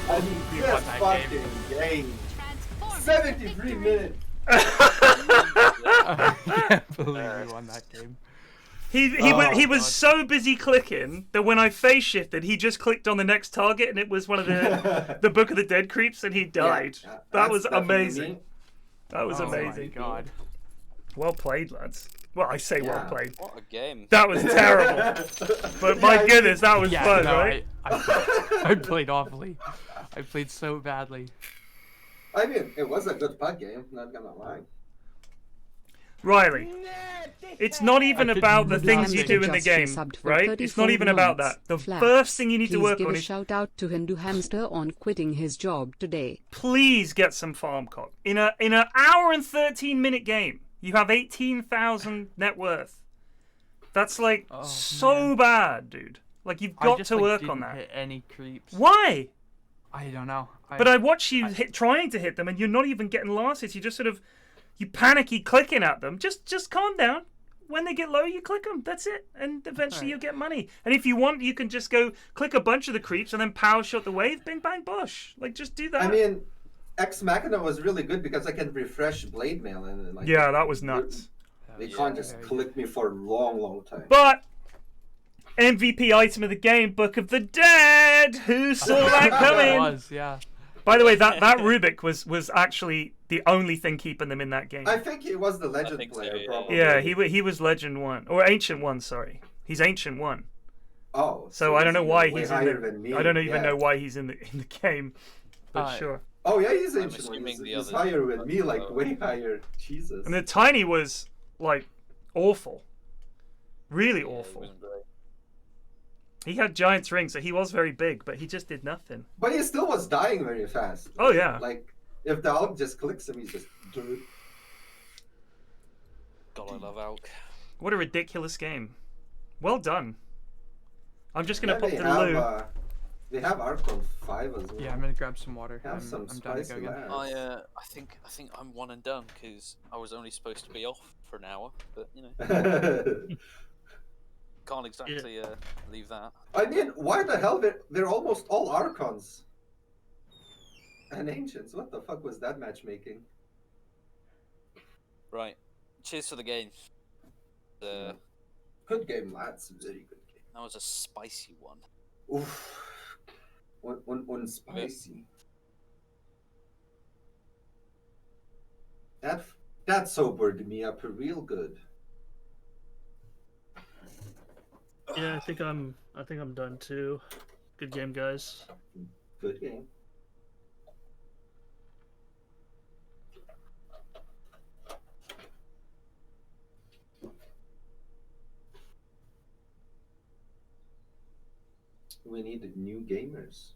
won that fucking game. Transform. 73 minutes. I can't believe we won that game. He was so busy clicking that when I phase shifted, he just clicked on the next target and it was one of the Book of the Dead creeps and he died. Yeah, that that's was definitely amazing. me. That was Oh my amazing. god. Well played, lads. Well, I say well Yeah. played. What a game. That was terrible. But my Yeah, goodness, that was Yeah, fun, no, right? I played awfully. I played so badly. I mean, it was a good puck game, not gonna lie. Riley, it's not even I could about the do things you Hamster do in the just game, resubbed for right? It's not 34 even about that. months. The Flax, first thing you need to please work give on a is shout out to Hindu Hamster on quitting his job today. please get some farm cock. In an hour and 13-minute game, you have 18,000 net worth. That's like Oh, so man. bad, dude. Like you've I got just, to like, work didn't on that. hit any creeps. Why? I don't know. But I watch you trying to hit them, and you're not even getting last hits. You just sort of, you panicky clicking at them. Just calm down. When they get low, you click them. That's it, and eventually Right. you'll get money. And if you want, you can just go click a bunch of the creeps and then power shot the wave. Bing bang bosh. Like just do that. I mean, Ex Machina was really good because I can refresh Blade Mail and like. yeah, that was nuts. They Yeah, can't just yeah, click me for a long time. But MVP item of the game, Book of the Dead. Who saw that It coming? was, yeah. By the way, that Rubik was actually the only thing keeping them in that game. I think he was the legend think so, player, yeah. probably. Yeah, he was Legend 1 or Ancient 1. Sorry, he's Ancient 1. Oh. So I don't know why way he's in higher the. than me. I don't even yeah. know why he's in the game, but sure. Oh yeah, he's I'm ancient. assuming the He's other- higher than me, like way higher. Jesus. And the Tiny was like awful, really Yeah, it awful. wasn't great. He had Giant's ring, so he was very big, but he just did nothing. But he still was dying very fast. Oh yeah. Like if the Alk just clicks him, he's just. God, I love Alk. What a ridiculous game. Well done. I'm just gonna Then pop they to the have, loo. They have Archon 5 as well. Yeah, I'm gonna grab some water. Have some I'm done to go spicy again. lads. I think I'm one and done because I was only supposed to be off for an hour, but you know, can't exactly leave that. I mean, why the hell they're almost all Archons and Ancients? What the fuck was that matchmaking? Right. Cheers for the game. Good game, lads. Very good game. That was a spicy one. Oof. One spicy. That sobered me up real good. Yeah, I think I'm done too. Good game, guys. Good game. We need new gamers.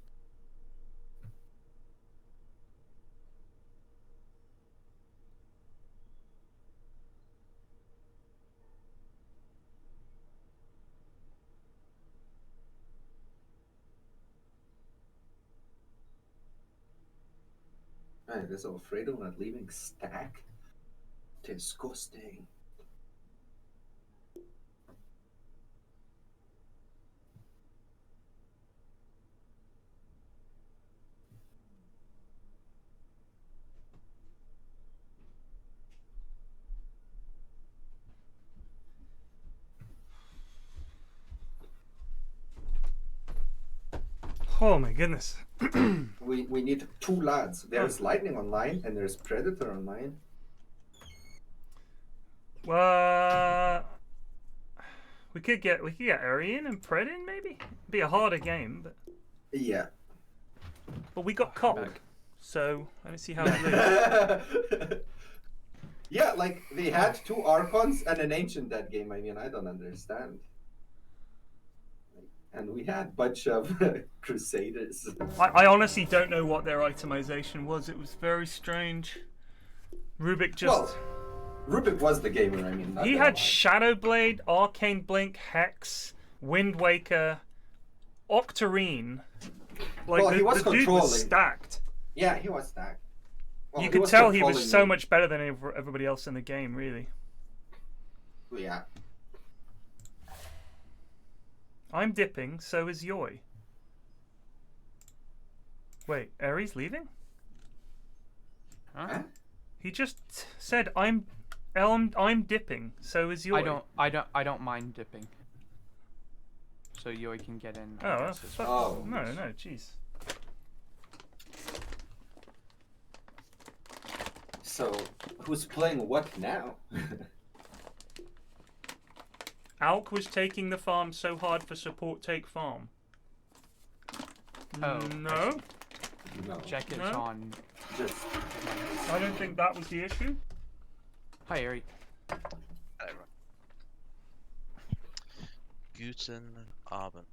Man, this Alfredo not leaving stack? Disgusting. Oh my goodness. We need 2 lads. There's Lightning online and there's Predator online. We could get Arian and Pred in maybe. Be a harder game, but Yeah. we got Cop, so I don't see how to lose. Yeah, like they had 2 Archons and an Ancient that game. I mean, I don't understand. And we had a bunch of Crusaders. I honestly don't know what their itemization was. It was very strange. Rubik just. Well, Rubik was the gamer, I mean. Not He gonna had lie. Shadowblade, Arcane Blink, Hex, Wind Waker, Octarine. Like Well, he was the dude was controlling. stacked. Yeah, he was stacked. Well, You he could was tell he was controlling so them. much better than everybody else in the game, really. Yeah. I'm dipping, so is Yoi. Wait, Aries leaving? Huh? He just said I'm dipping, so is Yoi. I don't mind dipping. So Yoi can get in. I Oh, guess, as fuck. well. Oh. No, jeez. So, who's playing what now? Alk was taking the farm so hard for support take farm. Oh, No, No. Check it's No. on. Just I don't think that was the issue. Hi, Ari. Guten Abend.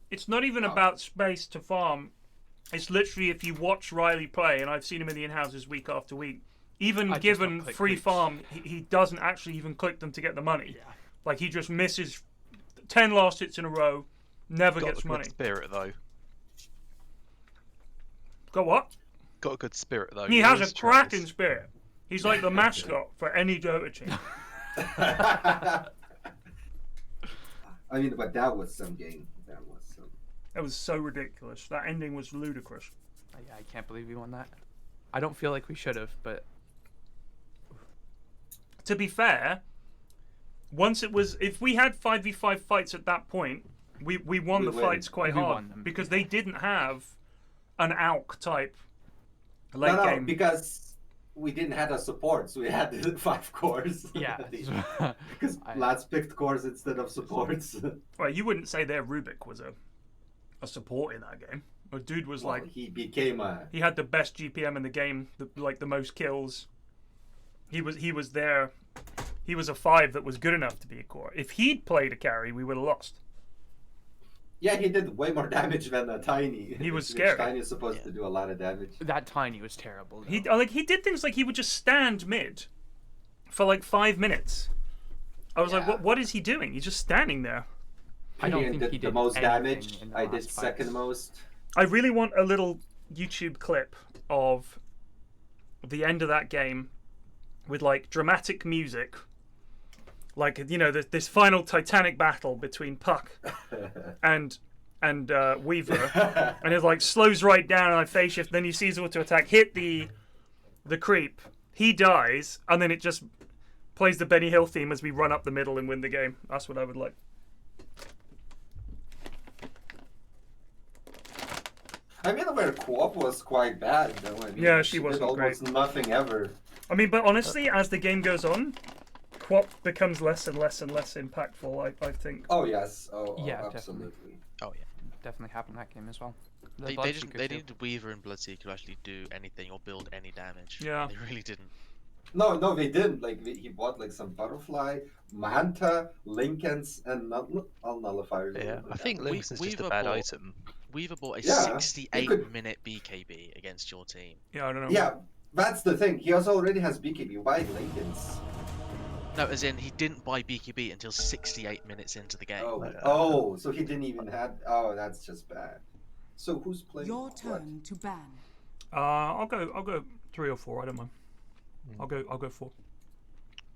It's not even about space to farm. It's literally if you watch Riley play, and I've seen him in the in-houses week after week, even I just given don't click free loops. farm, he doesn't actually even click them to get the money. Yeah. Like, he just misses 10 last hits in a row, never Got gets a good money. spirit though. Go what? Got a good spirit though. He You has always a try cracking this. spirit. He's like the mascot for any Dota team. I mean, but that was some game. That was some. It was so ridiculous. That ending was ludicrous. I can't believe we won that. I don't feel like we should have, but To be fair, once it was, if we had 5v5 fights at that point, we won We the win. fights quite We hard won them. because they didn't have an ALK type late No, game. because we didn't have a supports. We had 5 cores. yeah. Because lads picked cores instead of supports. Well, you wouldn't say their Rubik was a support in that game. A dude was Well, like, he became a. he had the best GPM in the game, the most kills. He was there. He was a 5 that was good enough to be a core. If he'd played a carry, we would have lost. Yeah, he did way more damage than a Tiny. He was which scary. Tiny is supposed to do a lot of damage. That Tiny was terrible. He did things like he would just stand mid for like 5 minutes. I was like, what is he doing? He's just standing there. I don't Gideon think did he the did most anything damage. in the I did last second fights. most. I really want a little YouTube clip of the end of that game with like dramatic music. Like, you know, this final titanic battle between Puck and Weaver, and it like slows right down, and I phase shift. Then you see his auto attack hit the creep. He dies, and then it just plays the Benny Hill theme as we run up the middle and win the game. That's what I would like. I mean, where co-op was quite bad, though. I mean, Yeah, she did wasn't almost great. nothing ever. I mean, but honestly, as the game goes on, Quap becomes less and less and less impactful. I think. Oh yes, Yeah, absolutely. Oh yeah. Definitely happened in that game as well. The They Bloodseeker didn't. They too. needed Weaver and Bloodseeker to actually do anything or build any damage. Yeah. They really didn't. No, they didn't. Like he bought like some butterfly, manta, Lincolns, and all nullifiers. Yeah, I think Links is just a Weaver bad bought- item. Weaver bought a Yeah, you 68-minute BKB against your team. Yeah, I don't know. Yeah, that's the thing. He also already has BKB. Why Lincolns? No, as in he didn't buy BKB until 68 minutes into the game. Oh, so he didn't even have. Oh, that's just bad. So who's playing? Your what? turn to ban. I'll go 3 or 4. I don't mind. I'll go 4.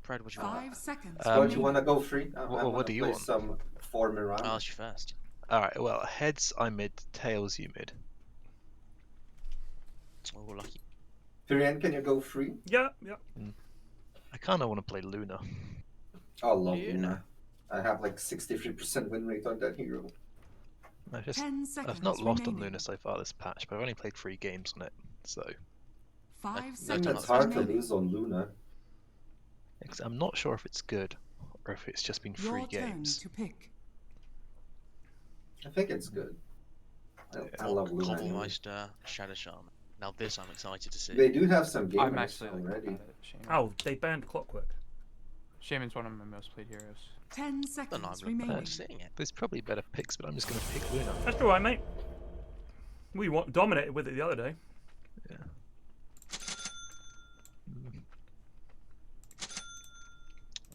Fred, what do you want? 5 seconds. Don't you want to go free? What do you want? Some form around. I'll ask you first. Alright, well, heads I mid, tails you mid. Oh, lucky. Tyrion, can you go free? Yeah. I kind of want to play Luna. Oh, love Luna. I have like 63% win rate on that hero. I've 10 seconds I've not lost on remaining. Luna so far this patch, but I've only played 3 games on it, so 5 I think seconds it's hard to remaining. lose on Luna. I'm not sure if it's good or if it's just been 3 Your turn games. to pick. I think it's good. I love Luna. anyway. Kobbelmeister, Shadow Shaman. Now this I'm excited to see. They do have some I'm gamers actually like already. about it, Shaman. Oh, they banned Clockwork. Shaman's one of my most played heroes. 10 But seconds no, I'm looking remaining. forward to seeing it. There's probably better picks, but I'm just going to pick Luna. That's all right, mate. We dominated with it the other day. Yeah.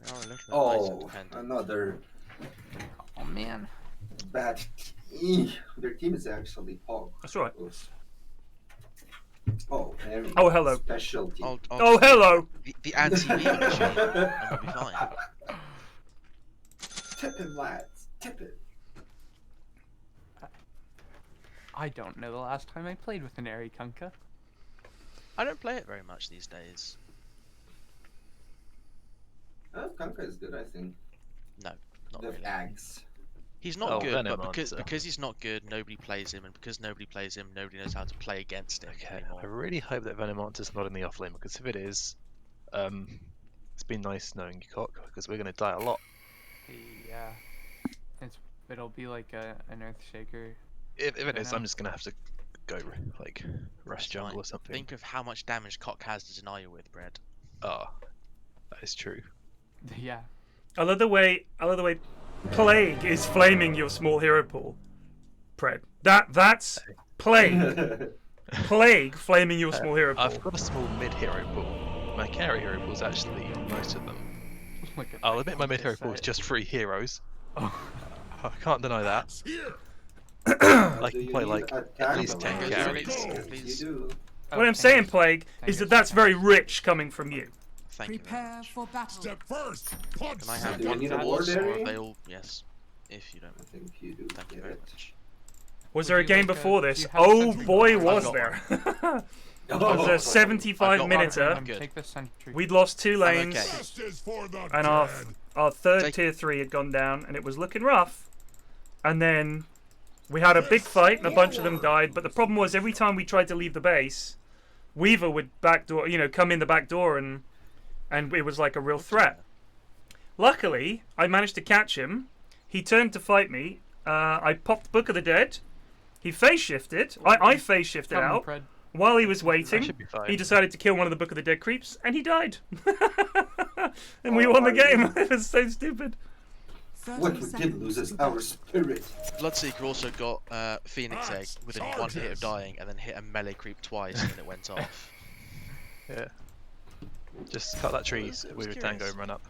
We are a little bit Oh, item dependent. another Oh man. bad. Their team is actually Pog. That's all right. Oh, Harry. Oh, hello. Specialty. Oh, hello. The anti-Weaver machine. I'm gonna be fine. Tip him, lads. Tip it. I don't know the last time I played with an Airy Kunkka. I don't play it very much these days. Kanka is good, I think. No, not The really. Axe. He's not Oh, good, Venom but Answer. because he's not good, nobody plays him, and because nobody plays him, nobody knows how to play against him Okay, anymore. I really hope that Venomancer's not in the offlane, because if it is, it's been nice knowing you, Cock, because we're going to die a lot. Yeah. It'll be like an Earthshaker. If it is, Venom. I'm just going to have to go, like, rush It's jungle fine. or something. Think of how much damage Cock has to deny you with, Bread. Ah, that is true. Yeah. I love the way Plague is flaming your small hero pool. Pred. That's Plague. Plague flaming your small hero pool. I've got a small mid hero pool. My carry hero pool is actually most of them. Look at I'll that admit my mid hero Kunkka pool is set. just 3 heroes. Oh. I can't deny that. Here. I Do can you play need like a at tank? least 10 Go. carries. You Please. do. What I'm saying, Plague, is that's very rich coming from you. Thank you very Prepare much. for battle. Step first. Punch. Can I have Do you one need a force ward or area? are they all? Yes. If you don't. I think you do. Thank you Get very it. much. Was Would there a you game like before do this? you have a Oh sentry boy, gun? was I've there. got It was a 75 I've got minuter. one. Good. Take the sentry. We'd lost 2 I'm lanes, okay. Justice for the and our dead. third Take- tier 3 had gone down, and it was looking rough. And then we had a big fight, and a bunch of them died. But the problem was, every time we tried to leave the base, Weaver would backdoor, come in the back door, and it was like a real threat. Luckily, I managed to catch him. He turned to fight me. I popped Book of the Dead. He phase shifted. I phase shifted Come, out. Pred. While he was waiting, should be fine. he decided to kill one of the Book of the Dead creeps, and he died. And we won the game. It was so stupid. What we did lose is our spirit. Bloodseeker also got Phoenix Egg within 1 hit of dying, and then hit a melee creep twice, and then it went off. Yeah. Just cut that tree with your tango and run up.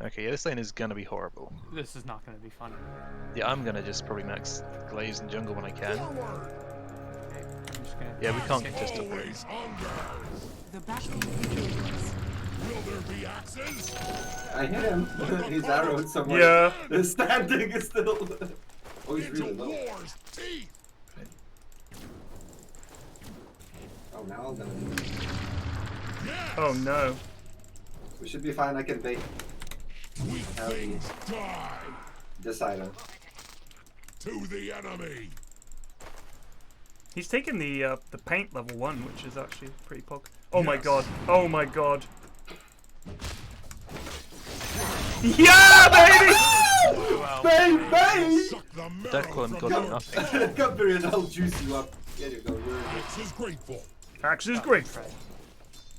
Okay, yeah, this lane is gonna be horrible. This is not gonna be fun. Yeah, I'm gonna just probably max Glaze and jungle when I can. I'm just gonna Yeah, we can't contest up there. The battle begins. Will there be axes? I hit him. He's arrowed somewhere. Yeah. The standing is still. Oh, he's really low. War's teeth. Oh, now I'm gonna. Oh no. We should be fine. I can bait. Weak things die. This item. To the enemy. He's taken the paint level 1, which is actually pretty pog. Oh my god. Oh my god. Yeah, baby! Bang, bang! Don't call him god nothing. Come here and I'll juice you up. There you go. Axe is grateful. Axe is great.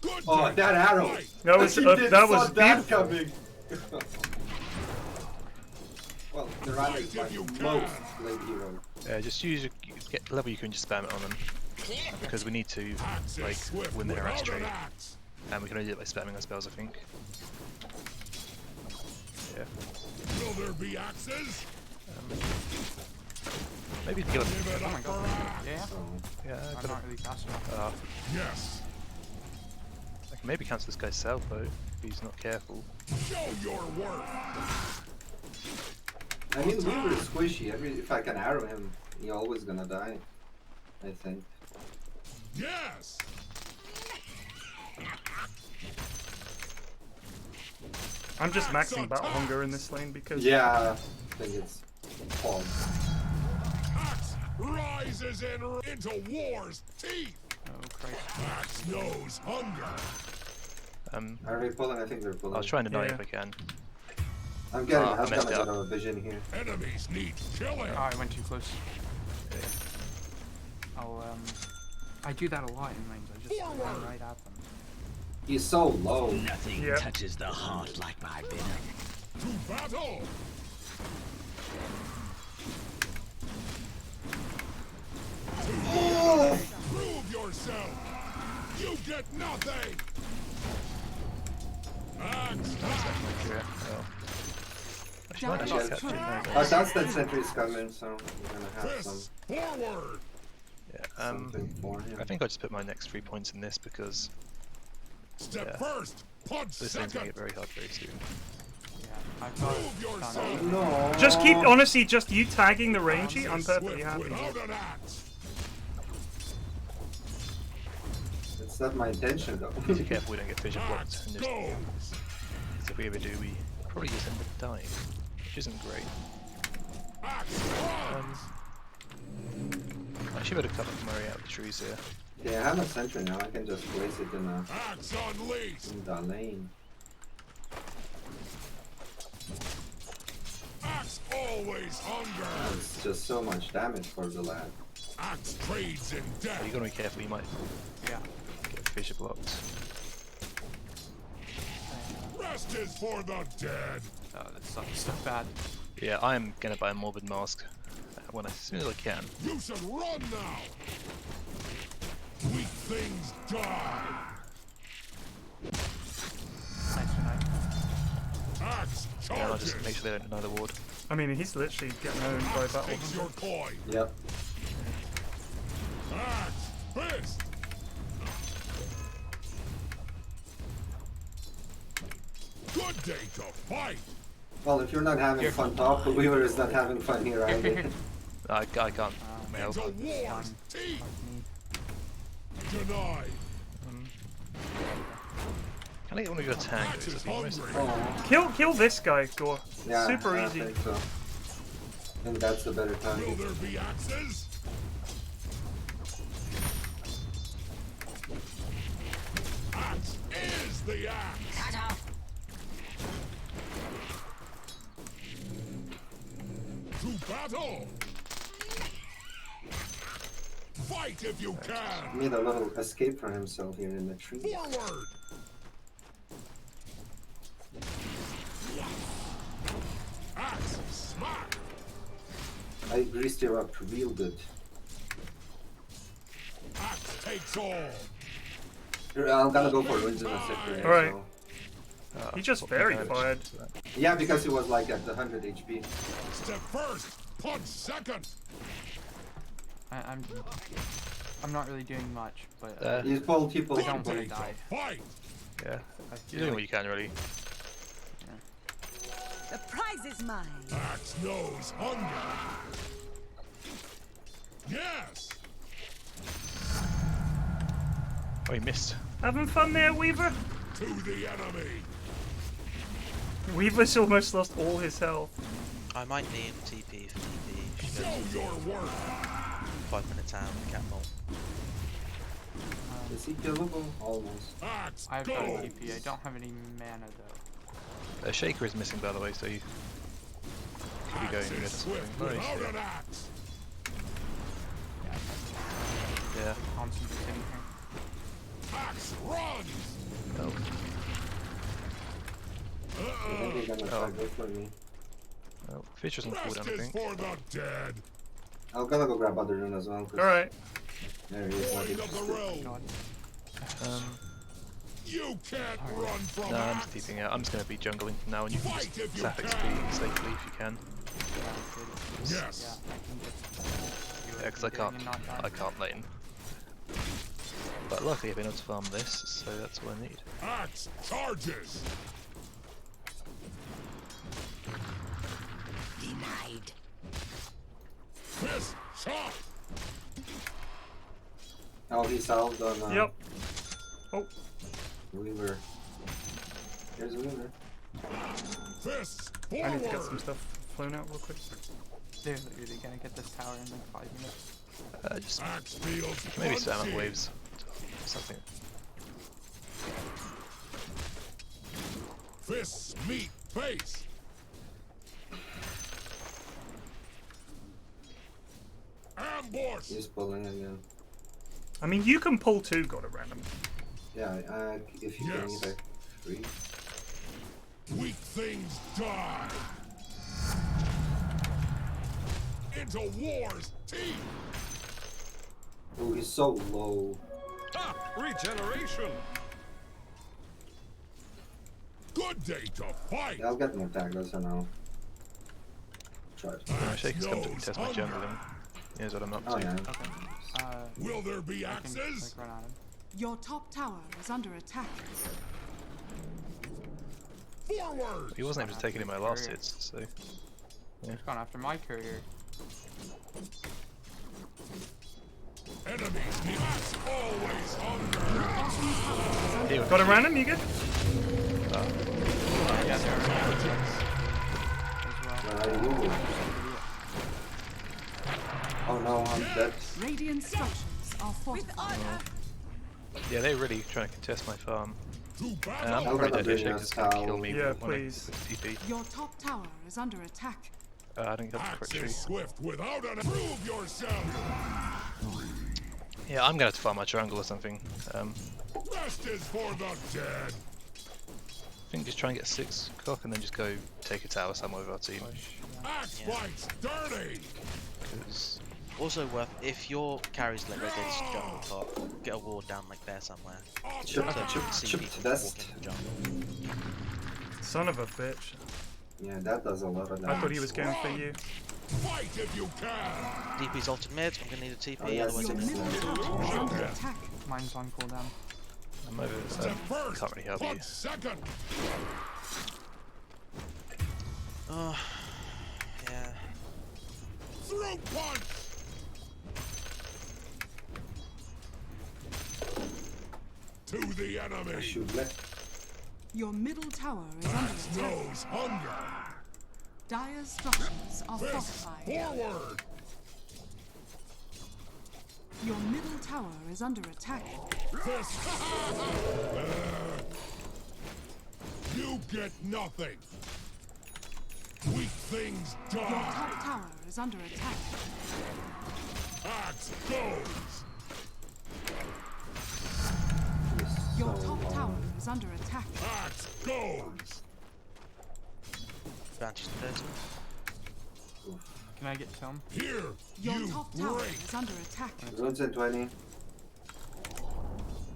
Good Oh, day. that arrow! That was He that didn't was saw that beautiful. coming. Well, the runner is my most played hero. Yeah, just use your get level you can just spam it on them. Because we need to like win the harass trade. And we can only do it by spamming our spells, I think. Yeah. Will there be axes? Maybe kill him. Oh my god. Yeah. Yeah, I I'm could not really fast enough. Yes. I can maybe cancel this guy's sailboat if he's not careful. Show your worth. I mean, Weaver is squishy. If I can arrow him, he's always gonna die. I think. Yes. I'm just maxing Battle Hunger in this lane because Yeah, I think it's false. Axe rises into war's teeth. Oh Christ. Axe knows hunger. Are they pulling? I think they're pulling. I'll try and deny Yeah. if I can. I'm getting. I I'm messed gonna up. get a vision here. Enemies need killing. Oh, I went too close. I'll I do that a lot in lanes. I just run right at them. He's so low. Nothing Yep. touches the heart like my venom. To battle. Prove yourself. You get nothing. Axe. Yeah, well. I should Damage actually catch it. occurred. No, That's that sentry's coming, so we're gonna have some Fists forward. yeah, something for him. I think I'll just put my next 3 points in this because Step Yeah. first. Punch this lane's gonna second. get very hard very soon. Yeah. I've got Prove yourself. No. just keep honestly just you tagging the rangey. I'm perfectly Swift happy. without an axe. It's not my intention though. Be careful we don't get vision blocked. Axe And just, goes. if we ever do, we probably just end up dying, which isn't great. Axe runs. I should better cut Murray out of the trees here. Yeah, I have a sentry now. I can just place it Axe unleashed. in the lane. Axe always hunger. It's just so much damage for the lad. Axe trades in But death. you gotta be careful, you might yeah. get vision blocked. Rest is for the dead. Oh, this sucks so bad. Yeah, I am gonna buy a morbid mask as soon as I can. You should run now. Weak things die. Nice tonight. Axe And I'll just make charges. sure they don't deny the ward. I mean, he's literally getting owned by Axe Battle takes your Hunger. coin. Yep. Axe fist. Good day to fight. Well, if you're not having fun top, the Weaver is not having fun here either. I can't help. Into war's teeth. Denied. Can I get one of your tangos? Axe is That'd be almost- hungry. Kill this guy, Gore. Yeah, Super I easy. think so. I think that's the better Will time. there be axes? Axe is the axe. To battle. Fight if you can. Made a little escape for himself here in the tree. Forward. greased her up real good. Axe takes all. I'm gonna go for ruins in a second. Alright. So. He just very fired. Yeah, because he was like at the 100 HP. Step first, punch second. I'm not really doing much, but He's pulled people. I don't want to die. Fight. Yeah, I you're doing what you can, really. The prize is mine. Axe knows hunger. Yes. Oh, he missed. Having fun there, Weaver? To the enemy. Weaver's almost lost all his health. I might need TP for TP. Show your work. 5 minutes out, cat mole. Is he killable? Almost. Axe I've got a go. TP. I don't have any mana though. Shaker is missing, by the way, so you should be going Axe good. is swift without an axe. Yeah. Constant sitting here. Axe runs. Oh. I think he's gonna try to go for me. Oh, Fish doesn't fall Rest down, I is think. for the dead. I'm gonna go grab other rune as well. Alright. There he is. Not Point of the interested. realm. Um, You can't run from no, I'm axe. just TPing out. I'm just going to be jungling from now, and you can Fight if just you zap can. XP safely if you can. Yes. Yeah, I can just. Yeah, because I can't lane. But luckily I've been able to farm this, so that's what I need. Axe charges. Denied. Fist shot. Oh, he salved on Yep. Oh. Weaver. Here's a Weaver. Fists I need to get some forward. stuff flown out real quick. They're literally gonna get this tower in like 5 minutes. Just Axe fields maybe spam up punchy. waves or something. Fists meet face. Ambush. He's pulling again. I mean, you can pull two god at random. Yeah, if you can Yes. either. Free. Weak things die. Into war's teeth. Oh, he's so low. Regeneration. Good day to fight. Yeah, I'll get more taggers for now. Try it. My Shaker's come to test my jungling. Here's what I'm up Oh, to. yeah. Okay. Will there be I can just, axes? like, run at him. Your top tower is under attack. Forward. He wasn't able to take any of my last hits, so. He's gone after my courier. Enemies, the axe always hunger. Here, Got a random, you good? Yeah, they're as Where well. are you? Oh no, I'm dead. Radiant structures are fortified. yeah, they're really trying to contest my farm. To I'm battle. I'll probably get dead. a Shaker's just gonna kill me Yeah, when I please. TP. Your top tower is under attack. I didn't get the Axe quick tree. is swift without an prove yourself. Yeah, I'm gonna have to farm my jungle or something. Rest is for the dead. I think just try and get 6 cock and then just go take a tower somewhere with our team. Axe fights dirty. Because Also worth, if your carries like this jungle top, get a ward down like there somewhere. Chip, So chip, see chip people best. walk in the jungle. Son of a bitch. Yeah, that does a lot of damage. I thought he was going for you. Fight if you can. DP's ulted mid, I'm gonna need a TP, Oh, yes. otherwise Your it's middle tower is under attack. Mine's on cooldown. I'm over. Step first. Can't really help you. Punch second. Oh, yeah. Through punch. To the I enemy. should let. Your middle tower is under Axe attack. knows hunger. Dire structures are Fists fortified. forward. Your middle tower is under attack. Fist. You get nothing. Weak things Your die. top tower is under attack. Axe goes. Your top tower is under attack. Axe goes. Advantage to 30. Can I get some? Here, Your you top tower break. is under attack. Runes in 20.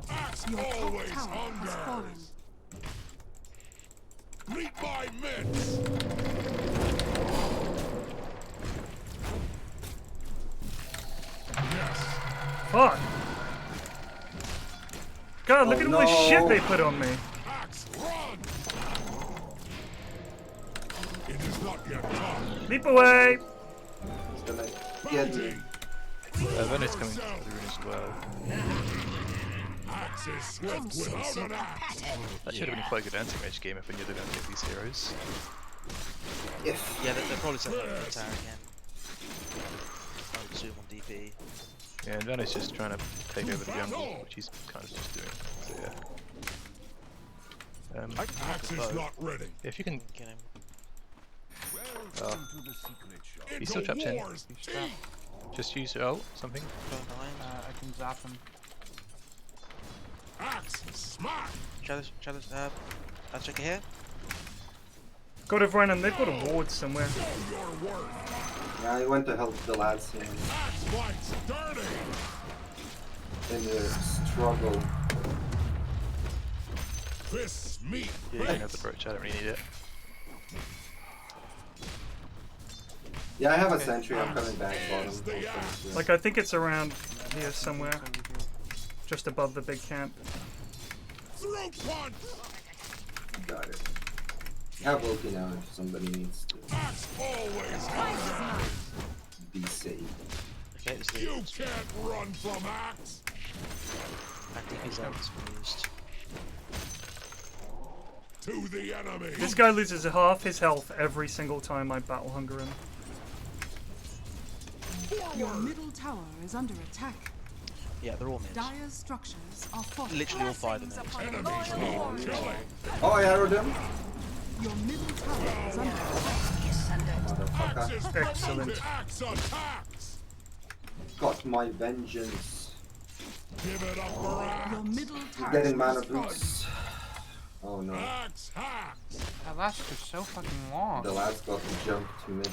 Axe Your top always tower has fallen. hungers. Meet my mitts. Yes. Fuck. God, look Oh, at all this shit no. they put on me. Axe, run. It is not yet done. Leap away. He's gonna get me. Venice coming to the rune as well. Axe is swift without an axe. That should have been quite a good anti-mage game if we knew they were going to get these heroes. If. Yeah, they're probably setting up the tower again. I'll zoom on DP. Yeah, and Venice just trying to take over the jungle, which he's kind of just doing. So yeah. Axe is not ready. If you can Get him. he's still trapped in. Wars, teeth. Just use your ult, something. I can zap him. Axe, smack. Chalice, I'll check it here. Got to random. They've got a ward somewhere. Show your worth. Yeah, I went to help the lads here Axe bites dirty. in the struggle. Fists meet. Yeah, you can have the brooch, I don't really need it. Yeah, I have a sentry. I'm coming back bottom. Like, I think it's around here somewhere. Just above the big camp. Throat punch. Got it. I have ulti now if somebody needs to Axe always hungers. be safe. Okay, it's the You can't run from axe. DP's out is used. To the enemy. This guy loses half his health every single time I battle hunger him. Your middle tower is under attack. Yeah, they're all mid. Dire's structures are fortified. Literally all 5 of them. Enemies need killing. Oh, I arrowed him. Your middle tower is under attack. Motherfucker. Axes Excellent. promote axe attacks. Got my vengeance. Give it up for Your axe. middle You're tower getting mana is boots. Oh no. Axe hacks. That lasts just so fucking long. The lads got to jump to mid.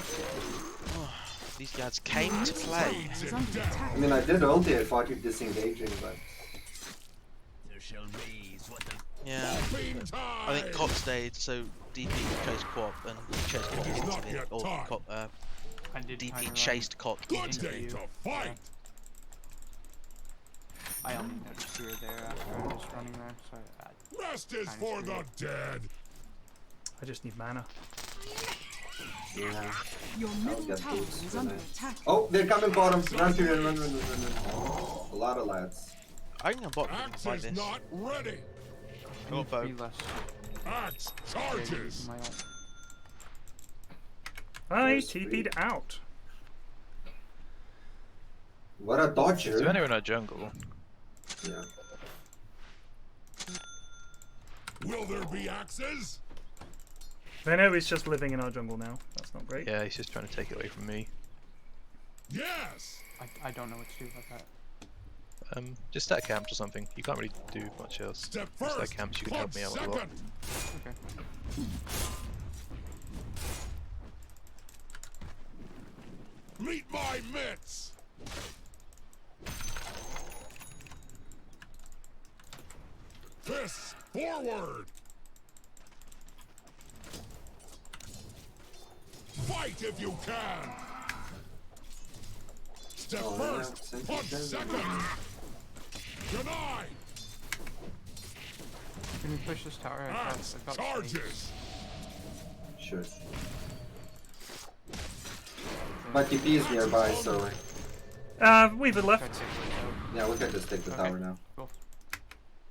These guys came to play. is under attack. I mean, I did ulti. I thought you disengaging, but Yeah. Fiend I think time. Cop stayed, so DP chose Quap, and he chose Quap It is not into it. yet Or time. Cop, I did DP kinda chased Cop Good into day it. to fight. I only noticed you were there after I was running there, so Rest is Kinda for screwed. the dead. I just need mana. yeah. Your I'll middle get tower boots is when under I- attack. Oh, they're coming bottom. Run to it, run. A lot of lads. I think I'm bot can Axe fight is this. not ready. I Got need bow. 3 less Axe charges. charges. My ult. I There's TP'd out. What a dodger. Is there anyone in our jungle? Yeah. Will there be axes? Veno is just living in our jungle now. That's not great. Yeah, he's just trying to take it away from me. Yes. I don't know what to do about that. Just stack camps or something. You can't really do much else. Step Just stack first. camps, you can help Punch me out a second. lot. Okay. Meet my mitts. Fists forward. Fight if you can. Step Oh, yeah, first. sentry Punch says- second. Denied. Can we push this tower? Axe I've got charges. Sure. My TP is nearby, so Weaver left. yeah, we can just take the tower now. Cool.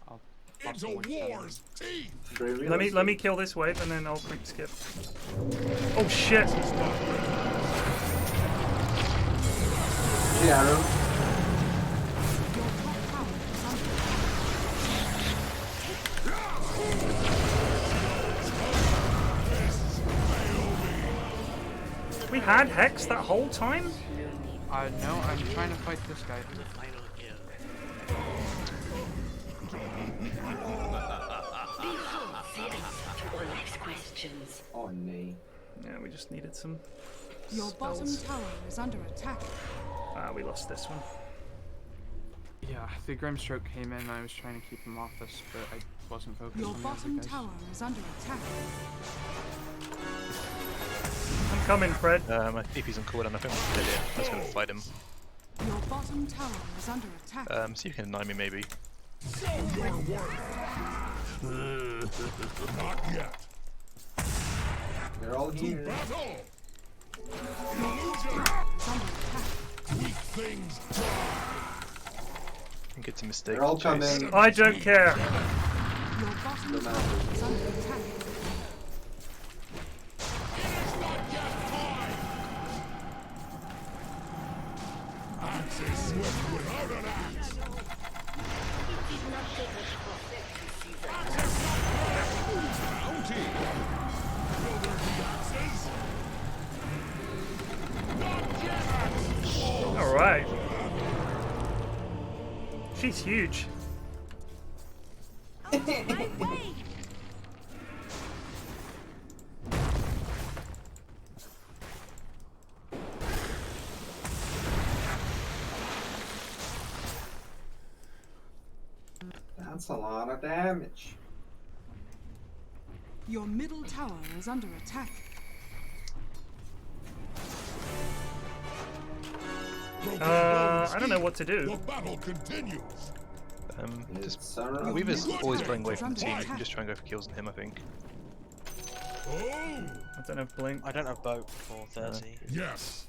I'll Into war's teeth. Very Let me realistic. kill this wave and then I'll quick skip. Oh shit! The arrow. Your top tower is under We had Hex that whole time? No, I'm trying to fight this guy. Next questions. Oh nay. Yeah, we just needed some Your bottom spells. tower is under attack. Ah, we lost this one. Yeah, the Grimstroke came in and I was trying to keep him off us, but I wasn't focused Your on the other bottom guys. tower is under attack. I'm coming, Fred. My DP's on cooldown. I think I'm gonna idiot. I'm just gonna fight him. Your bottom tower is under attack. See if you can deny me maybe. Not yet. They're all here. Battle. Is under attack. Weak things die. I think it's a mistake. They're all to chase. coming. I don't care. Your bottom tower is under attack. Axe is swift without an axe. Bounty. Will there be axes? Not yet. All right. She's huge. That's a lot of damage. Your middle tower is under attack. I don't know what to do. The battle continues. Just It's alright. Weaver's always running away from the team. You can just try and go for kills on him, I think. Oh, I don't have blink. I don't have boat for 30. yes.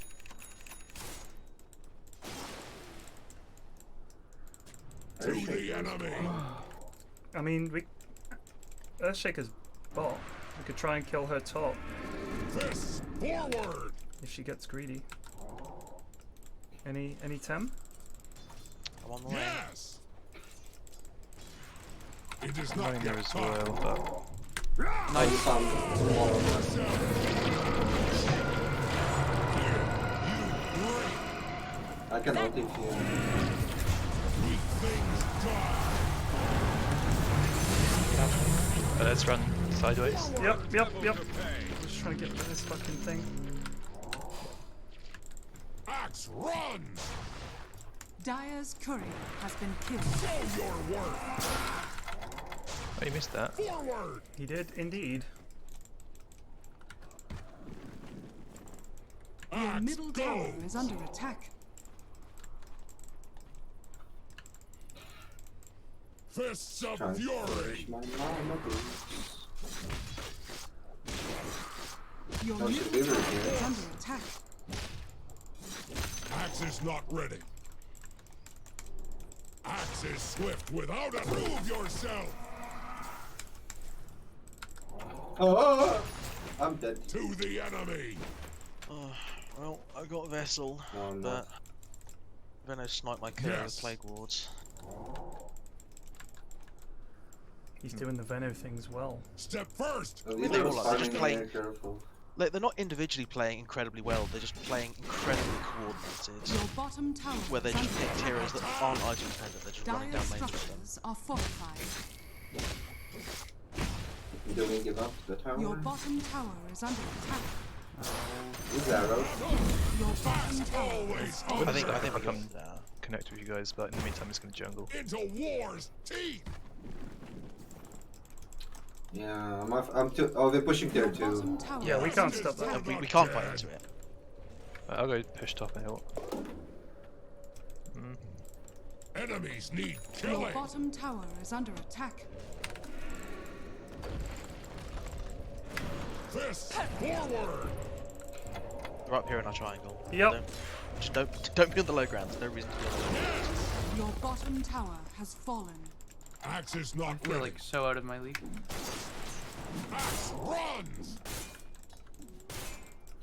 To the enemy. I mean, Earthshaker's bot. We could try and kill her top Fists forward. if she gets greedy. Any Tem? I'm on the way. Yes. It is I'm not running there yet as time. well, I found tomorrow. I can ulti if you. Weak things die. but let's run sideways. Yep. Just trying to get rid of this fucking thing. Axe runs. Dire's courier has been killed. Show your worth. Oh, you missed that. Forward. He did indeed. Your Axe middle tower goes. is under attack. Fists of Trying to fury. finish my mama, please. Your No, middle she's leaving tower it here. is under attack. Axe is not ready. Axe is swift without a prove yourself. Oh, I'm dead. To the enemy. Well, I got a vessel, No, I'm but not. Venom sniped my killer Yes. with plague wards. He's doing the Veno things well. Step first. At mean, least they I all was are, they're just farming playing- very careful. Like, they're not individually playing incredibly well, they're just playing incredibly coordinated. Your bottom tower Where they is just under pick attack. heroes that aren't item dependent, they're just running Dire's down lanes with them. structures are fortified. Do we give up the tower? Your bottom tower is under attack. Use arrows. Your bottom tower is I think I I think can we can connect with you guys, but in the meantime, I'm just gonna jungle. Into war's teeth. Yeah, I'm too. Oh, they're pushing there Your too. bottom tower Yeah, we is can't under stop that. attack. We can't fight into it. I'll go push top and hill. Enemies need Your killing. bottom tower is under attack. Fists forward. They're up here in our triangle. Yep. Don't be on the low ground, there's no reason to be on the low ground. Your bottom tower has fallen. Axe is not I feel ready. like so out of my league. Axe runs.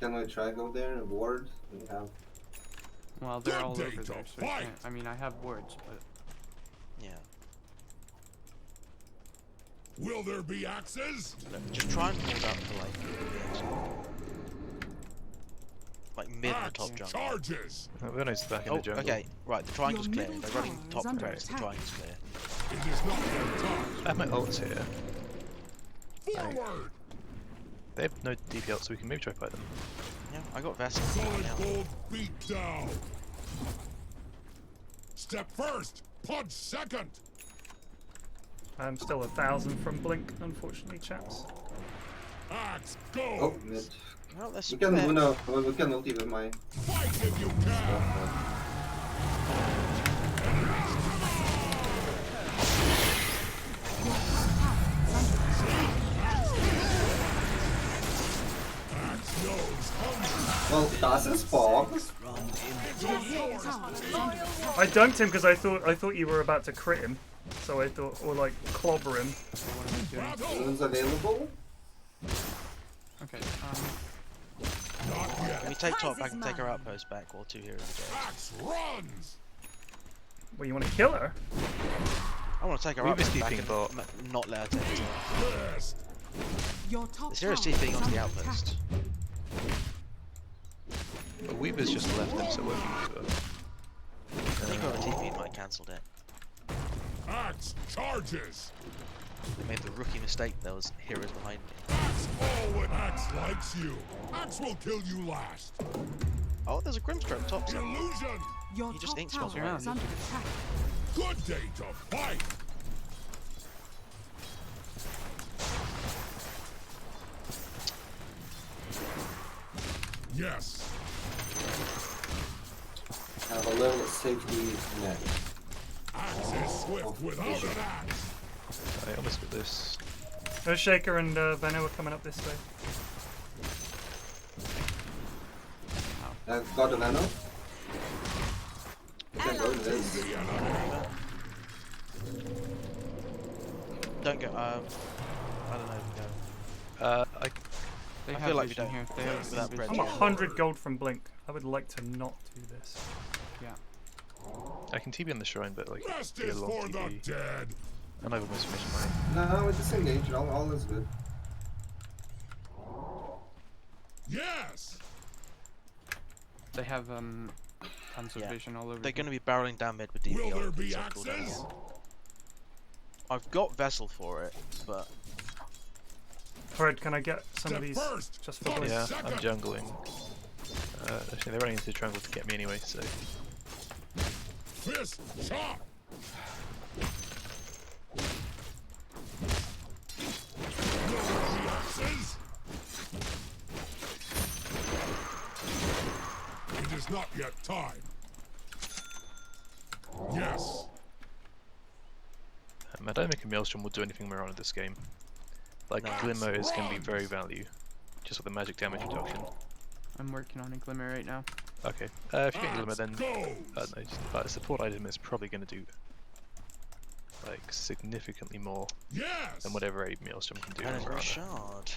Can we try go there? Ward? We have. Well, they're Good all day over to there, so I fight. can't. I mean, I have wards, but Yeah. Will there be axes? Look, just try and hold out to like mid and Axe top jungle. charges. Veno's back in Oh, the jungle. okay, right, the triangle's Your clear. middle They're running tower is top under correct, the attack. triangle's clear. It is not yet time. I have my ults here. Forward. They have no DP ult, so we can maybe try fight them. Yeah, I got Vessel. Solid gold beat down. Step first, punch second. I'm still 1,000 from Blink, unfortunately, chaps. Axe Oh, go. mid. Well, let's We can ulti with my. Fight if you can. Axe knows hunger. Well, das ist Bob. I dunked him because I thought you were about to crit him, so I thought, or like clobber him. Balloons available. Okay, Can we take top? I can take our outpost back while 2 heroes go. Axe runs. Well, you want to kill her? I want to take our We've been outpost back keeping and not let her take it. First. Your top This hero's tower TPing is onto the under attack. outpost. But Weaver's just left them, so we're Weaver. I think our TP might have cancelled it. Axe charges. They made the rookie mistake. There was heroes behind me. Axe all when Axe likes you. Axe will kill you last. Oh, there's a Grimstroke top side. Illusion. Your He just top ink tower spells around. is under attack. Good day to fight. Yes. Have a little safety net. Axe is swift without an axe. I almost got this. Shaker and Veno are coming up this way. Got a nano. You can go to this. Don't go. I don't know. Go. they I have feel like we vision don't. here. They have without vision. bread. I'm 100 gold from Blink. I would like to not do this. Yeah. I can TP on the shrine, but like Rest be a is long for the TP. dead. And I've almost finished mine. No, it's disengaged. All is good. Yes. They have tons of Yeah. vision all over. They're the- going to be barreling down mid with DP. Will there on be set cooldown. axes? I've got Vessel for it, but Fred, can I get some of Step these first. just for Punch Blink? Yeah, second. I'm jungling. Actually, they're running into the jungle to get me anyway, so. Fist chop. Will there be axes? It is not yet time. Yes. I don't think a Maelstrom will do anything more on this game. Like, Glimmer is going to be very value. Just with the magic damage reduction. I'm working on a glimmer right now. Okay, if you get Glimmer, then Goes. no, just, a support item is probably going to do like significantly more Yes. than whatever a Maelstrom can do. and over a other. shard.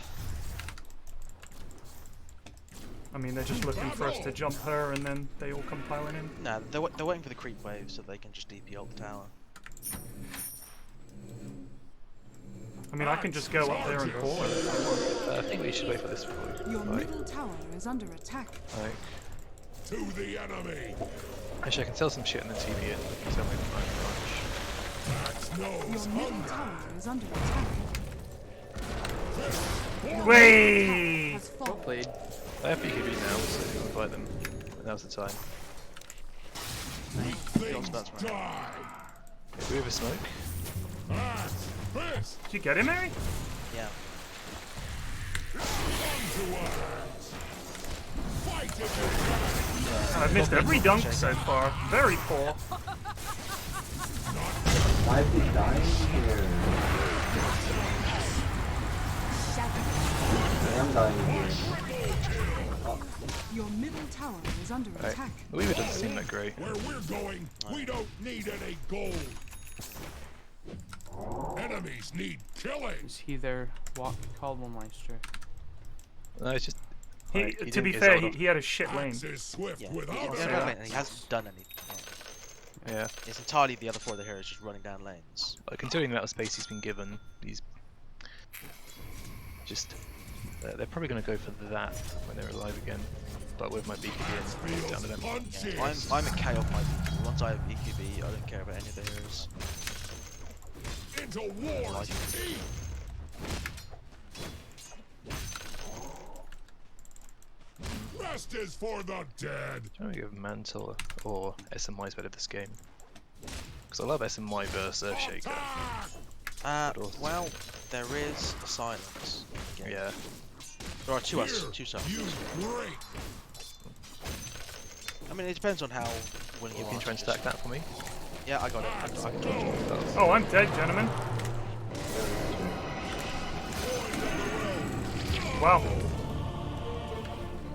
I mean, they're just looking for us to jump her and then they all come piling in. Nah, they're waiting for the creep wave so they can just DP ult the tower. I mean, I can just go up there and call her if I want. I think we should wait for this before. Your Like, middle tower is under attack. To the enemy. actually, I can sell some shit and then TP it. You can tell me the Axe Your knows middle hunger. tower is under attack. Wait! Has Well fallen. played. I have BKB now, so you can fight them. Now's the time. Things die. Okay, do we have a smoke? Axe. Fist. Did you get him, Mary? Yeah. Onto axe. Fight if you I've missed every dunk so far. Very poor. Might be dying here. I am dying here. Your middle tower is under Right. attack. The Weaver doesn't seem that great. Where we're going, we don't need any gold. Enemies need killing. Is he their Caldwellmeister? No, it's just. He, like, to didn't be get fair, Zelda. he had a shit lane. Axe is swift Yeah. without He's an got axe. lane and he hasn't done anything. Yeah. It's entirely the other 4 of the heroes just running down lanes. Considering the amount of space he's been given, he's just. They're probably going to go for that when they're alive again. But with my BKB in, down to them. Punches. I'm a K off my BKB. Once I have BKB, I don't care about any of the heroes. Into war's teeth. Rest is for the dead. Trying to give Mantle or SMY's better this game. Because I love SMY versus Earthshaker. Well, there is a silence. Yeah. There are two sides. I mean, it depends on how willing you are. Can you try and stack that for me? Yeah, I got it. I can try to. Oh, I'm dead, gentlemen. Wow.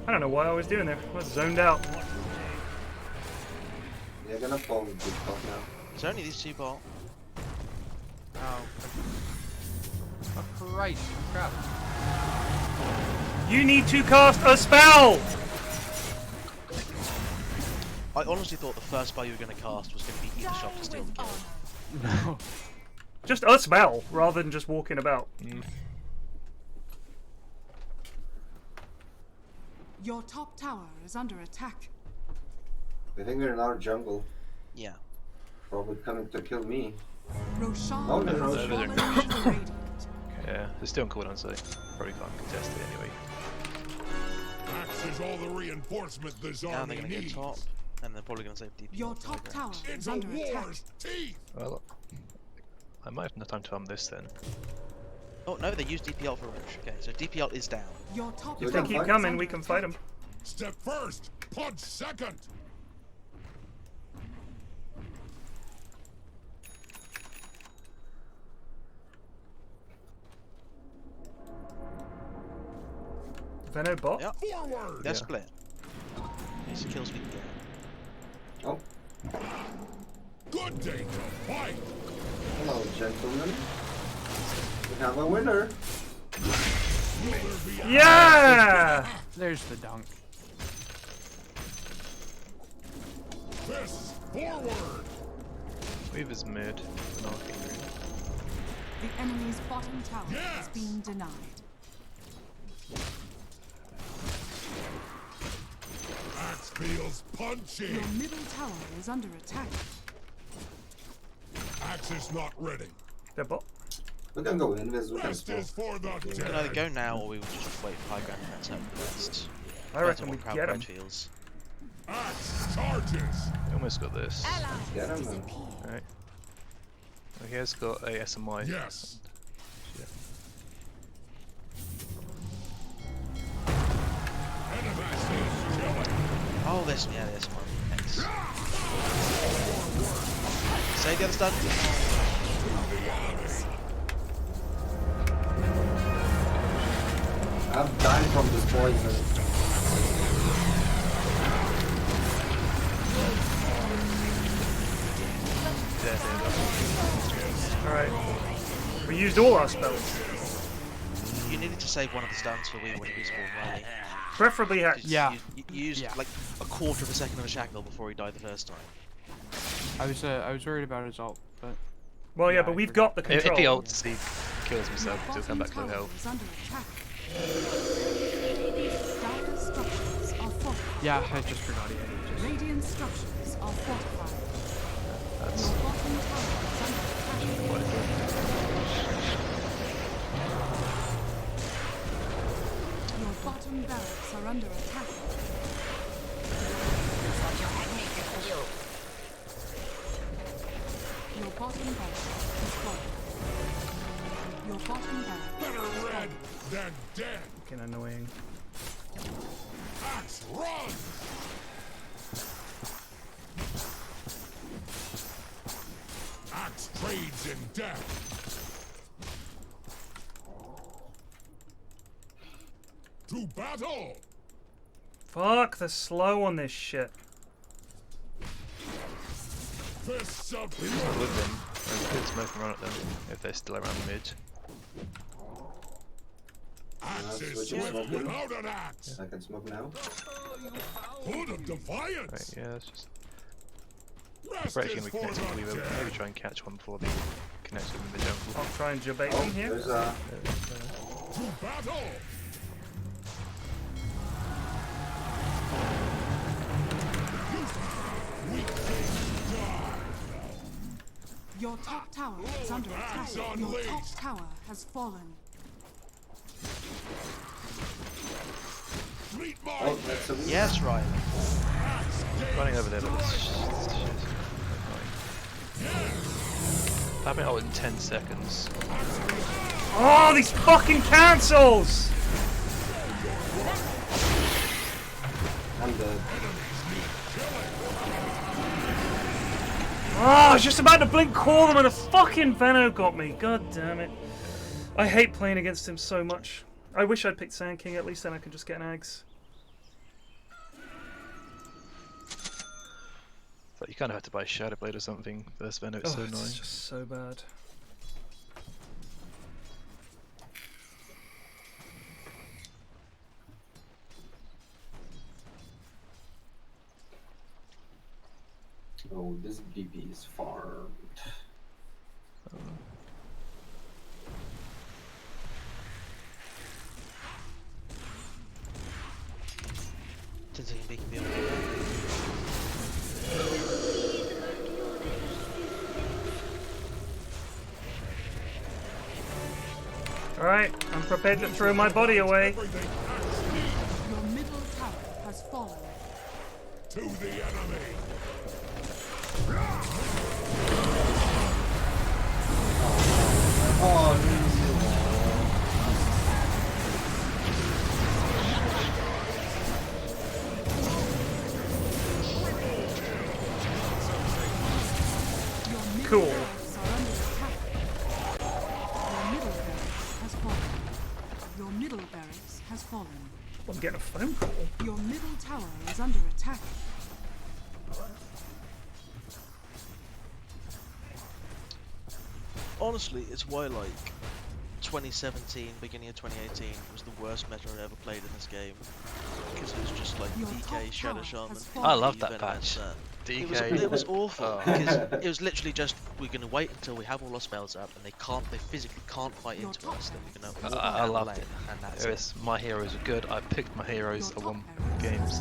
I don't know what I was doing there. I was zoned out. They're gonna fall with big top now. It's only these two bot. Oh. Oh, Christ, crap. You need to cast a spell! I honestly thought the first spell you were going to cast was going to be Eat the Shop to steal the kill. No. Just a spell, rather than just walking about. Your top tower is under attack. They think they're in our jungle. Yeah. Probably coming to kill me. Roshan Oh, no, has Roshan. fallen to the radiant. Yeah, they're still on cooldown, so probably can't contest it anyway. Axe is all the reinforcement this Now army they're going to needs. go top, and they're probably going to save DP. Your top tower is Into under attack. war's teeth. Well, I might have enough time to arm this then. Oh no, they used DP ult for Roche. Okay, so DP ult is down. Your top If tower they keep is coming, under we can attack. fight them. Step first, punch second. Venom bot? Yep. Forward. They're Yeah. split. These kills we can get. Oh, Good day to fight. hello, gentlemen. We have a winner. Yeah! There's the dunk. Fists forward. Weaver's mid. Knocking through. The enemy's bottom tower Yes. is being denied. Axe feels punchy. Your middle tower is under attack. Axe is not ready. The bot. We can go in this. We can Rest smoke. is for the We can either dead. go now, or we will just wait for high ground and set the rest. I reckon we get him. Feels. Axe charges. We almost got this. Get him, man. Alright. Well, he has got a SMY. Yes. Shit. Enemy is killing. Oh, this one. Thanks. Save the other stun. I'm dying from this poison. Alright. We used all our spells. You needed to save one of the stuns for we when he respawned, really. Preferably Hex. Yeah. You used like a quarter of a second of a shackle before he died the first time. I was worried about his ult, but Well, yeah, Yeah, but I we've got the If control. he ults, he kills Your himself, he'll come bottom back to tower health. is under attack. Dire structures are fortified. yeah, I just forgot he had ages. Radiant structures are fortified. That's Your bottom tower is under attack. quite good. Your bottom barracks are under attack. Your bottom barracks is falling. Your bottom barracks Better is red falling. than dead. Fucking annoying. Axe run. Axe trades in death. To battle. Fuck, they're slow on this shit. Fists of We was not with them. I could smoke and run at them if they're still around mid. Axe is switching swift smoking. without an axe. I can smoke now. Hood of Right, defiance. yeah, that's just. Rest We're actually is going to be for connecting the Weaver. dead. Maybe try and catch one before they connect them in the jungle. I'll try and jabate Oh, them here. there's a. To battle. Weak things die. Your top tower is under attack. Axe Your top unleashed. tower has fallen. Meet my Oh, that's a Yes, Riley. Running over there, but it's just having it out in 10 seconds. Oh, these fucking cancels! I'm dead. Oh, I was just about to blink call them and a fucking Veno got me. God damn it. I hate playing against him so much. I wish I'd picked Sand King, at least then I could just get an eggs. But you kind of have to buy Shadow Blade or something for this Venom, it's so annoying. It's just so bad. Oh, this BB is farmed. Alright, I'm prepared to throw my body away. Your middle tower has fallen. To the enemy. Oh, Cool. Your middle barracks has fallen. I'm getting a phone call. Your middle tower is under attack. Honestly, it's why like 2017, beginning of 2018 was the worst meta I ever played in this game. Because it was just like DK, Shadow Shaman. I love that Venom, patch. and DK. It was awful Oh. because it was literally just we're gonna wait until we have all our spells up and they physically can't fight into us. Then we're gonna walk I down the loved lane, it. and that's It it. was, my heroes were good. I picked my heroes. I won games.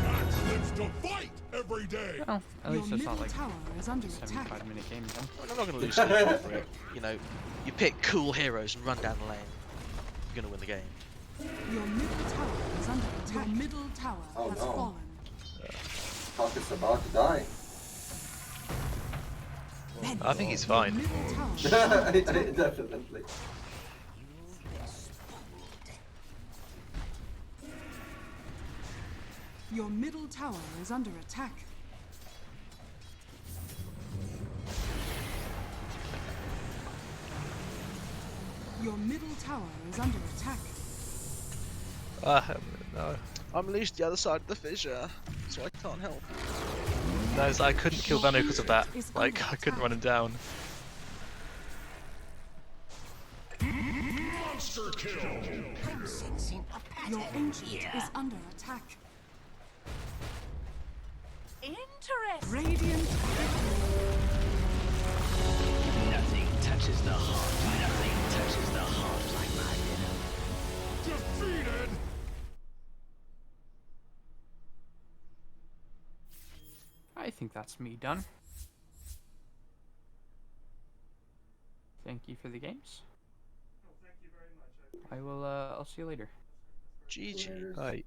Max lives to fight every day. Well, at Your least it's not middle like tower is under a attack. 75-minute game then. I'm not gonna lose sleep over it. You know, you pick cool heroes and run down the lane. You're gonna win the game. Your middle tower is under attack. Your middle tower Oh, has no. fallen. Hawk is about to die. I think he's fine. Middle tower. Definitely. Your middle tower is under attack. Your middle tower is under attack. No. I'm loose the other side of the fissure, so I can't help. No, so I couldn't kill Vano because of that. Like, I couldn't run him down. Monster kill. Your ancient is under attack. Interesting. Radiant Nothing touches the heart. Nothing touches the heart like my venom. Defeated. I think that's me done. Thank you for the games. I will, I'll see you later. GG. Right.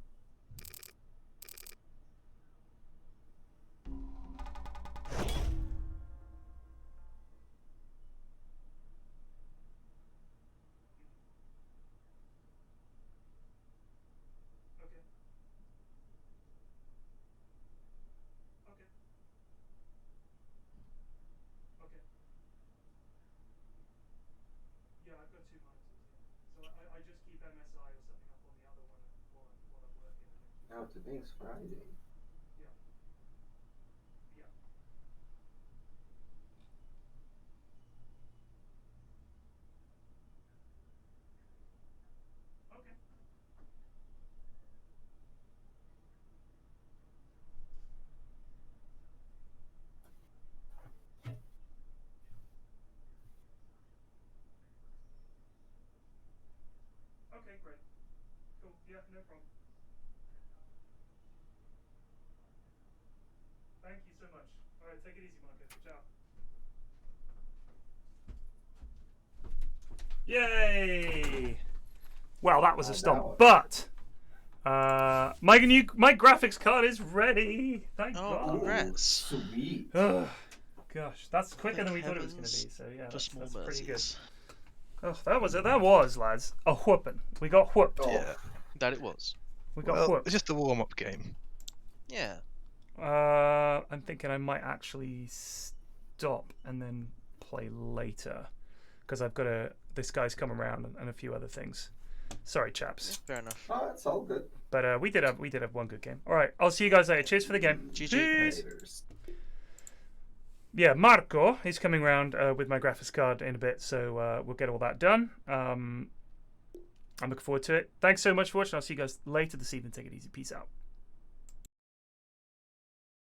Yeah, I've got 2 monitors, yeah. So I just keep MSI or something up on the other one while I'm working. Now today's Friday. Yeah. Yeah. Okay. Okay, great. Cool. Yeah, no problem. Thank you so much. Alright, take it easy, Marco. Ciao. Yay! Well, that was a that stomp. was- But my graphics card is ready. Thank God. Congrats. Sweet. Ugh, gosh, that's quicker than we Thank thought it was going to be. heavens So yeah, for that's small pretty good. mercies. Oh, that was, lads, a whooping. We got whooped. Oh. Yeah. That it was. We got Well, whooped. it's just a warm-up game. Yeah. I'm thinking I might actually stop and then play later because I've got this guy's come around and a few other things. Sorry, chaps. Fair enough. Oh, it's all good. But we did have one good game. All right, I'll see you guys later. Cheers for the game. GG. Cheers. Laters. Yeah, Marco, he's coming around with my graphics card in a bit, so we'll get all that done. I'm looking forward to it. Thanks so much for watching. I'll see you guys later this evening. Take it easy. Peace out.